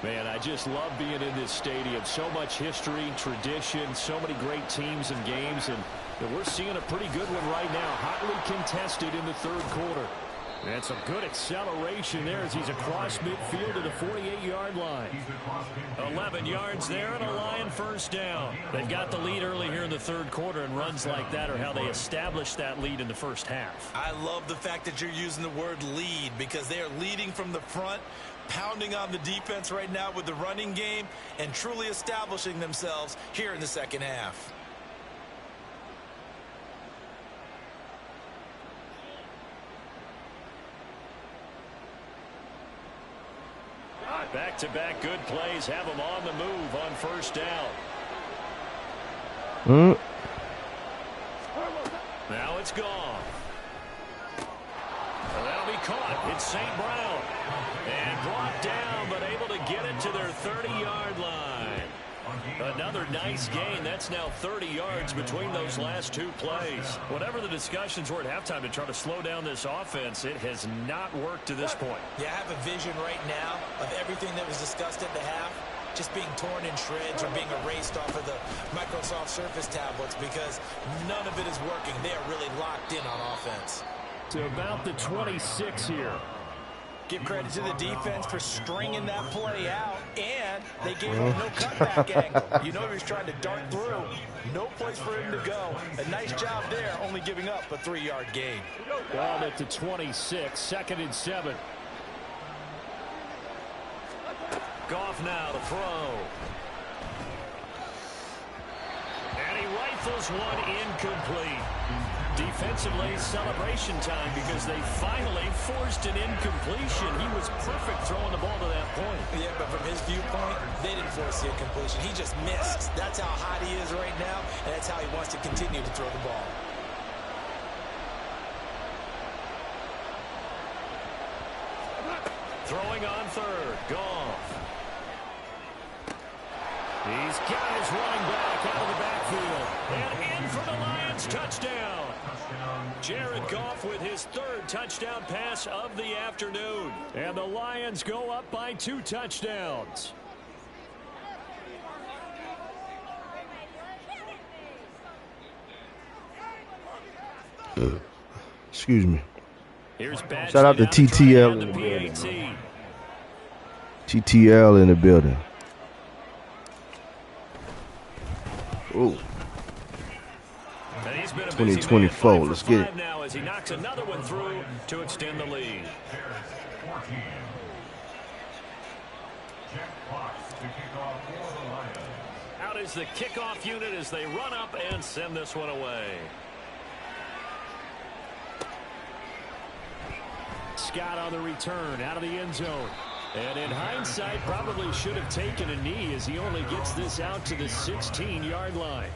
Speaker 4: Man, I just love being in this stadium. So much history, tradition, so many great teams and games, and we're seeing a pretty good one right now. Hotly contested in the third quarter. And some good acceleration there as he's across midfield to the 48-yard line. 11 yards there and a Lion first down. They've got the lead early here in the third quarter, and runs like that are how they established that lead in the first half.
Speaker 5: I love the fact that you're using the word lead, because they are leading from the front, pounding on the defense right now with the running game, and truly establishing themselves here in the second half.
Speaker 4: Back-to-back good plays have them on the move on first down. Now it's gone. That'll be caught. It's St. Brown. And brought down, but able to get it to their 30-yard line. Another nice gain. That's now 30 yards between those last two plays. Whatever the discussions were at halftime to try to slow down this offense, it has not worked to this point.
Speaker 5: Yeah, I have a vision right now of everything that was discussed at the half just being torn in shreds or being erased off of the Microsoft Surface tablets, because none of it is working. They are really locked in on offense.
Speaker 4: To about the 26 here.
Speaker 5: Give credit to the defense for stringing that play out, and they gave him no cutback angle. You know he was trying to dart through. No place for him to go. A nice job there, only giving up a 3-yard gain.
Speaker 4: Ball at the 26, 2nd and 7. Goff now to throw. And he rifles one incomplete. Defensively, celebration time, because they finally forced an incompletion. He was perfect throwing the ball to that point.
Speaker 5: Yeah, but from his viewpoint, they didn't force the incompletion. He just missed. That's how hot he is right now, and that's how he wants to continue to throw the ball.
Speaker 4: Throwing on third. Goff. He's got his running back out of the backfield. And in for the Lions touchdown. Jared Goff with his 3rd touchdown pass of the afternoon. And the Lions go up by 2 touchdowns.
Speaker 3: Excuse me.
Speaker 4: Here's
Speaker 3: shout out to TTL in the building. TTL in the building. Ooh. 2024. Let's get it.
Speaker 4: Now as he knocks another one through to extend the lead. Out is the kickoff unit as they run up and send this one away. Scott on the return out of the end zone. And in hindsight, probably should have taken a knee as he only gets this out to the 16-yard line.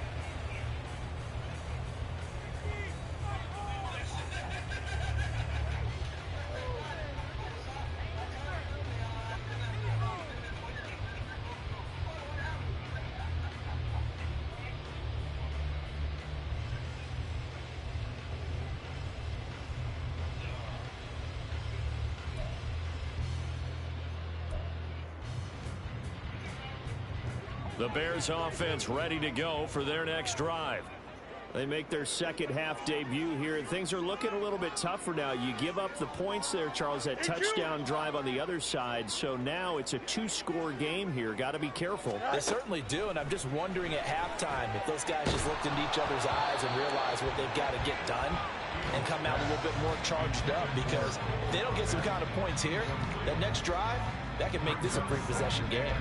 Speaker 4: The Bears offense ready to go for their next drive. They make their second half debut here, and things are looking a little bit tougher now. You give up the points there, Charles, that touchdown drive on the other side. So now it's a 2-score game here. Got to be careful.
Speaker 5: They certainly do, and I'm just wondering at halftime if those guys just looked into each other's eyes and realized what they've got to get done and come out a little bit more charged up, because if they don't get some kind of points here, that next drive, that could make this a free-possession game.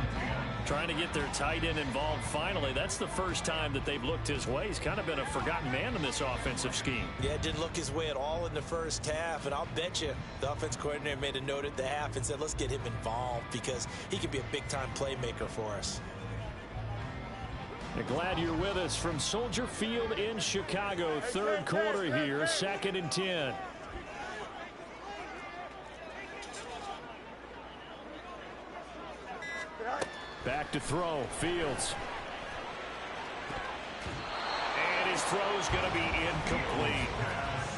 Speaker 4: Trying to get their tight end involved finally. That's the first time that they've looked his way. He's kind of been a forgotten man in this offensive scheme.
Speaker 5: Yeah, didn't look his way at all in the first half, and I'll bet you the offense coordinator made a note at the half and said, let's get him involved, because he could be a big-time playmaker for us.
Speaker 4: Glad you're with us from Soldier Field in Chicago. Third quarter here, 2nd and 10. Back to throw, Fields. And his throw's going to be incomplete.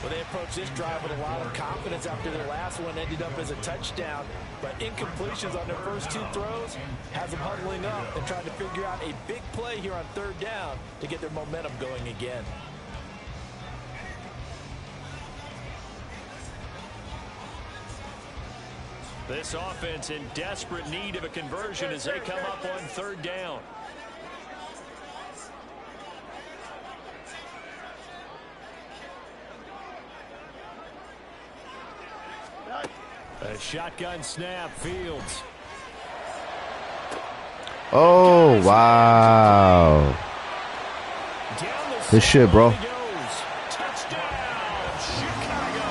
Speaker 5: Well, they approached this drive with a lot of confidence after their last one ended up as a touchdown. But incompletions on their first 2 throws has them huddling up and trying to figure out a big play here on 3rd down to get their momentum going again.
Speaker 4: This offense in desperate need of a conversion as they come up on 3rd down. A shotgun snap, Fields.
Speaker 3: Oh, wow. Good shit, bro.
Speaker 4: Touchdown, Chicago.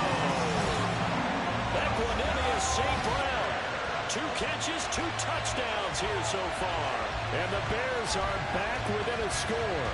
Speaker 4: Equanimeous St. Brown. 2 catches, 2 touchdowns here so far. And the Bears are back within a score.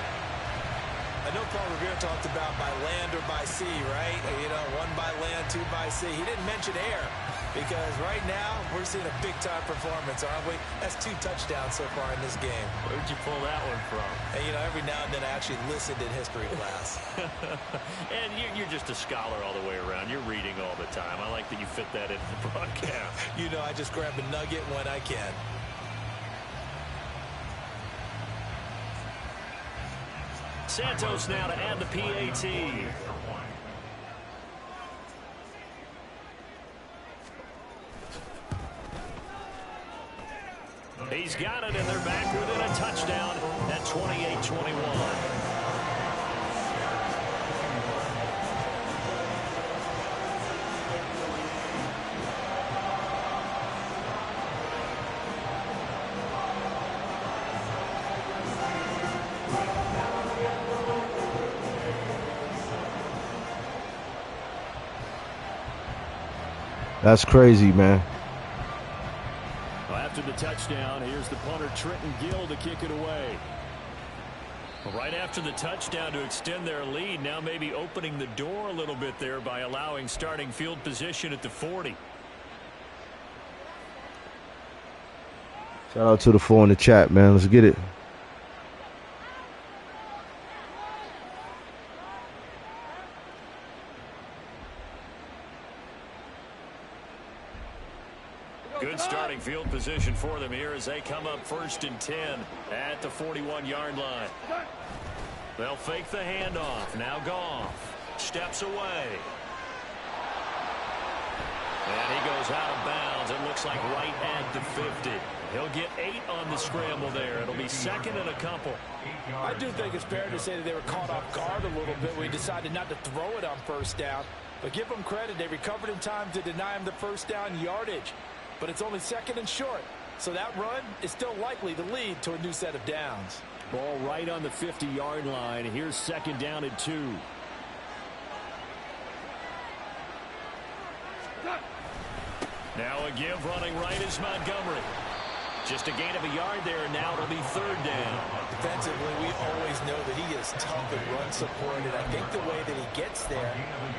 Speaker 5: I know Paul Revere talked about by land or by sea, right? You know, 1 by land, 2 by sea. He didn't mention air because right now we're seeing a big-time performance, aren't we? That's 2 touchdowns so far in this game.
Speaker 4: Where'd you pull that one from?
Speaker 5: And, you know, every now and then I actually listened in history class.
Speaker 4: And you're just a scholar all the way around. You're reading all the time. I like that you fit that into the broadcast.
Speaker 5: You know, I just grab a nugget when I can.
Speaker 4: Santos now to add the PAT. He's got it, and they're back within a touchdown at 28-21.
Speaker 3: That's crazy, man.
Speaker 4: Well, after the touchdown, here's the punter, Trenton Gill, to kick it away. Well, right after the touchdown to extend their lead, now maybe opening the door a little bit there by allowing starting field position at the 40.
Speaker 3: Shout out to the 4 in the chat, man. Let's get it.
Speaker 4: Good starting field position for them here as they come up 1st and 10 at the 41-yard line. They'll fake the handoff. Now Goff steps away. And he goes out of bounds. It looks like right at the 50. He'll get 8 on the scramble there. It'll be 2nd and a couple.
Speaker 5: I do think it's fair to say that they were caught off guard a little bit when he decided not to throw it on 1st down. But give them credit. They recovered in time to deny him the 1st down yardage. But it's only 2nd and short. So that run is still likely to lead to a new set of downs.
Speaker 4: Ball right on the 50-yard line. Here's 2nd down and 2. Now a give running right is Montgomery. Just a gain of a yard there, and now it'll be 3rd down.
Speaker 5: Defensively, we always know that he is tough and run support, and I think the way that he gets there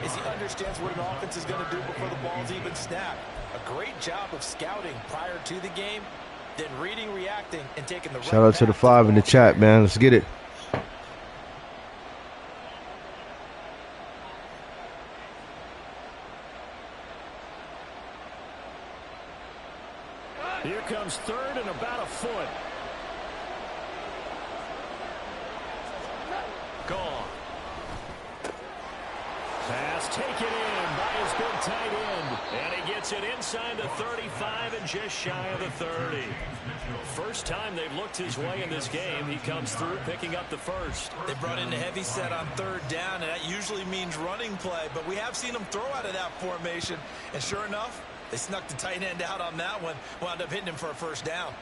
Speaker 5: is he understands what an offense is going to do before the ball's even snapped. A great job of scouting prior to the game, then reading, reacting, and taking the right.
Speaker 3: Shout out to the 5 in the chat, man. Let's get it.
Speaker 4: Here comes 3rd and about a foot. Gone. Pass taken in by his big tight end. And he gets it inside the 35 and just shy of the 30. First time they've looked his way in this game. He comes through picking up the 1st.
Speaker 5: They brought in a heavy set on 3rd down, and that usually means running play. But we have seen him throw out of that formation. And sure enough, they snuck the tight end out on that one. Wound up hitting him for a 1st down.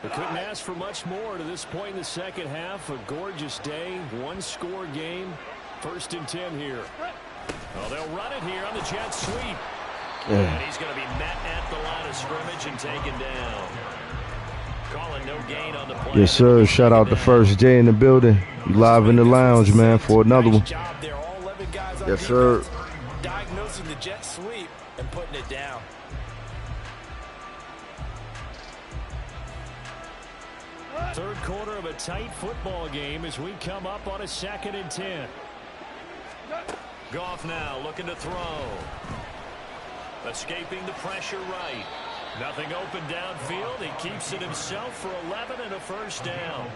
Speaker 4: They couldn't ask for much more to this point in the 2nd half. A gorgeous day, 1-score game. 1st and 10 here. Well, they'll run it here on the jet sweep. And he's going to be met at the line of scrimmage and taken down. Calling no gain on the play.
Speaker 3: Yes, sir. Shout out to First J in the building. You live in the lounge, man, for another one.
Speaker 5: Nice job there. All 11 guys on
Speaker 3: Yes, sir.
Speaker 5: defense, diagnosing the jet sweep and putting it down.
Speaker 4: Third quarter of a tight football game as we come up on a 2nd and 10. Goff now looking to throw. Escaping the pressure right. Nothing open downfield. He keeps it himself for 11 and a first down.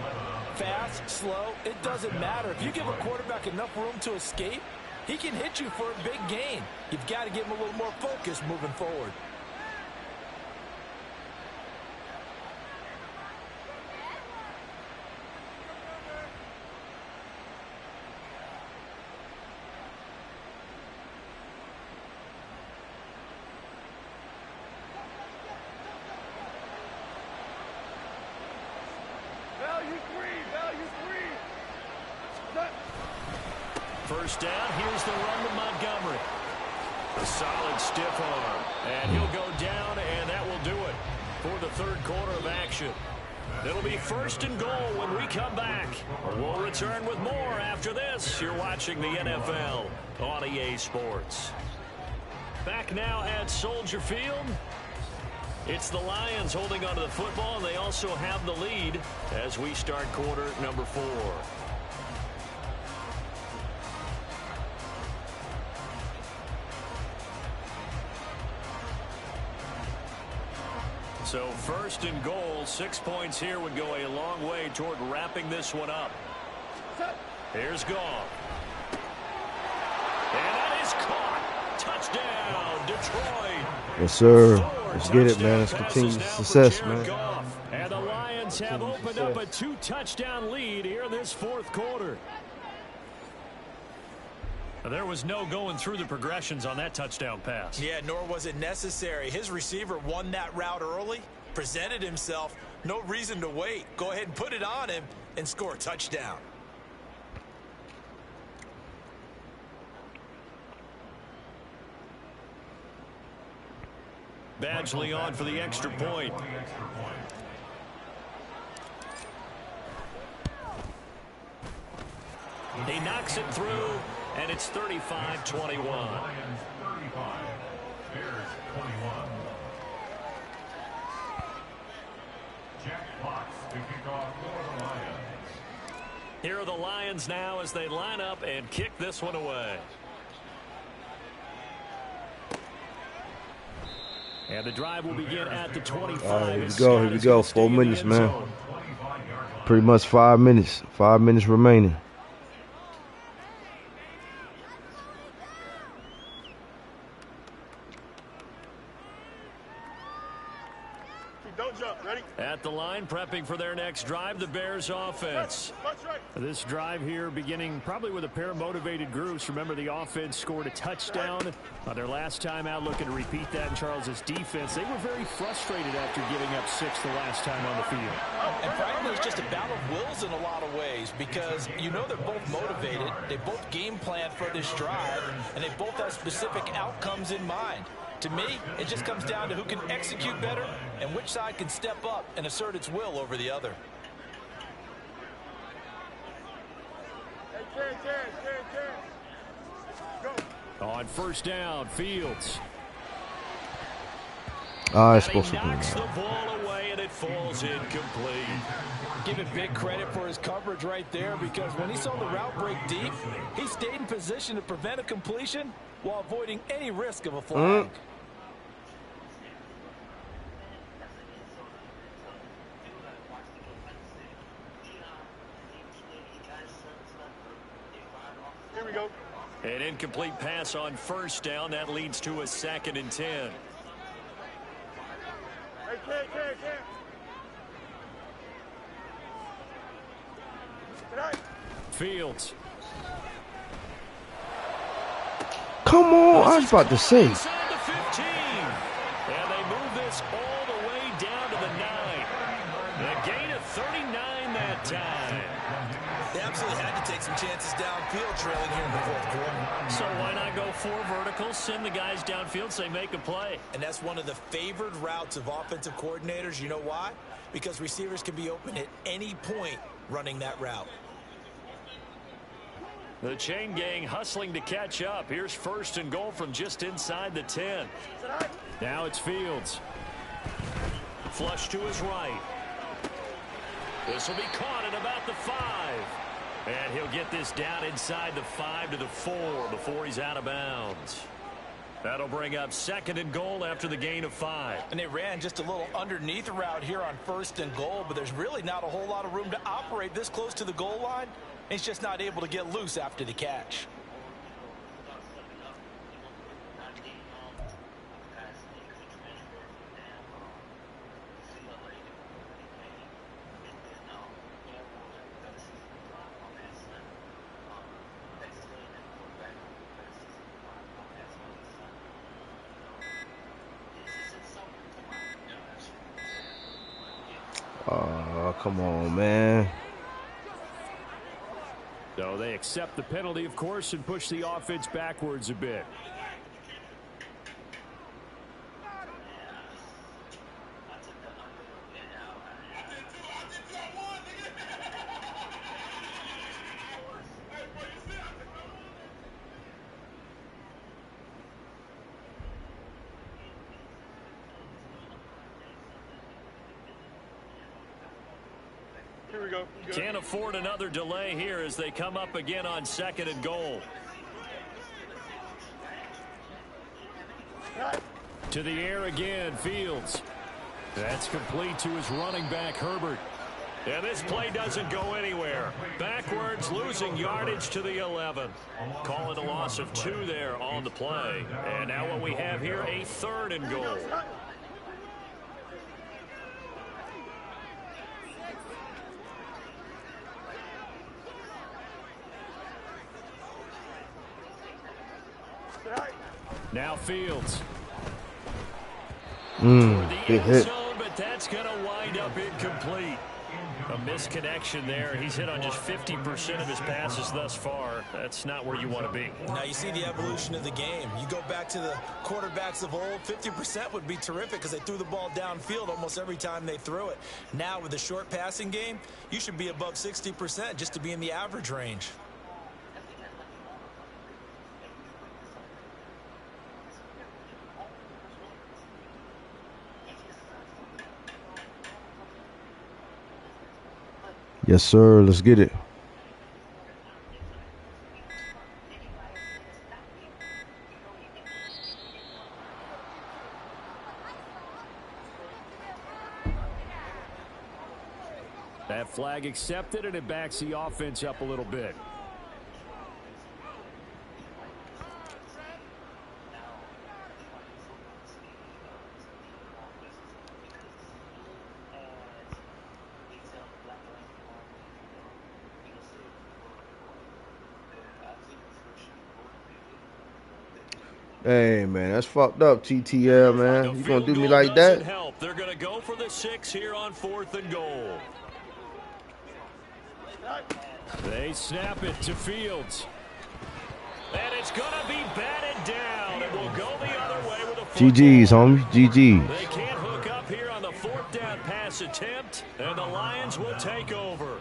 Speaker 5: Fast, slow, it doesn't matter. If you give a quarterback enough room to escape, he can hit you for a big gain. You've got to give him a little more focus moving forward.
Speaker 4: First down, here's the run to Montgomery. A solid stiff arm, and he'll go down, and that will do it for the third quarter of action. It'll be 1st and goal when we come back. We'll return with more after this. You're watching the NFL on EA Sports. Back now at Soldier Field. It's the Lions holding onto the football, and they also have the lead as we start quarter number 4. So 1st and goal, 6 points here would go a long way toward wrapping this one up. Here's Goff. And that is caught. Touchdown, Detroit.
Speaker 3: Yes, sir. Let's get it, man. Let's continue success, man.
Speaker 4: And the Lions have opened up a 2-touchdown lead here in this 4th quarter. There was no going through the progressions on that touchdown pass.
Speaker 5: Yeah, nor was it necessary. His receiver won that route early, presented himself. No reason to wait. Go ahead and put it on him and score a touchdown.
Speaker 4: Badgley on for the extra point. He knocks it through, and it's 35-21. Here are the Lions now as they line up and kick this one away. And the drive will begin at the 25.
Speaker 3: All right, here we go. 4 minutes, man. Pretty much 5 minutes. 5 minutes remaining.
Speaker 2: Don't jump. Ready?
Speaker 4: At the line, prepping for their next drive, the Bears offense. This drive here beginning probably with a pair of motivated groups. Remember, the offense scored a touchdown on their last time out, looking to repeat that in Charles's defense. They were very frustrated after giving up 6 the last time on the field.
Speaker 5: And frankly, it's just a battle of wills in a lot of ways because you know they're both motivated. They both game plan for this drive, and they both have specific outcomes in mind. To me, it just comes down to who can execute better and which side can step up and assert its will over the other.
Speaker 4: On first down, Fields.
Speaker 3: It's supposed to be.
Speaker 4: Knocks the ball away, and it falls incomplete.
Speaker 5: Give him big credit for his coverage right there because when he saw the route break deep, he stayed in position to prevent a completion while avoiding any risk of a flag.
Speaker 2: Here we go.
Speaker 4: An incomplete pass on first down. That leads to a 2nd and 10.
Speaker 2: Hey, Cam.
Speaker 4: Fields.
Speaker 3: Come on, I was about to say.
Speaker 4: Inside the 15. And they move this all the way down to the 9. A gain of 39 that time.
Speaker 5: They absolutely had to take some chances downfield trailing here in the fourth quarter.
Speaker 4: So why not go 4 verticals, send the guys downfield, say make a play.
Speaker 5: And that's one of the favored routes of offensive coordinators. You know why? Because receivers can be open at any point running that route.
Speaker 4: The chain gang hustling to catch up. Here's 1st and goal from just inside the 10. Now it's Fields. Flush to his right. This will be caught at about the 5. And he'll get this down inside the 5 to the 4 before he's out of bounds. That'll bring up 2nd and goal after the gain of 5.
Speaker 5: And they ran just a little underneath route here on 1st and goal, but there's really not a whole lot of room to operate this close to the goal line. He's just not able to get loose after the catch.
Speaker 3: Oh, come on, man.
Speaker 4: So they accept the penalty, of course, and push the offense backwards a bit.
Speaker 2: Here we go.
Speaker 4: Can't afford another delay here as they come up again on 2nd and goal. To the air again, Fields. That's complete to his running back, Herbert. And this play doesn't go anywhere. Backwards, losing yardage to the 11. Call it a loss of 2 there on the play. And now what we have here, a 3rd and goal. Now Fields.
Speaker 3: Big hit.
Speaker 4: Zone, but that's going to wind up incomplete. A misconnection there. He's hit on just 50% of his passes thus far. That's not where you want to be.
Speaker 5: Now you see the evolution of the game. You go back to the quarterbacks of old, 50% would be terrific because they threw the ball downfield almost every time they threw it. Now with the short passing game, you should be above 60% just to be in the average range.
Speaker 3: Yes, sir. Let's get it.
Speaker 4: That flag accepted, and it backs the offense up a little bit.
Speaker 3: Hey, man, that's fucked up, TTL, man. You gonna do me like that?
Speaker 4: Help. They're gonna go for the 6 here on 4th and goal. They snap it to Fields. And it's gonna be batted down. It will go the other way with a football.
Speaker 3: GG's, homie. GG's.
Speaker 4: They can't hook up here on the 4th down pass attempt, and the Lions will take over.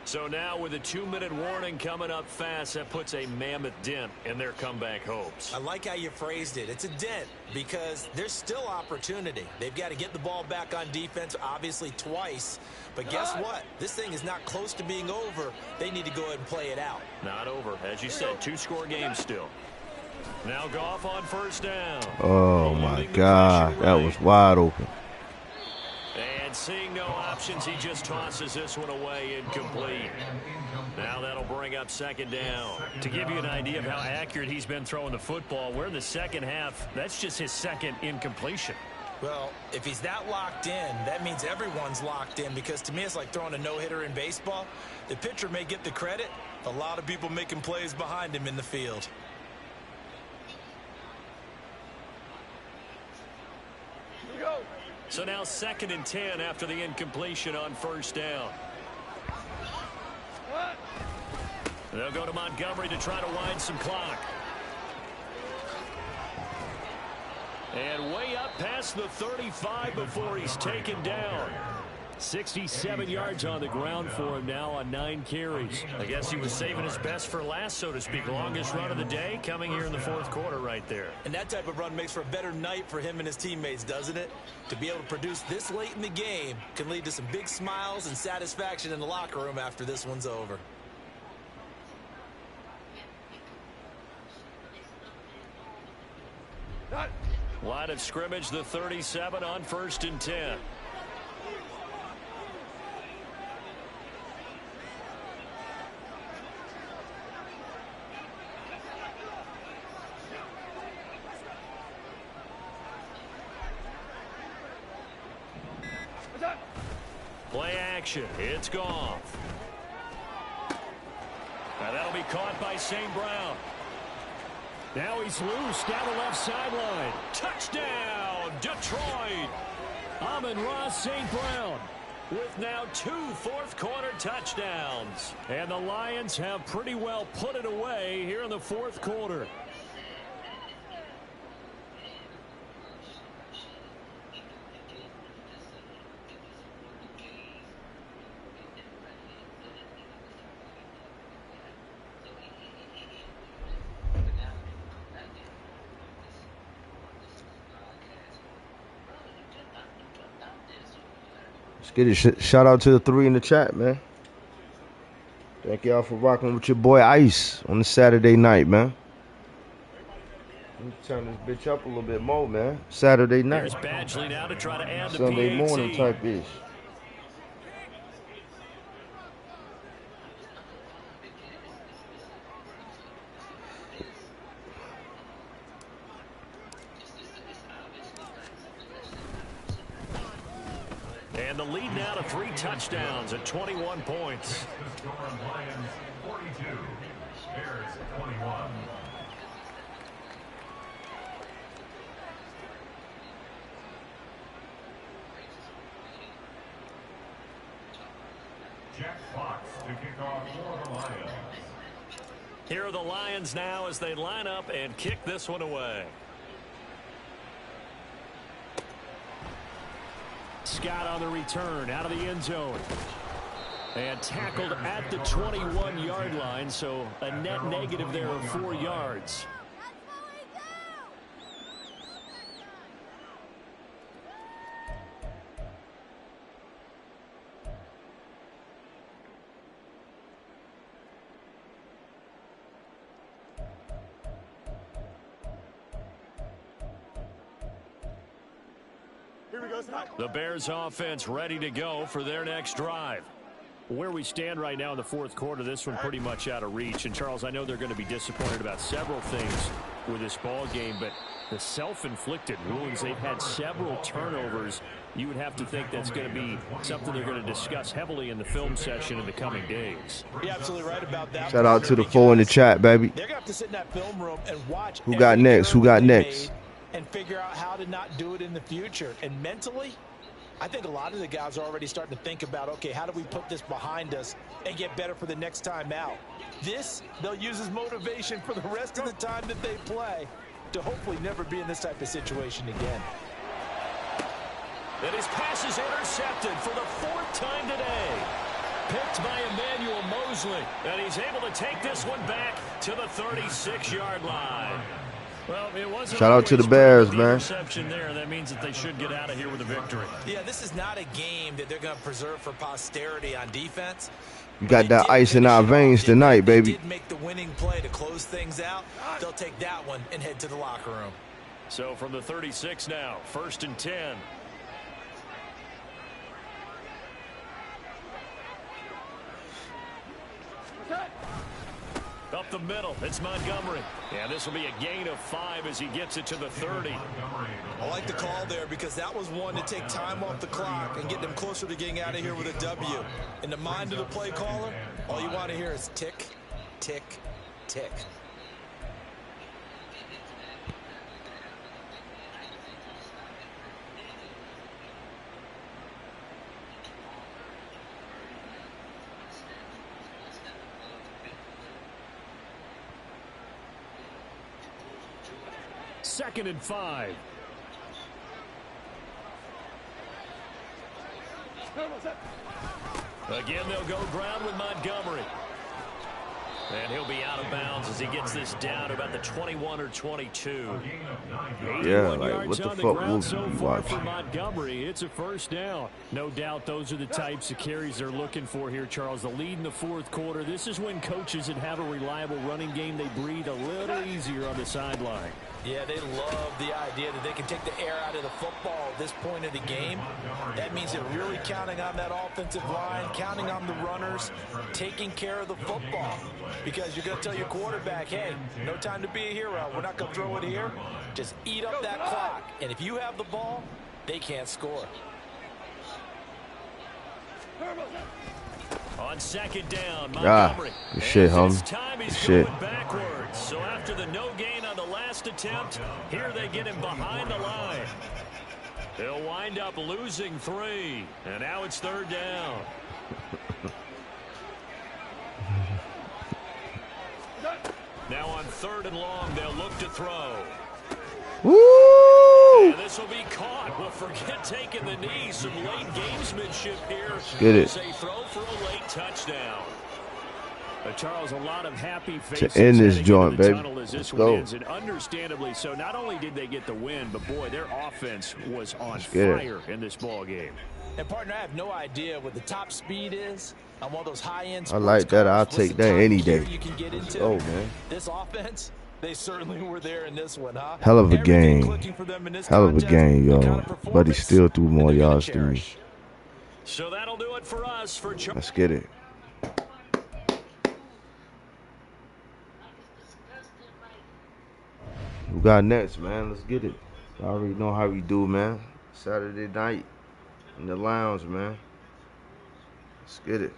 Speaker 4: So now with a 2-minute warning coming up fast, that puts a mammoth dent in their comeback hopes.
Speaker 5: I like how you phrased it. It's a dent because there's still opportunity. They've got to get the ball back on defense, obviously twice. But guess what? This thing is not close to being over. They need to go ahead and play it out.
Speaker 4: Not over. As you said, 2-score game still. Now Goff on 1st down.
Speaker 3: Oh, my God. That was wide open.
Speaker 4: And seeing no options, he just tosses this one away, incomplete. Now that'll bring up 2nd down. To give you an idea of how accurate he's been throwing the football, we're in the second half. That's just his 2nd incompletion.
Speaker 5: Well, if he's that locked in, that means everyone's locked in, because to me it's like throwing a no-hitter in baseball. The pitcher may get the credit, a lot of people making plays behind him in the field.
Speaker 4: So now 2nd and 10 after the incompletion on 1st down. They'll go to Montgomery to try to wind some clock. And way up past the 35 before he's taken down. 67 yards on the ground for him now on 9 carries.
Speaker 6: I guess he was saving his best for last, so to speak. Longest run of the day coming here in the 4th quarter right there.
Speaker 5: And that type of run makes for a better night for him and his teammates, doesn't it? To be able to produce this late in the game can lead to some big smiles and satisfaction in the locker room after this one's over.
Speaker 4: Line of scrimmage, the 37 on 1st and 10. Play action. It's Goff. And that'll be caught by St. Brown. Now he's loose down the left sideline. Touchdown, Detroit. Amon-Ra St. Brown with now 2 fourth-quarter touchdowns. And the Lions have pretty well put it away here in the 4th quarter.
Speaker 3: Get it. Shout out to the 3 in the chat, man. Thank y'all for rocking with your boy Ice on the Saturday night, man. Let me turn this bitch up a little bit more, man. Saturday night.
Speaker 4: Here's Badgley now to try to add the
Speaker 3: Sunday
Speaker 4: PAT.
Speaker 3: morning type ish.
Speaker 4: And the lead now to 3 touchdowns at 21 points.
Speaker 2: Lions 42, Bears 21. Jack Fox to kick off for the Lions.
Speaker 4: Here are the Lions now as they line up and kick this one away. Scott on the return out of the end zone. And tackled at the 21-yard line, so a net negative there of 4 yards. The Bears offense ready to go for their next drive.
Speaker 6: Where we stand right now in the 4th quarter, this one pretty much out of reach. And, Charles, I know they're going to be disappointed about several things with this ball game, but the self-inflicted wounds, they've had several turnovers. You would have to think that's going to be something they're going to discuss heavily in the film session in the coming days.
Speaker 5: You're absolutely right about that.
Speaker 3: Shout out to the 4 in the chat, baby.
Speaker 5: They're going to have to sit in that film room and watch.
Speaker 3: Who got next? Who got next?
Speaker 5: And figure out how to not do it in the future. And mentally, I think a lot of the guys are already starting to think about, okay, how do we put this behind us and get better for the next time out? This, they'll use as motivation for the rest of the time that they play to hopefully never be in this type of situation again.
Speaker 4: And his pass is intercepted for the 4th time today. Picked by Emmanuel Mosley. And he's able to take this one back to the 36-yard line. Well, it wasn't
Speaker 3: shout out to the Bears, man.
Speaker 4: Interception there. That means that they should get out of here with a victory.
Speaker 5: Yeah, this is not a game that they're going to preserve for posterity on defense.
Speaker 3: You got that ice in our veins tonight, baby.
Speaker 5: They did make the winning play to close things out. They'll take that one and head to the locker room.
Speaker 4: So from the 36 now, 1st and 10. Up the middle, it's Montgomery. And this will be a gain of 5 as he gets it to the 30.
Speaker 5: I like the call there because that was one to take time off the clock and get them closer to getting out of here with a W. In the mind of the play caller, all you want to hear is tick, tick, tick.
Speaker 4: 2nd and 5. Again, they'll go ground with Montgomery. And he'll be out of bounds as he gets this down to about the 21 or 22.
Speaker 3: Yeah, like, what the fuck movie
Speaker 4: so
Speaker 3: you
Speaker 4: far
Speaker 3: watching?
Speaker 4: for Montgomery. It's a first down. No doubt those are the types of carries they're looking for here, Charles. The lead in the fourth quarter. This is when coaches that have a reliable running game, they breathe a little easier on the sideline.
Speaker 5: Yeah, they love the idea that they can take the air out of the football at this point of the game. That means they're really counting on that offensive line, counting on the runners, taking care of the football. Because you're going to tell your quarterback, hey, no time to be a hero. We're not going to throw it here. Just eat up that clock. And if you have the ball, they can't score.
Speaker 4: On 2nd down, Montgomery.
Speaker 3: Good shit, homie.
Speaker 4: This time he's
Speaker 3: Good
Speaker 4: going
Speaker 3: shit.
Speaker 4: backwards. So after the no gain on the last attempt, here they get him behind the line. They'll wind up losing 3. And now it's 3rd down. Now on 3rd and long, they'll look to throw.
Speaker 3: Woo!
Speaker 4: And this will be caught. Well, forget taking the knee. Some late gamesmanship here.
Speaker 3: Get it.
Speaker 4: As they throw for a late touchdown. Charles, a lot of happy faces
Speaker 3: To end this
Speaker 4: heading
Speaker 3: joint,
Speaker 4: into the
Speaker 3: baby.
Speaker 4: tunnel as this
Speaker 3: Let's
Speaker 4: one
Speaker 3: go.
Speaker 4: ends, and understandably so. Not only did they get the win, but boy, their offense was on
Speaker 3: get it.
Speaker 4: fire in this ball game.
Speaker 5: And partner, I have no idea what the top speed is on one of those high-end
Speaker 3: I like that. I'll take that any day.
Speaker 5: You can get into.
Speaker 3: Oh, man.
Speaker 5: This offense, they certainly were there in this one, huh?
Speaker 3: Hell of a
Speaker 5: Everything
Speaker 3: game.
Speaker 5: clicking for them in this
Speaker 3: Hell of a
Speaker 5: contest,
Speaker 3: game,
Speaker 5: the kind
Speaker 3: y'all.
Speaker 5: of
Speaker 3: But he
Speaker 5: performance
Speaker 3: still threw
Speaker 5: that
Speaker 3: more
Speaker 5: they're gonna
Speaker 3: yards than me.
Speaker 5: cherish.
Speaker 4: So that'll do it for us. For Charles.
Speaker 3: Let's get it. Who got next, man? Let's get it. I already know how we do, man. Saturday night in the lounge, man. Let's get it.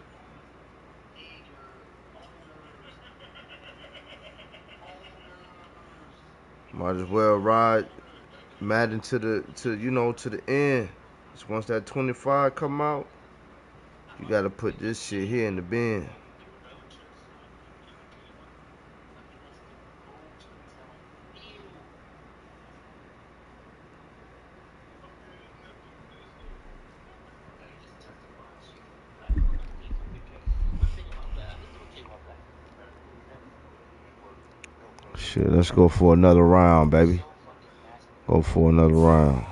Speaker 3: Might as well ride Madden to the end. Just once that 25 come out, you gotta put this shit here in the bin. Shit, let's go for another round, baby. Go for another round.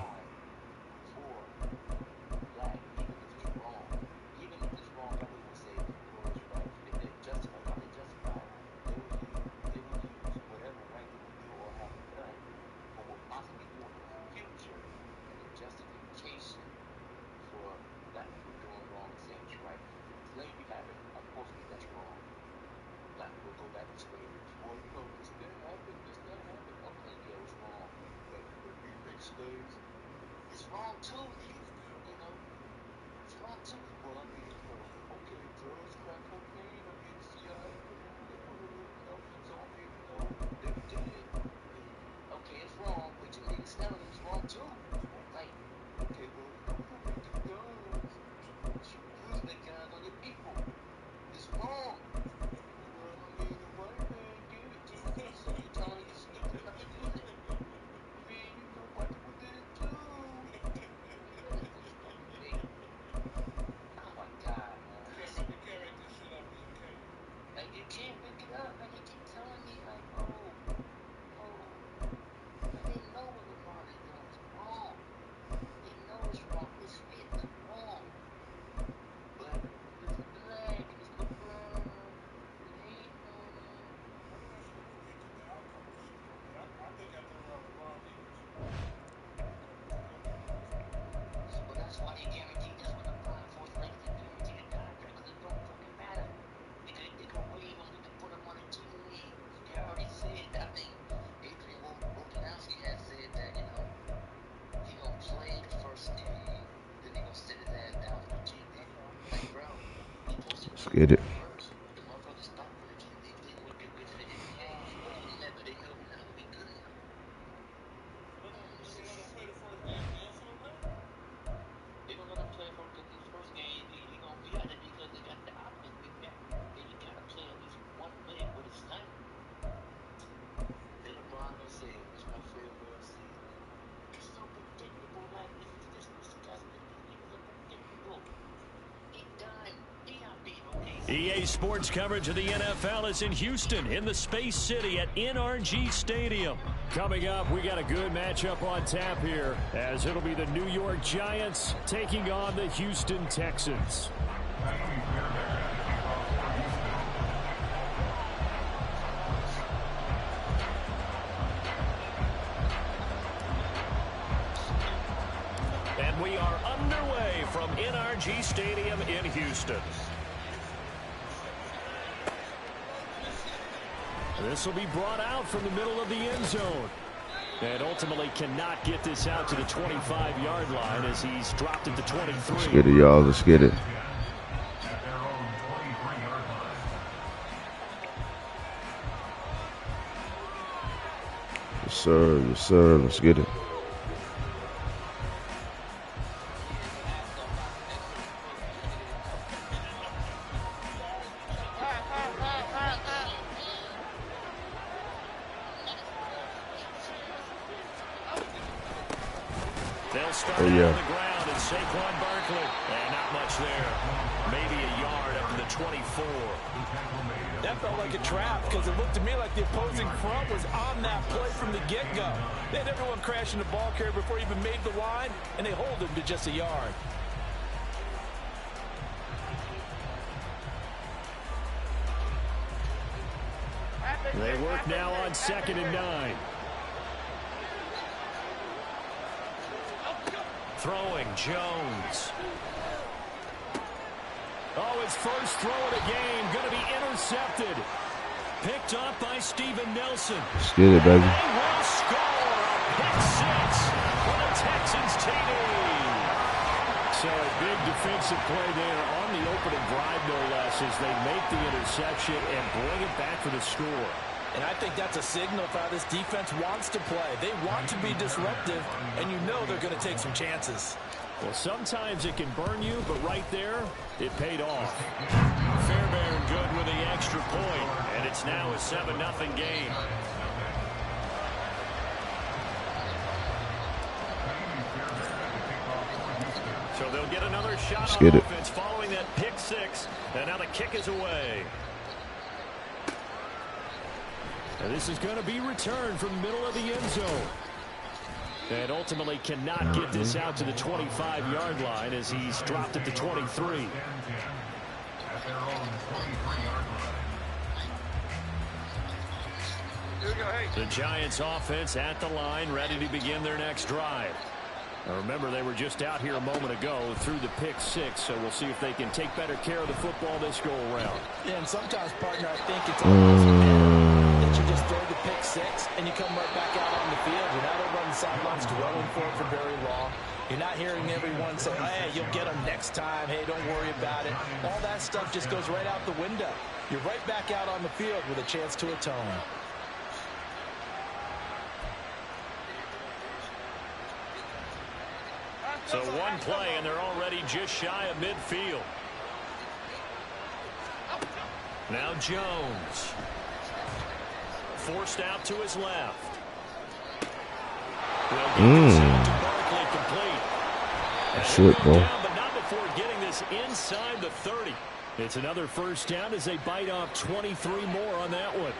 Speaker 3: Let's get it.
Speaker 4: EA Sports coverage of the NFL is in Houston in the Space City at NRG Stadium.
Speaker 6: Coming up, we got a good matchup on tap here, as it'll be the New York Giants taking on the Houston Texans.
Speaker 4: And we are underway from NRG Stadium in Houston.
Speaker 6: This will be brought out from the middle of the end zone. And ultimately cannot get this out to the 25-yard line as he's dropped at the 23.
Speaker 3: Let's get it, y'all. Let's get it. Yes, sir. Yes, sir. Let's get it.
Speaker 4: They'll start
Speaker 3: Oh,
Speaker 4: on
Speaker 3: yeah.
Speaker 4: the ground and Saquon Barkley. And not much there. Maybe a yard up to the 24.
Speaker 5: That felt like a trap because it looked to me like the opposing front was on that play from the get-go. They had everyone crashing the ball carrier before he even made the line, and they hold him to just a yard.
Speaker 6: They work now on 2nd and 9.
Speaker 4: Throwing Jones.
Speaker 6: Oh, his first throw of the game going to be intercepted.
Speaker 4: Picked up by Steven Nelson.
Speaker 3: Let's get it, baby.
Speaker 4: They will score a pick six for the Texans TD.
Speaker 6: So a big defensive play there on the opening drive, no less, as they make the interception and bring it back for the score.
Speaker 5: And I think that's a signal for how this defense wants to play. They want to be disruptive, and you know they're going to take some chances.
Speaker 6: Well, sometimes it can burn you, but right there, it paid off.
Speaker 4: Fairbairn good with the extra point, and it's now a 7-0 game. So they'll get another shot
Speaker 3: Let's
Speaker 4: on
Speaker 3: get it.
Speaker 4: offense following that pick six, and now the kick is away.
Speaker 6: And this is going to be returned from the middle of the end zone. And ultimately cannot get this out to the 25-yard line as he's dropped at the 23.
Speaker 4: The Giants offense at the line, ready to begin their next drive.
Speaker 6: Now remember, they were just out here a moment ago through the pick six, so we'll see if they can take better care of the football this go-around.
Speaker 5: Yeah, and sometimes, partner, I think it's almost that you just throw the pick six and you come right back out on the field. You're not over on the sidelines dwelling for it for very long. You're not hearing everyone say, hey, you'll get them next time. Hey, don't worry about it. All that stuff just goes right out the window. You're right back out on the field with a chance to atone.
Speaker 4: So one play, and they're already just shy of midfield. Now Jones. Forced out to his left. Will get this out to Barkley complete.
Speaker 3: Short ball.
Speaker 4: Down, but not before getting this inside the 30.
Speaker 6: It's another first down as they bite off 23 more on that one.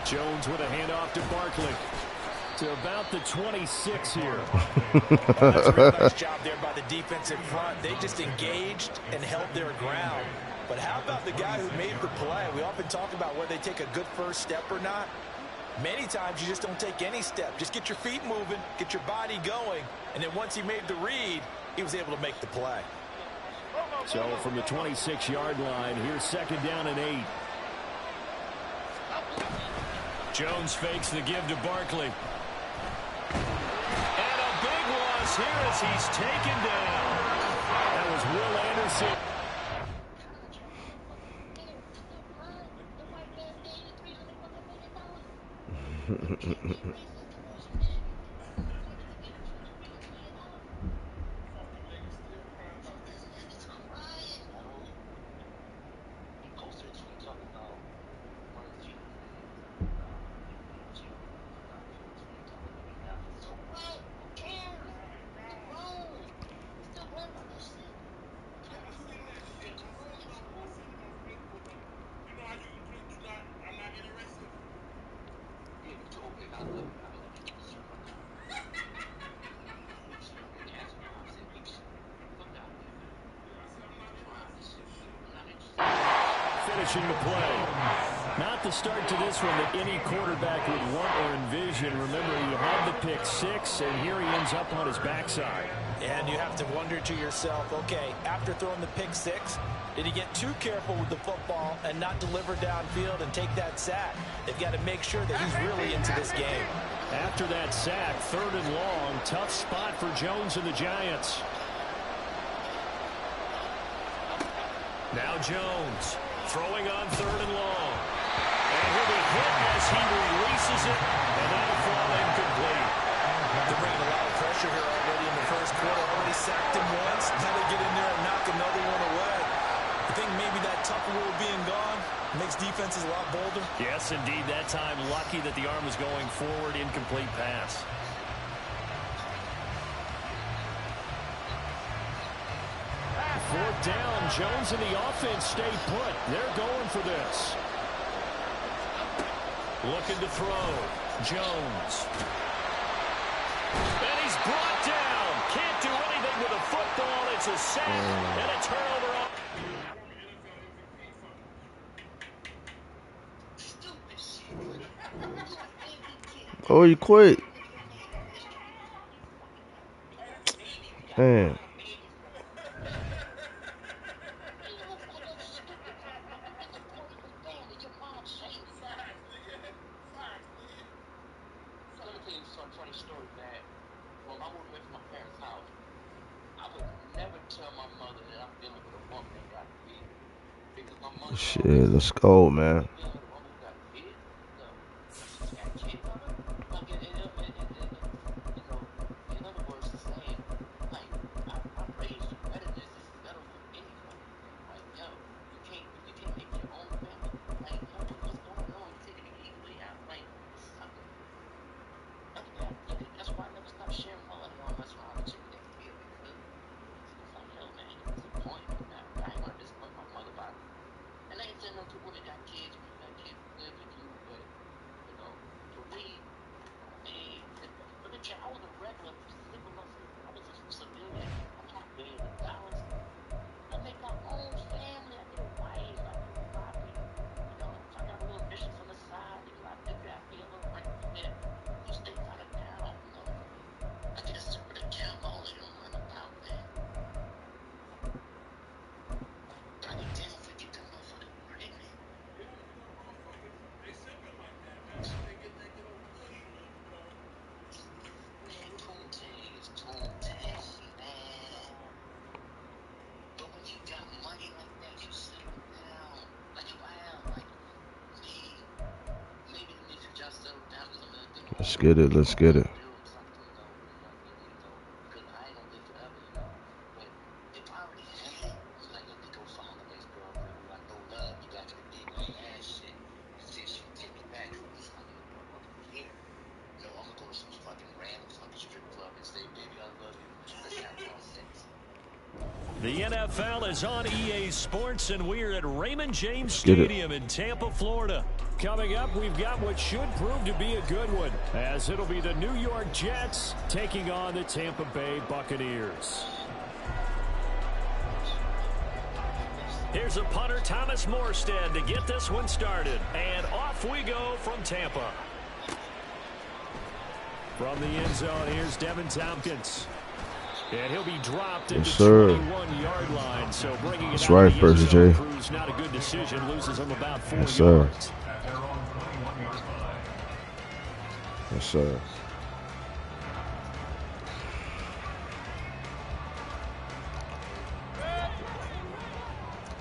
Speaker 6: Jones with a handoff to Barkley. To about the 26 here.
Speaker 5: That's a real nice job there by the defensive front. They just engaged and held their ground. But how about the guy who made the play? We often talk about whether they take a good first step or not. Many times you just don't take any step. Just get your feet moving, get your body going, and then once he made the read, he was able to make the play.
Speaker 6: So from the 26-yard line, here's 2nd down and 8.
Speaker 4: Jones fakes the give to Barkley. And a big loss here as he's taken down.
Speaker 6: That was Will Anderson. pushing the play. Not the start to this one that any quarterback would want or envision. Remember, he had the pick 6, and here he ends up on his backside.
Speaker 5: And you have to wonder to yourself, okay, after throwing the pick 6, did he get too careful with the football and not deliver downfield and take that sack? They've got to make sure that he's really into this game.
Speaker 6: After that sack, 3rd and long, tough spot for Jones and the Giants. Now Jones throwing on 3rd and long. And he'll be hit as he releases it, and that'll fall incomplete.
Speaker 5: They're bringing a lot of pressure here already in the first quarter. Already sacked him once. Now they get in there and knock another one away. I think maybe that tough rule being gone makes defenses a lot bolder.
Speaker 6: Yes, indeed. That time, lucky that the arm was going forward. Incomplete pass. Fourth down. Jones and the offense stay put. They're going for this. Looking to throw. Jones. And he's brought down. Can't do anything with a football. It's a sack and a turnover.
Speaker 3: Oh, you quit. Man. Shit, let's go, man. Let's get it. Let's get it.
Speaker 4: The NFL is on EA Sports, and we're at Raymond James Stadium in Tampa, Florida. Coming up, we've got what should prove to be a good one, as it'll be the New York Jets taking on the Tampa Bay Buccaneers. Here's a punter, Thomas Morstead, to get this one started. And off we go from Tampa. From the end zone, here's Devin Tompkins. And he'll be dropped at the 21-yard line. So bringing it
Speaker 3: That's
Speaker 4: out
Speaker 3: right,
Speaker 4: of the end
Speaker 3: Percy
Speaker 4: zone
Speaker 3: J.
Speaker 4: proves not a good decision. Loses him about 4
Speaker 3: Yes, sir.
Speaker 4: yards.
Speaker 3: Yes, sir.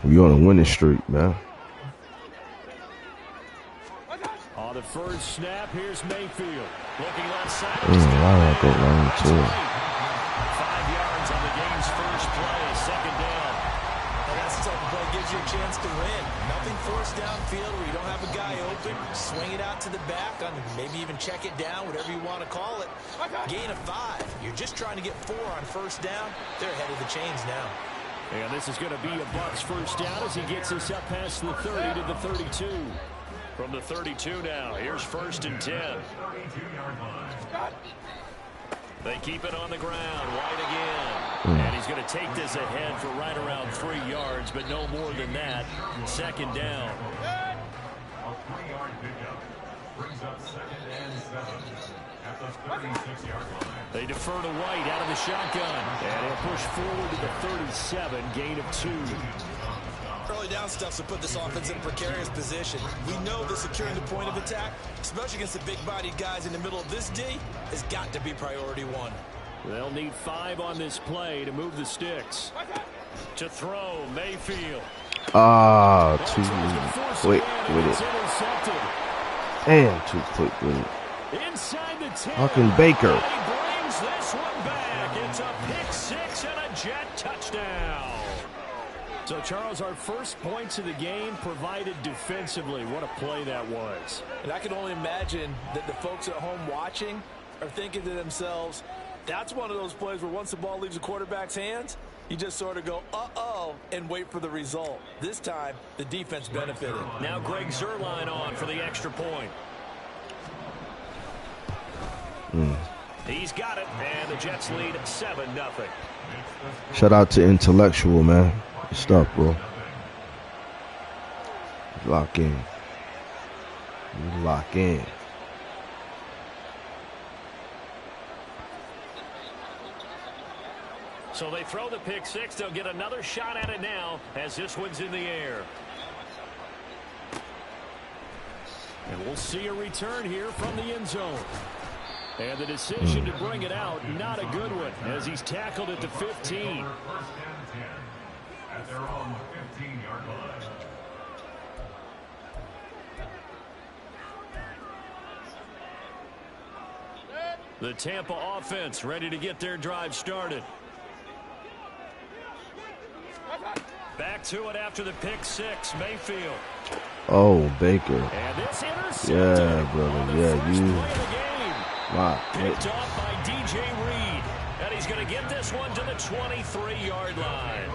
Speaker 3: We on a winning streak, man.
Speaker 4: On the first snap, here's Mayfield. Looking left side.
Speaker 3: Why did I go long too?
Speaker 4: 5 yards on the game's first play. Second down.
Speaker 5: And that's the type of play gives you a chance to win. Nothing forced downfield where you don't have a guy open. Swing it out to the back, on maybe even check it down, whatever you want to call it. Gain of 5. You're just trying to get 4 on first down. They're ahead of the chains now.
Speaker 4: And this is going to be a Bucs first down as he gets us up past the 30 to the 32. From the 32 now, here's 1st and 10. They keep it on the ground. White again. And he's going to take this ahead for right around 3 yards, but no more than that. Second down.
Speaker 2: A 3-yard pickup brings up 2nd and 7 at the 36-yard line.
Speaker 4: They defer to White out of the shotgun. And he'll push forward to the 37, gain of 2.
Speaker 5: Early down stuff to put this offense in a precarious position. We know that securing the point of attack, especially against the big-bodied guys in the middle of this D, has got to be priority 1.
Speaker 4: They'll need 5 on this play to move the sticks. To throw, Mayfield.
Speaker 3: Ah, too quick with it. Damn, too quick with it.
Speaker 4: Inside the 10.
Speaker 3: Fucking Baker.
Speaker 4: And he brings this one back. It's a pick 6 and a Jet touchdown. So, Charles, our first points of the game provided defensively. What a play that was.
Speaker 5: And I can only imagine that the folks at home watching are thinking to themselves, that's one of those plays where once the ball leaves the quarterback's hands, you just sort of go, uh-oh, and wait for the result. This time, the defense benefited.
Speaker 4: Now Greg Zuerlein on for the extra point. He's got it, and the Jets lead 7-0.
Speaker 3: Shout out to Intellectual, man. Good stuff, bro. Lock in. You lock in.
Speaker 4: So they throw the pick 6. They'll get another shot at it now as this one's in the air. And we'll see a return here from the end zone. And the decision to bring it out, not a good one, as he's tackled at the 15.
Speaker 2: At their own 15-yard line.
Speaker 4: The Tampa offense ready to get their drive started. Back to it after the pick 6, Mayfield.
Speaker 3: Oh, Baker.
Speaker 4: And this intercepted.
Speaker 3: Yeah, brother. Yeah, you. Wow.
Speaker 4: Picked off by DJ Reed. And he's going to get this one to the 23-yard line.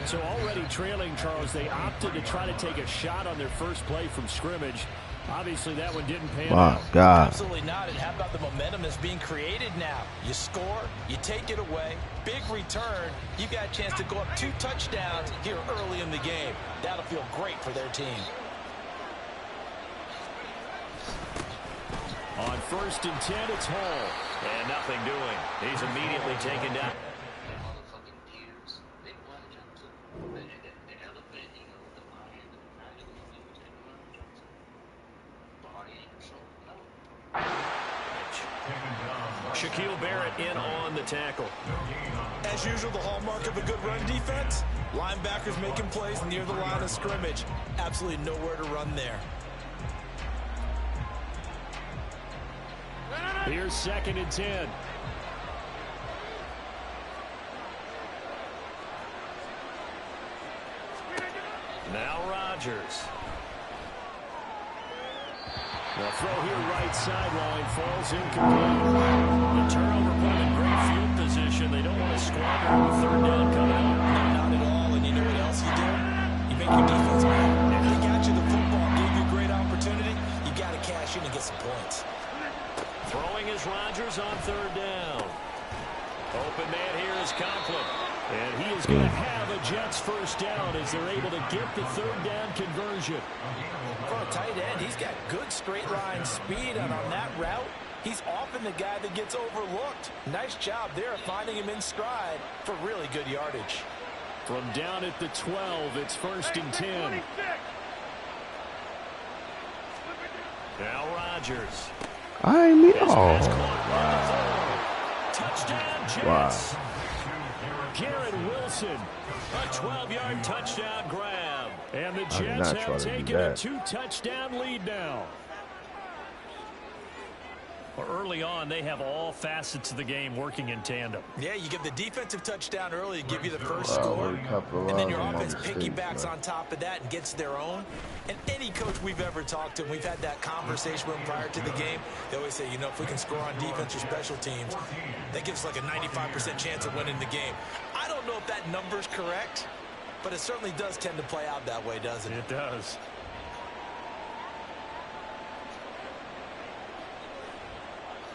Speaker 4: So already trailing, Charles, they opted to try to take a shot on their first play from scrimmage. Obviously, that one didn't pan out.
Speaker 3: God.
Speaker 5: Absolutely not. And how about the momentum that's being created now? You score, you take it away, big return. You got a chance to go up 2 touchdowns here early in the game. That'll feel great for their team.
Speaker 4: On 1st and 10, it's Hall. And nothing doing. He's immediately taken down. Shaquille Barrett in on the tackle.
Speaker 5: As usual, the hallmark of a good run defense, linebackers making plays near the line of scrimmage. Absolutely nowhere to run there.
Speaker 4: Here's 2nd and 10. Now Rodgers. The throw here right sideline falls incomplete. The turnover put them in great field position. They don't want to squander with 3rd down coming up.
Speaker 5: No, not at all. And you know what else you do? You make your defense mad. If they got you the football, gave you a great opportunity, you got to cash in and get some points.
Speaker 4: Throwing is Rodgers on 3rd down. Open man here is Conklin. And he is going to have a Jets first down as they're able to get the 3rd down conversion.
Speaker 5: For a tight end, he's got good straight line speed, and on that route, he's often the guy that gets overlooked. Nice job there finding him in stride for really good yardage.
Speaker 4: From down at the 12, it's 1st and 10. Now Rodgers. Touchdown Jets. Garrett Wilson, a 12-yard touchdown grab. And the Jets have taken a 2-touchdown lead now. Well, early on, they have all facets of the game working in tandem.
Speaker 5: Yeah, you give the defensive touchdown early to give you the first score, and then your offense piggybacks on top of that and gets their own. And any coach we've ever talked to, we've had that conversation with them prior to the game, they always say, you know, if we can score on defense or special teams, that gives us like a 95% chance of winning the game. I don't know if that number's correct, but it certainly does tend to play out that way, doesn't it?
Speaker 4: It does.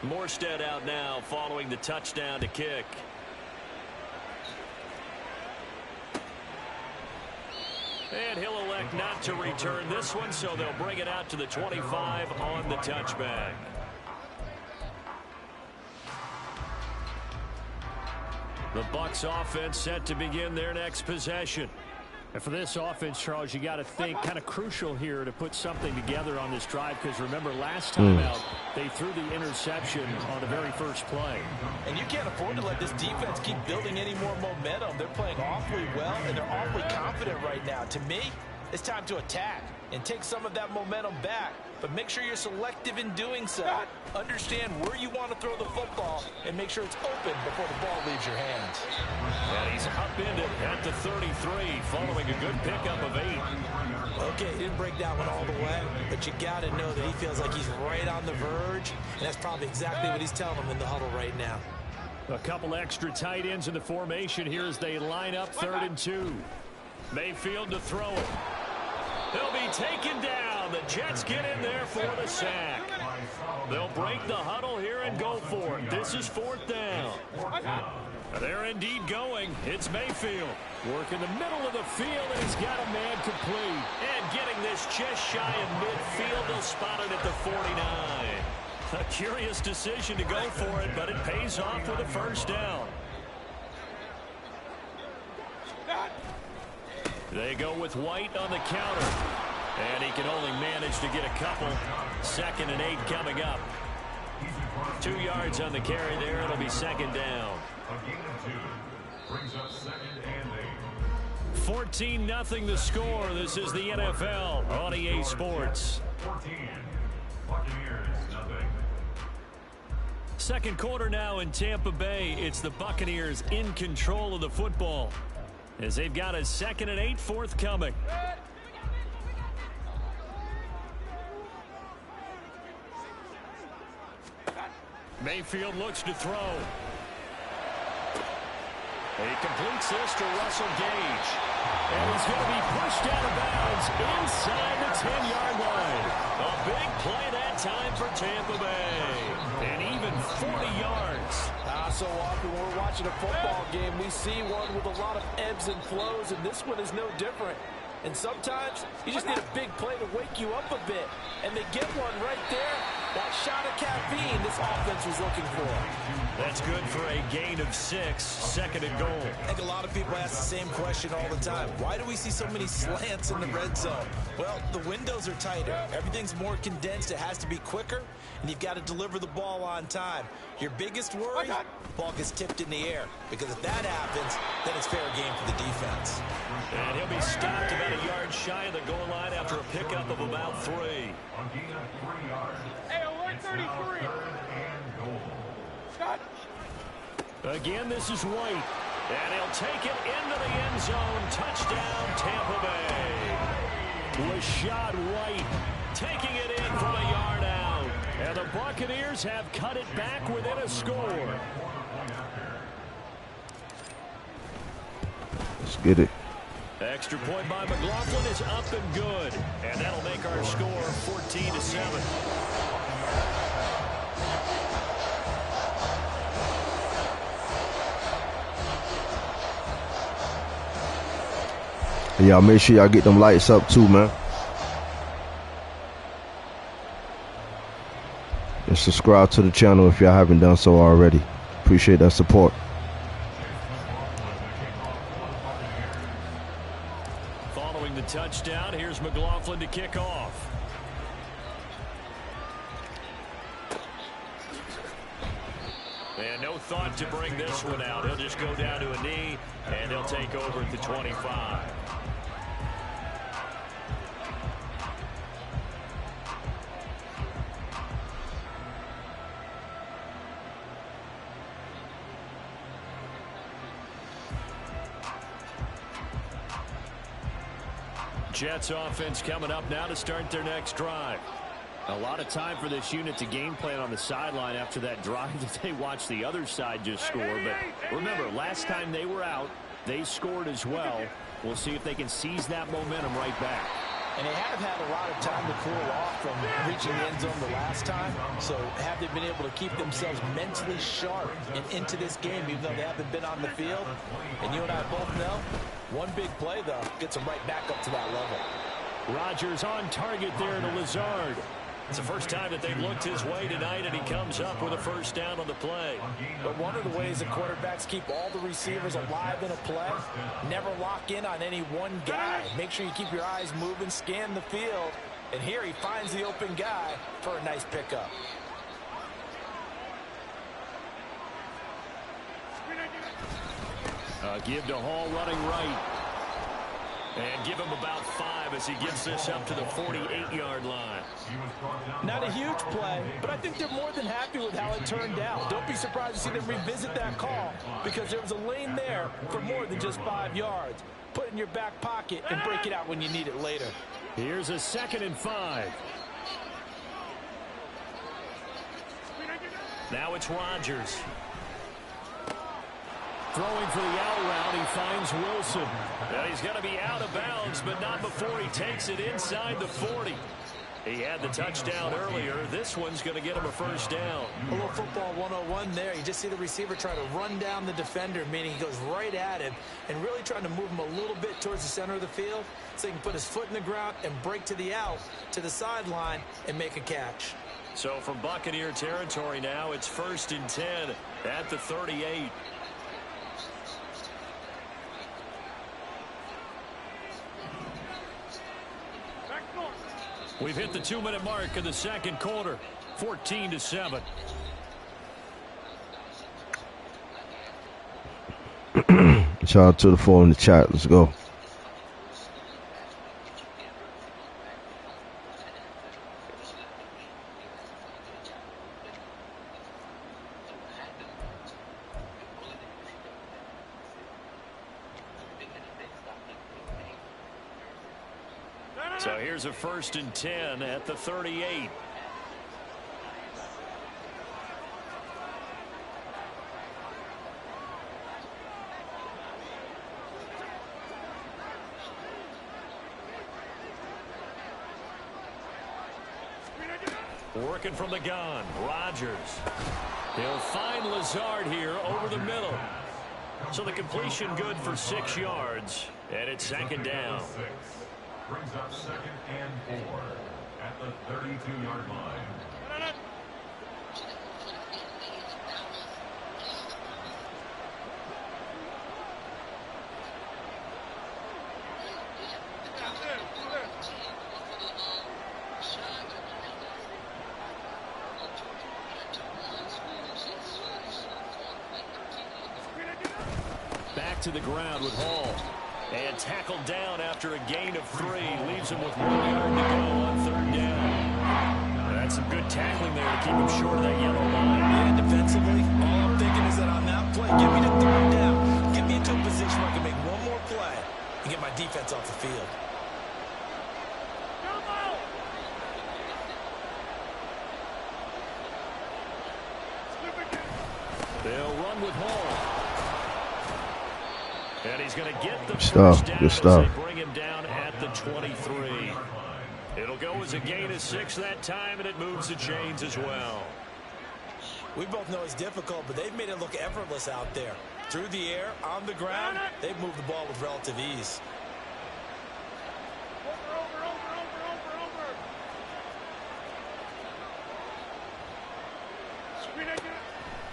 Speaker 4: Morstead out now following the touchdown to kick. And he'll elect not to return this one, so they'll bring it out to the 25 on the touchback. The Bucs offense set to begin their next possession.
Speaker 6: And for this offense, Charles, you got to think kind of crucial here to put something together on this drive, because remember last time out they threw the interception on the very first play.
Speaker 5: And you can't afford to let this defense keep building any more momentum. They're playing awfully well, and they're awfully confident right now. To me, it's time to attack and take some of that momentum back, but make sure you're selective in doing so. Understand where you want to throw the football and make sure it's open before the ball leaves your hands.
Speaker 4: And he's upended at the 33 following a good pickup of 8.
Speaker 5: Okay, he didn't break that one all the way, but you got to know that he feels like he's right on the verge, and that's probably exactly what he's telling him in the huddle right now.
Speaker 6: A couple extra tight ends in the formation here as they line up 3rd and 2.
Speaker 4: Mayfield to throw it. He'll be taken down. The Jets get in there for the sack. They'll break the huddle here and go for it. This is 4th down. They're indeed going. It's Mayfield.
Speaker 6: Work in the middle of the field, and he's got a man complete.
Speaker 4: And getting this just shy of midfield. They'll spot it at the 49. A curious decision to go for it, but it pays off with a 1st down. They go with White on the counter. And he can only manage to get a couple. 2nd and 8 coming up. 2 yards on the carry there. It'll be 2nd down. 14-0 the score. This is the NFL on EA Sports. 2nd quarter now in Tampa Bay. It's the Buccaneers in control of the football, as they've got a 2nd and 8 forthcoming. Mayfield looks to throw. He completes this to Russell Gage. And he's going to be pushed out of bounds inside the 10-yard line. A big play that time for Tampa Bay. And even 40 yards.
Speaker 5: So often when we're watching a football game, we see one with a lot of ebbs and flows, and this one is no different. And sometimes you just need a big play to wake you up a bit. And they get one right there. That shot of caffeine this offense was looking for.
Speaker 4: That's good for a gain of 6, 2nd and goal.
Speaker 5: I think a lot of people ask the same question all the time. Why do we see so many slants in the red zone? Well, the windows are tighter. Everything's more condensed. It has to be quicker, and you've got to deliver the ball on time. Your biggest worry, ball gets tipped in the air, because if that happens, then it's fair game for the defense.
Speaker 4: And he'll be stopped about a yard shy of the goal line after a pickup of about 3.
Speaker 7: Hey, alert 33.
Speaker 4: Again, this is White. And he'll take it into the end zone. Touchdown, Tampa Bay. Rashad White taking it in from a yard out. And the Buccaneers have cut it back within a score.
Speaker 3: Let's get it.
Speaker 4: Extra point by McLaughlin is up and good. And that'll make our score 14-7.
Speaker 3: Y'all make sure y'all get them lights up too, man. And subscribe to the channel if y'all haven't done so already. Appreciate that support.
Speaker 4: Following the touchdown, here's McLaughlin to kick off. And no thought to bring this one out. He'll just go down to a knee, and they'll take over at the 25. Jets offense coming up now to start their next drive.
Speaker 6: A lot of time for this unit to game plan on the sideline after that drive that they watched the other side just score. But remember, last time they were out, they scored as well. We'll see if they can seize that momentum right back.
Speaker 5: And they have had a lot of time to cool off from reaching the end zone the last time. So have they been able to keep themselves mentally sharp and into this game, even though they haven't been on the field? And you and I both know One big play, though, gets him right back up to that level.
Speaker 6: Rodgers on target there to Lazard. It's the first time that they've looked his way tonight, and he comes up with a first down on the play.
Speaker 5: But one of the ways that quarterbacks keep all the receivers alive in a play, never lock in on any one guy. Make sure you keep your eyes moving, scan the field, and here he finds the open guy for a nice pickup.
Speaker 6: Give to Hall running right. And give him about 5 as he gets this up to the 48-yard line.
Speaker 5: Not a huge play, but I think they're more than happy with how it turned out. Don't be surprised to see them revisit that call because there was a lane there for more than just 5 yards. Put it in your back pocket and break it out when you need it later.
Speaker 6: Here's a 2nd and 5. Now it's Rodgers. Throwing for the out route, he finds Wilson. Now he's going to be out of bounds, but not before he takes it inside the 40. He had the touchdown earlier. This one's going to get him a first down.
Speaker 5: A little football 101 there. You just see the receiver try to run down the defender, meaning he goes right at him and really trying to move him a little bit towards the center of the field so he can put his foot in the ground and break to the out, to the sideline, and make a catch.
Speaker 6: So from Buccaneer territory now, it's 1st and 10 at the 38. We've hit the 2-minute mark of the second quarter, 14-7.
Speaker 3: Shout out to the 4 in the chat. Let's go.
Speaker 6: So here's a 1st and 10 at the 38. Working from the gun, Rodgers. He'll find Lazard here over the middle. So the completion good for 6 yards, and it's 2nd down.
Speaker 2: Brings up 2nd and 4 at the 32-yard line.
Speaker 6: Back to the ground with Hall. And tackled down after a gain of 3. Leaves him with 1 yard to go on 3rd down. That's some good tackling there to keep him short of that yellow line.
Speaker 5: Yeah, defensively, all I'm thinking is that on that play, get me to 3rd down. Get me into a position where I can make one more play and get my defense off the field.
Speaker 6: They'll run with Hall. And he's going to get the
Speaker 3: stuff.
Speaker 6: first down
Speaker 3: Good stuff.
Speaker 6: as they bring him down at the 23. It'll go as a gain of 6 that time, and it moves the chains as well.
Speaker 5: We both know it's difficult, but they've made it look effortless out there. Through the air, on the ground, they've moved the ball with relative ease.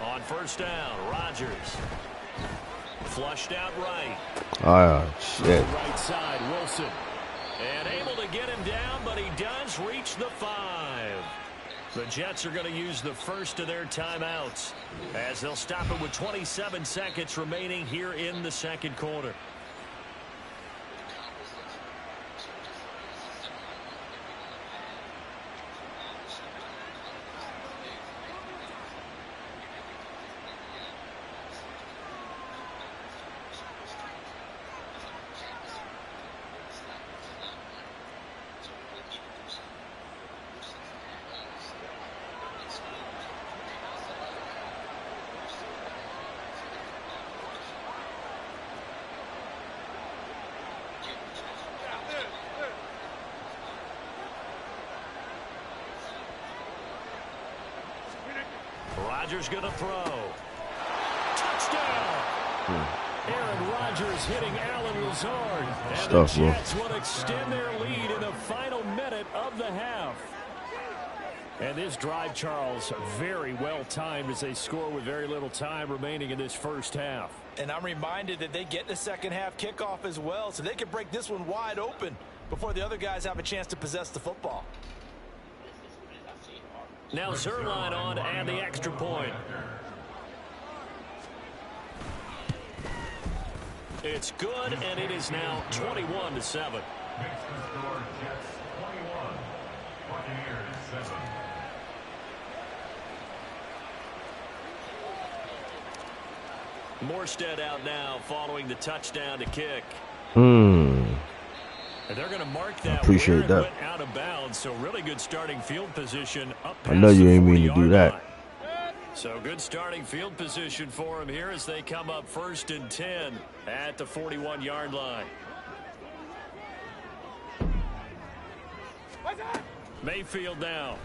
Speaker 6: On 1st down, Rodgers. Flushed out right.
Speaker 3: Oh, shit.
Speaker 6: Right side, Wilson. And able to get him down, but he does reach the 5. The Jets are going to use the first of their timeouts as they'll stop it with 27 seconds remaining here in the second quarter. Rodgers going to throw. Touchdown!
Speaker 4: Aaron Rodgers hitting Allen Lazard. And
Speaker 3: Stuff,
Speaker 4: the
Speaker 3: bro.
Speaker 4: Jets will extend their lead in the final minute of the half. And this drive, Charles, very well timed as they score with very little time remaining in this first half.
Speaker 5: And I'm reminded that they get the second half kickoff as well, so they can break this one wide open before the other guys have a chance to possess the football.
Speaker 4: Now Zerline on and the extra point. It's good, and it is now 21-7. Morstead out now following the touchdown to kick. And they're going to mark that.
Speaker 3: Appreciate that.
Speaker 4: Went out of bounds, so really good starting field position up past
Speaker 3: I know you
Speaker 4: the
Speaker 3: ain't mean to
Speaker 4: 40-yard
Speaker 3: do that.
Speaker 4: line. So good starting field position for him here as they come up 1st and 10 at the 41-yard line. Mayfield now.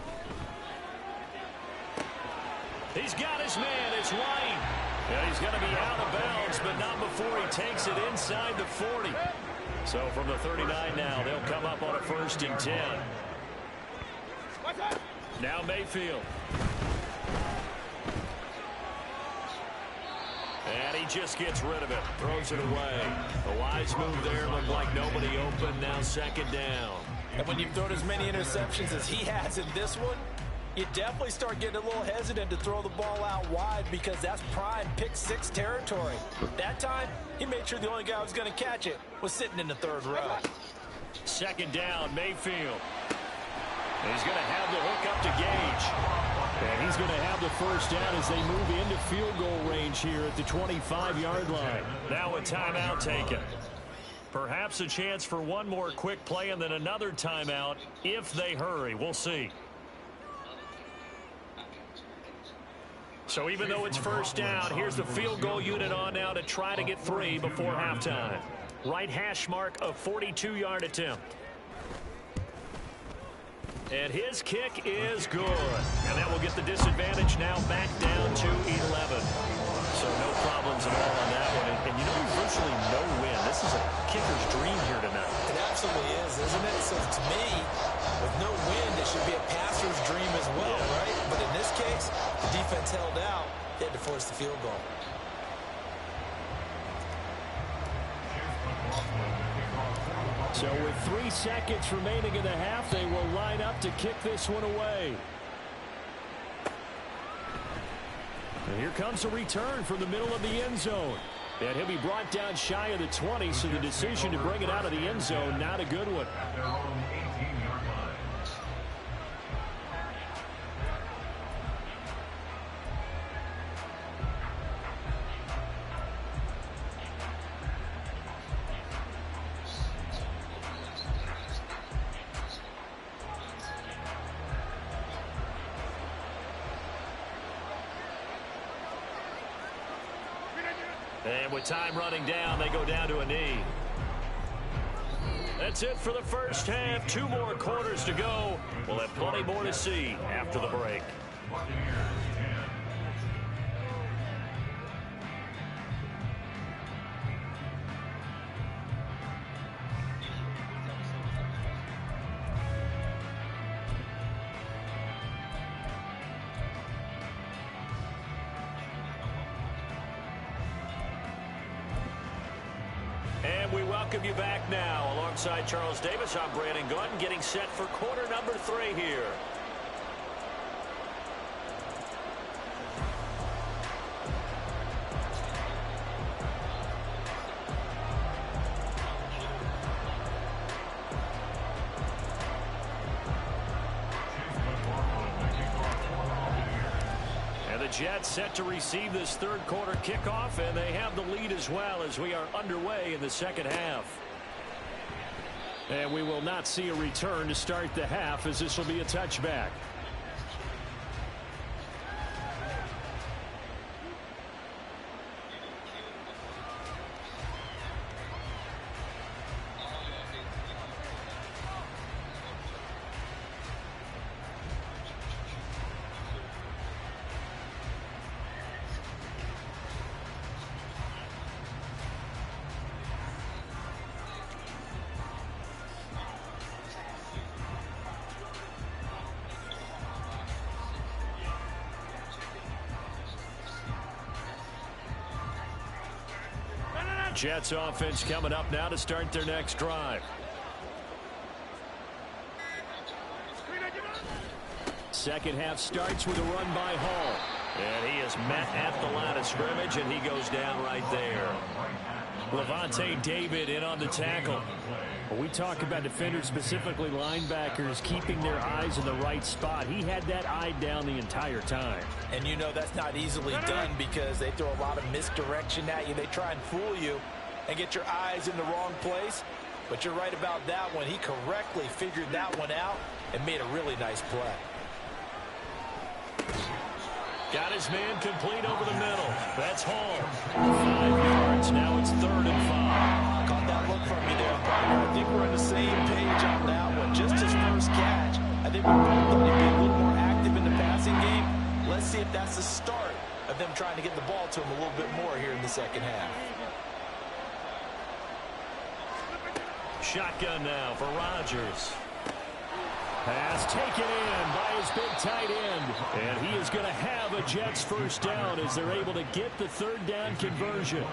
Speaker 4: He's got his man. It's White. Yeah, he's going to be out of bounds, but not before he takes it inside the 40. So from the 39 now, they'll come up on a 1st and 10. Now Mayfield. And he just gets rid of it. Throws it away. A wise move there. Looked like nobody open. Now 2nd down.
Speaker 5: And when you've thrown as many interceptions as he has in this one, you definitely start getting a little hesitant to throw the ball out wide because that's prime pick-6 territory. That time, he made sure the only guy who was going to catch it was sitting in the 3rd row.
Speaker 4: 2nd down, Mayfield. And he's going to have the hook up to Gage. And he's going to have the 1st down as they move into field goal range here at the 25-yard line. Now a timeout taken. Perhaps a chance for one more quick play and then another timeout if they hurry. We'll see. So even though it's 1st down, here's the field goal unit on now to try to get 3 before halftime. Right hash mark, a 42-yard attempt. And his kick is good. And that will get the disadvantage now back down to 11. So no problems at all on that one. And you know, virtually no win. This is a kicker's dream here tonight.
Speaker 5: It absolutely is, isn't it? So to me, with no win, it should be a passer's dream as well, right? But in this case, the defense held out. They had to force the field goal.
Speaker 4: So with 3 seconds remaining in the half, they will line up to kick this one away. And here comes a return from the middle of the end zone. And he'll be brought down shy of the 20, so the decision to bring it out of the end zone, not a good one. And with time running down, they go down to a knee. That's it for the first half. 2 more quarters to go. We'll have plenty more to see after the break. And we welcome you back now. Alongside Charles Davis, I'm Brandon Gunn, getting set for quarter number 3 here. Jets set to receive this 3rd quarter kickoff, and they have the lead as well as we are underway in the 2nd half. And we will not see a return to start the half, as this will be a touchback. Jets offense coming up now to start their next drive. Second half starts with a run by Hall. And he is met at the line of scrimmage, and he goes down right there. Levante David in on the tackle.
Speaker 6: Well, we talk about defenders, specifically linebackers, keeping their eyes in the right spot. He had that eye down the entire time.
Speaker 5: And you know that's not easily done because they throw a lot of misdirection at you. They try and fool you and get your eyes in the wrong place. But you're right about that one. He correctly figured that one out and made a really nice play.
Speaker 4: Got his man complete over the middle. That's Hall. 5 yards. Now it's 3rd and 5.
Speaker 5: Caught that look from me there, partner. I think we're on the same page on that one. Just his first catch. I think we both thought he'd be a little more active in the passing game. Let's see if that's the start of them trying to get the ball to him a little bit more here in the second half.
Speaker 4: Shotgun now for Rodgers. Pass taken in by his big tight end. And he is going to have a Jets first down as they're able to get the 3rd down conversion.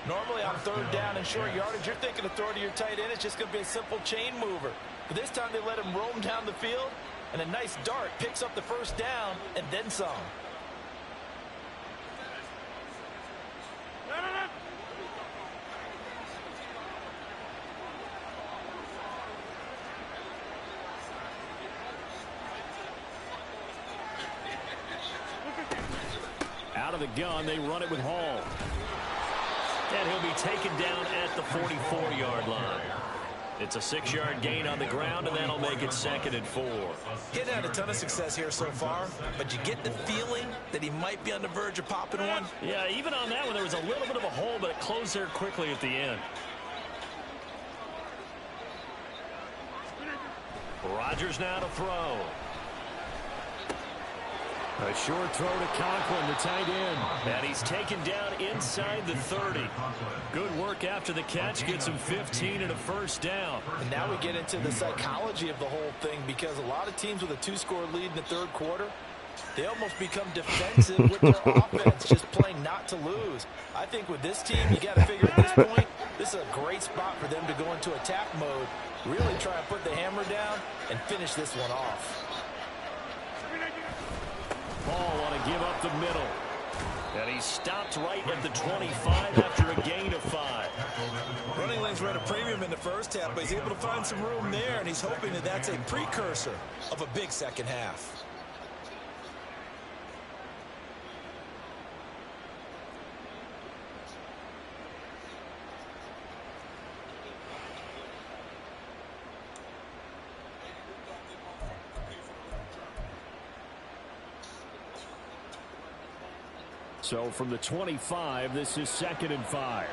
Speaker 5: Normally on 3rd down and short yardage, you're thinking of throwing to your tight end. It's just going to be a simple chain mover. But this time they let him roam down the field, and a nice dart picks up the first down and then some.
Speaker 4: Out of the gun, they run it with Hall. And he'll be taken down at the 44-yard line. It's a 6-yard gain on the ground, and that'll make it 2nd and 4.
Speaker 5: Getting had a ton of success here so far, but you get the feeling that he might be on the verge of popping one.
Speaker 4: Yeah, even on that one, there was a little bit of a hole, but it closed there quickly at the end. Rodgers now to throw.
Speaker 6: A short throw to Conklin, the tight end.
Speaker 4: And he's taken down inside the 30. Good work after the catch. Gets him 15 and a first down.
Speaker 5: And now we get into the psychology of the whole thing because a lot of teams with a 2-score lead in the 3rd quarter, they almost become defensive with their offense, just playing not to lose. I think with this team, you got to figure at this point, this is a great spot for them to go into attack mode, really try and put the hammer down and finish this one off.
Speaker 4: Paul want to give up the middle. And he stopped right at the 25 after a gain of 5.
Speaker 5: Running lanes were at a premium in the first half, but he's able to find some room there, and he's hoping that that's a precursor of a big second half.
Speaker 6: So from the 25, this is 2nd and 5.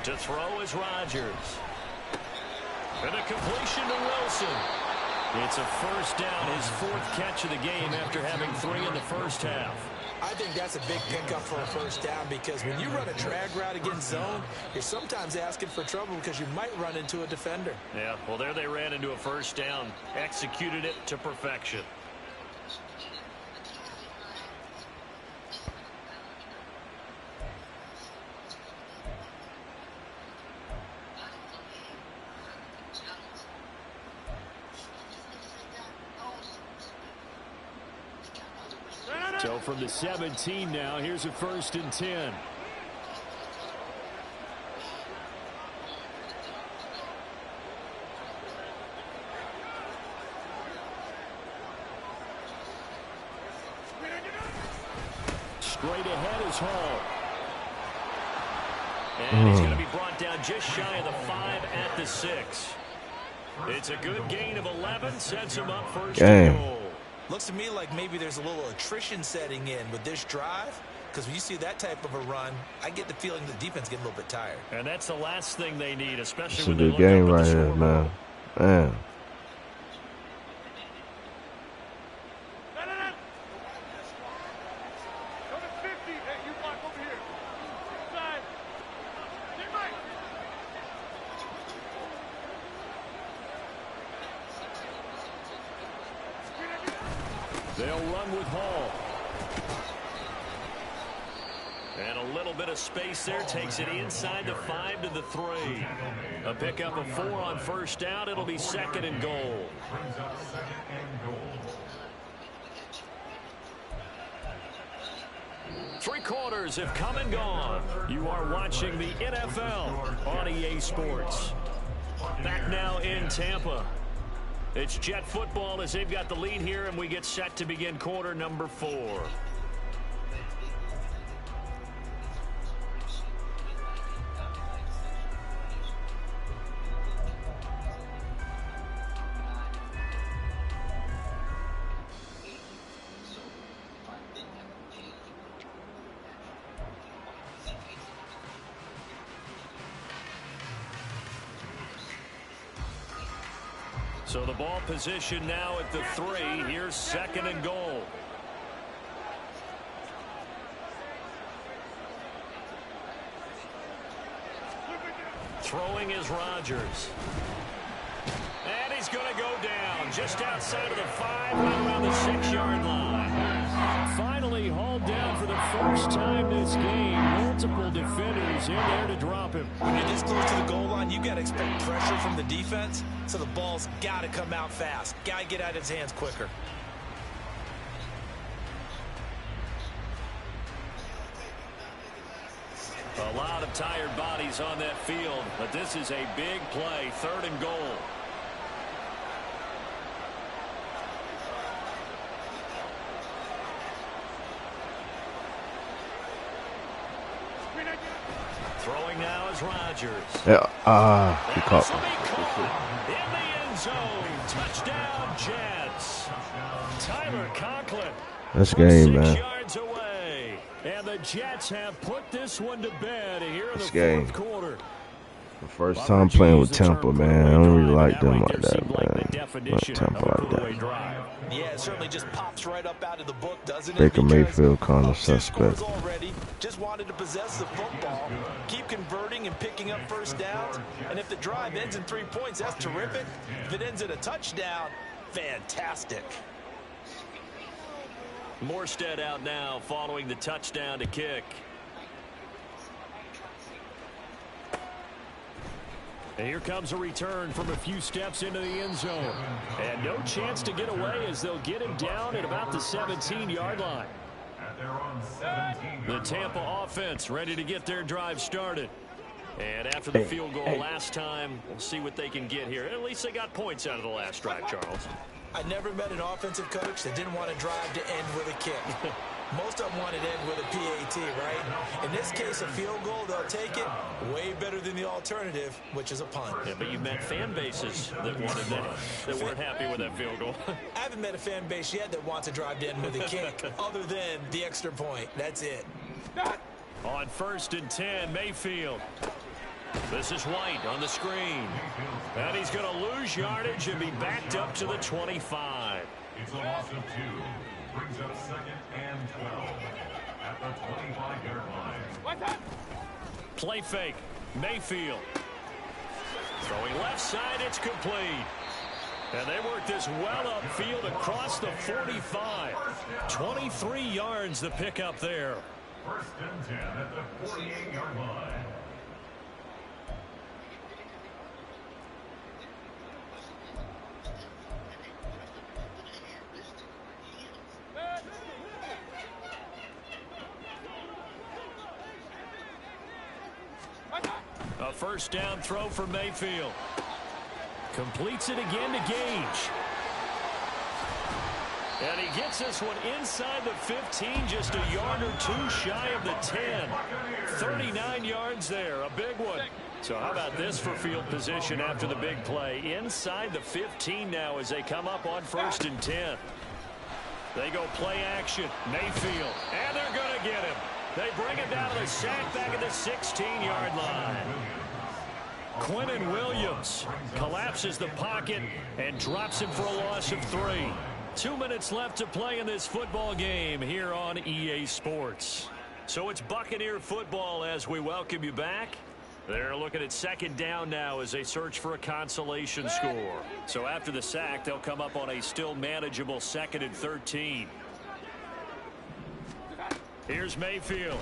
Speaker 4: To throw is Rodgers. And a completion to Wilson. It's a first down, his 4th catch of the game after having 3 in the first half.
Speaker 5: I think that's a big pickup for a first down because when you run a drag route against zone, you're sometimes asking for trouble because you might run into a defender.
Speaker 4: Yeah, well, there they ran into a first down, executed it to perfection.
Speaker 6: So from the 17 now, here's a 1st and 10. Straight ahead is Hall.
Speaker 4: And he's going to be brought down just shy of the 5 at the 6. It's a good gain of 11, sets him up first and goal.
Speaker 5: Looks to me like maybe there's a little attrition setting in with this drive, because when you see that type of a run, I get the feeling the defense getting a little bit tired.
Speaker 4: And that's the last thing they need, especially
Speaker 3: It's a
Speaker 4: when they
Speaker 3: good
Speaker 4: look
Speaker 3: game
Speaker 4: up at
Speaker 3: right
Speaker 4: the
Speaker 3: here,
Speaker 4: scoreboard.
Speaker 3: man. Man.
Speaker 4: they'll run with Hall. And a little bit of space there takes it inside the 5 to the 3. A pickup of 4 on first down. It'll be 2nd and goal. Three quarters have come and gone. You are watching the NFL on EA Sports. Back now in Tampa. It's Jet football as they've got the lead here, and we get set to begin quarter number 4. So the ball position now at the 3. Here's 2nd and goal. Throwing is Rodgers. And he's going to go down just outside of the 5, right around the 6-yard line. Finally hauled down for the first time this game. Multiple defenders in there to drop him.
Speaker 5: When you're this close to the goal line, you got to expect pressure from the defense, so the ball's got to come out fast. Got to get out of his hands quicker.
Speaker 4: A lot of tired bodies on that field, but this is a big play. 3rd and goal. Throwing now is Rodgers.
Speaker 3: Yeah, he caught.
Speaker 4: In the end zone. Touchdown, Jets. Tyler Conklin.
Speaker 3: That's game,
Speaker 4: 6
Speaker 3: man.
Speaker 4: yards away. And the Jets have put this one to bed here in the
Speaker 3: game.
Speaker 4: 4th quarter.
Speaker 3: The first time playing with Tampa, man. I don't really like them like that, man. Not Tampa like that.
Speaker 5: Yeah, it certainly just pops right up out of the book, doesn't it?
Speaker 3: Baker
Speaker 5: Because
Speaker 3: Mayfield kind of
Speaker 5: up 2
Speaker 3: suspect.
Speaker 5: scores already, just wanted to possess the football, keep converting and picking up first downs. And if the drive ends in 3 points, that's terrific. If it ends in a touchdown, fantastic.
Speaker 4: Morstead out now following the touchdown to kick. And here comes a return from a few steps into the end zone. And no chance to get away as they'll get him down at about the 17-yard line. The Tampa offense ready to get their drive started. And after the field goal last time, we'll see what they can get here. At least they got points out of the last drive, Charles.
Speaker 5: I never met an offensive coach that didn't want to drive to end with a kick. Most of them want to end with a PAT, right? In this case, a field goal, they'll take it. Way better than the alternative, which is a punt.
Speaker 4: Yeah, but you've met fan bases that wanted that weren't happy with that field goal.
Speaker 5: I haven't met a fan base yet that wants to drive to end with a kick, other than the extra point. That's it.
Speaker 4: On 1st and 10, Mayfield. This is White on the screen. And he's going to lose yardage and be backed up to the 25.
Speaker 2: It's a loss of 2. Brings up 2nd and 12 at the 25-yard line.
Speaker 4: Play fake. Mayfield. Throwing left side, it's complete. And they work this well upfield across the 45. 23 yards the pickup there.
Speaker 2: 1st and 10 at the 48-yard line.
Speaker 4: A 1st down throw for Mayfield. Completes it again to Gage. And he gets this one inside the 15, just a yard or 2 shy of the 10. 39 yards there, a big one. So how about this for field position after the big play? Inside the 15 now as they come up on 1st and 10. They go play action. Mayfield. And they're going to get him. They bring him down to the sack back at the 16-yard line. Quinnen Williams collapses the pocket and drops him for a loss of 3. 2 minutes left to play in this football game here on EA Sports. So it's Buccaneer football as we welcome you back. They're looking at 2nd down now as they search for a consolation score. So after the sack, they'll come up on a still manageable 2nd and 13. Here's Mayfield.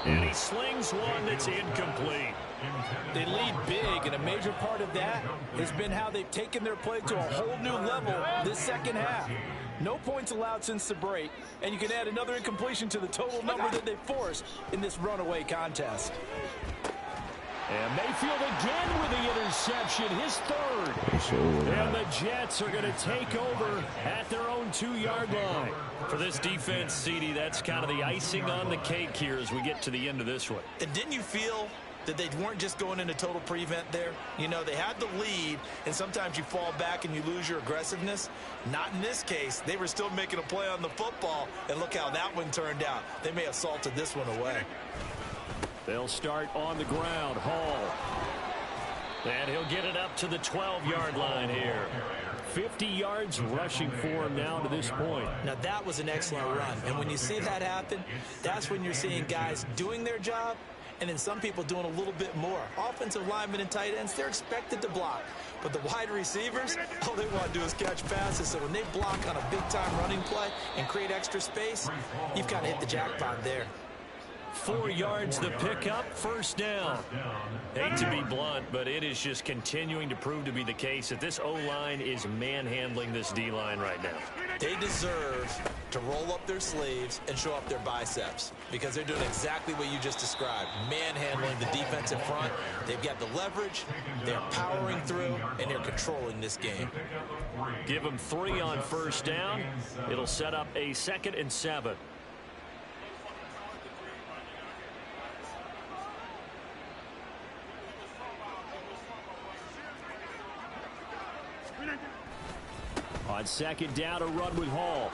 Speaker 4: And he slings one that's incomplete.
Speaker 5: They lead big, and a major part of that has been how they've taken their play to a whole new level this second half. No points allowed since the break, and you can add another incompletion to the total number that they forced in this runaway contest.
Speaker 4: And Mayfield again with the interception, his third. And the Jets are going to take over at their own 2-yard line. For this defense, CD, that's kind of the icing on the cake here as we get to the end of this one.
Speaker 5: And didn't you feel that they weren't just going into total prevent there? You know, they had the lead, and sometimes you fall back and you lose your aggressiveness. Not in this case. They were still making a play on the football, and look how that one turned out. They may have salted this one away.
Speaker 4: They'll start on the ground. Hall. And he'll get it up to the 12-yard line here. 50 yards rushing for him now to this point.
Speaker 5: Now, that was an excellent run. And when you see that happen, that's when you're seeing guys doing their job, and then some people doing a little bit more. Offensive linemen and tight ends, they're expected to block. But the wide receivers, all they want to do is catch passes. So when they block on a big-time running play and create extra space, you've kind of hit the jackpot there.
Speaker 4: 4 yards the pickup, first down. Hate to be blunt, but it is just continuing to prove to be the case that this O-line is manhandling this D-line right now.
Speaker 5: They deserve to roll up their sleeves and show up their biceps because they're doing exactly what you just described, manhandling the defensive front. They've got the leverage, they're powering through, and they're controlling this game.
Speaker 4: Give them 3 on first down. It'll set up a 2nd and 7. On 2nd down, a run with Hall.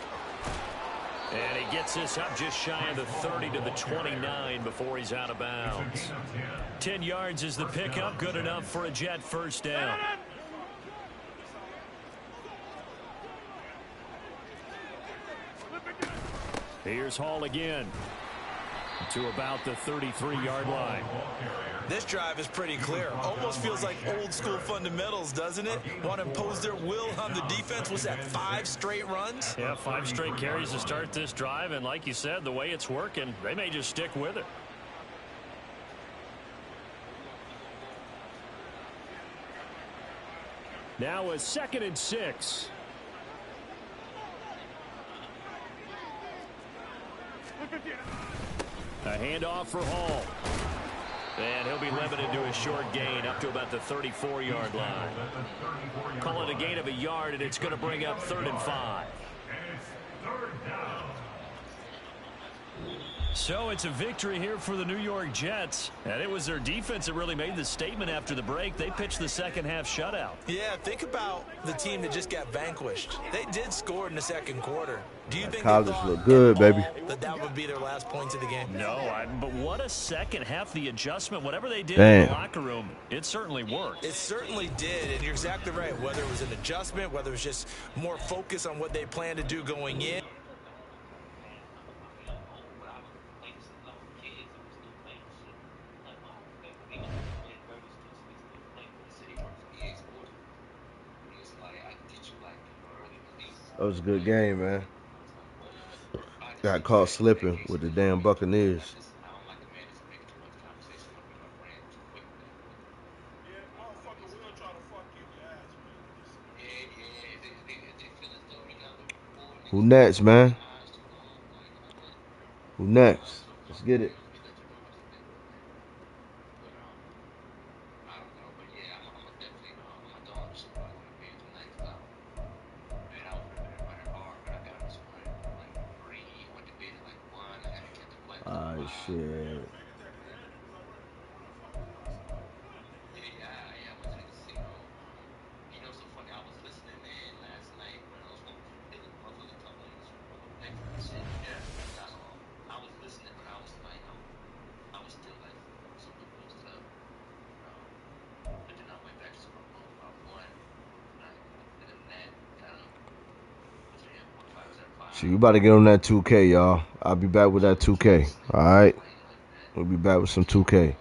Speaker 4: And he gets this up just shy of the 30 to the 29 before he's out of bounds. 10 yards is the pickup, good enough for a Jet first down. Here's Hall again to about the 33-yard line.
Speaker 5: This drive is pretty clear. Almost feels like old school fundamentals, doesn't it? Want to impose their will on the defense. Was that 5 straight runs?
Speaker 4: Yeah, 5 straight carries to start this drive, and like you said, the way it's working, they may just stick with it. Now a 2nd and 6. A handoff for Hall. And he'll be limited to a short gain up to about the 34-yard line. Call it a gain of a yard, and it's going to bring up 3rd and 5. So it's a victory here for the New York Jets. And it was their defense that really made the statement after the break. They pitched the second half shutout.
Speaker 5: Yeah, think about the team that just got vanquished. They did score in the second quarter. Do you think
Speaker 3: college look good, baby?
Speaker 5: That would be their last points of the game?
Speaker 4: No, but what a second half. The adjustment, whatever they did in the locker room, it certainly worked.
Speaker 5: It certainly did, and you're exactly right. Whether it was an adjustment, whether it was just more focus on what they planned to do going in.
Speaker 3: That was a good game, man. Got caught slipping with the damn Buccaneers. Who next, man? Who next? Let's get it. Oh, shit. So you about to get on that 2K, y'all. I'll be back with that 2K. All right? We'll be back with some 2K.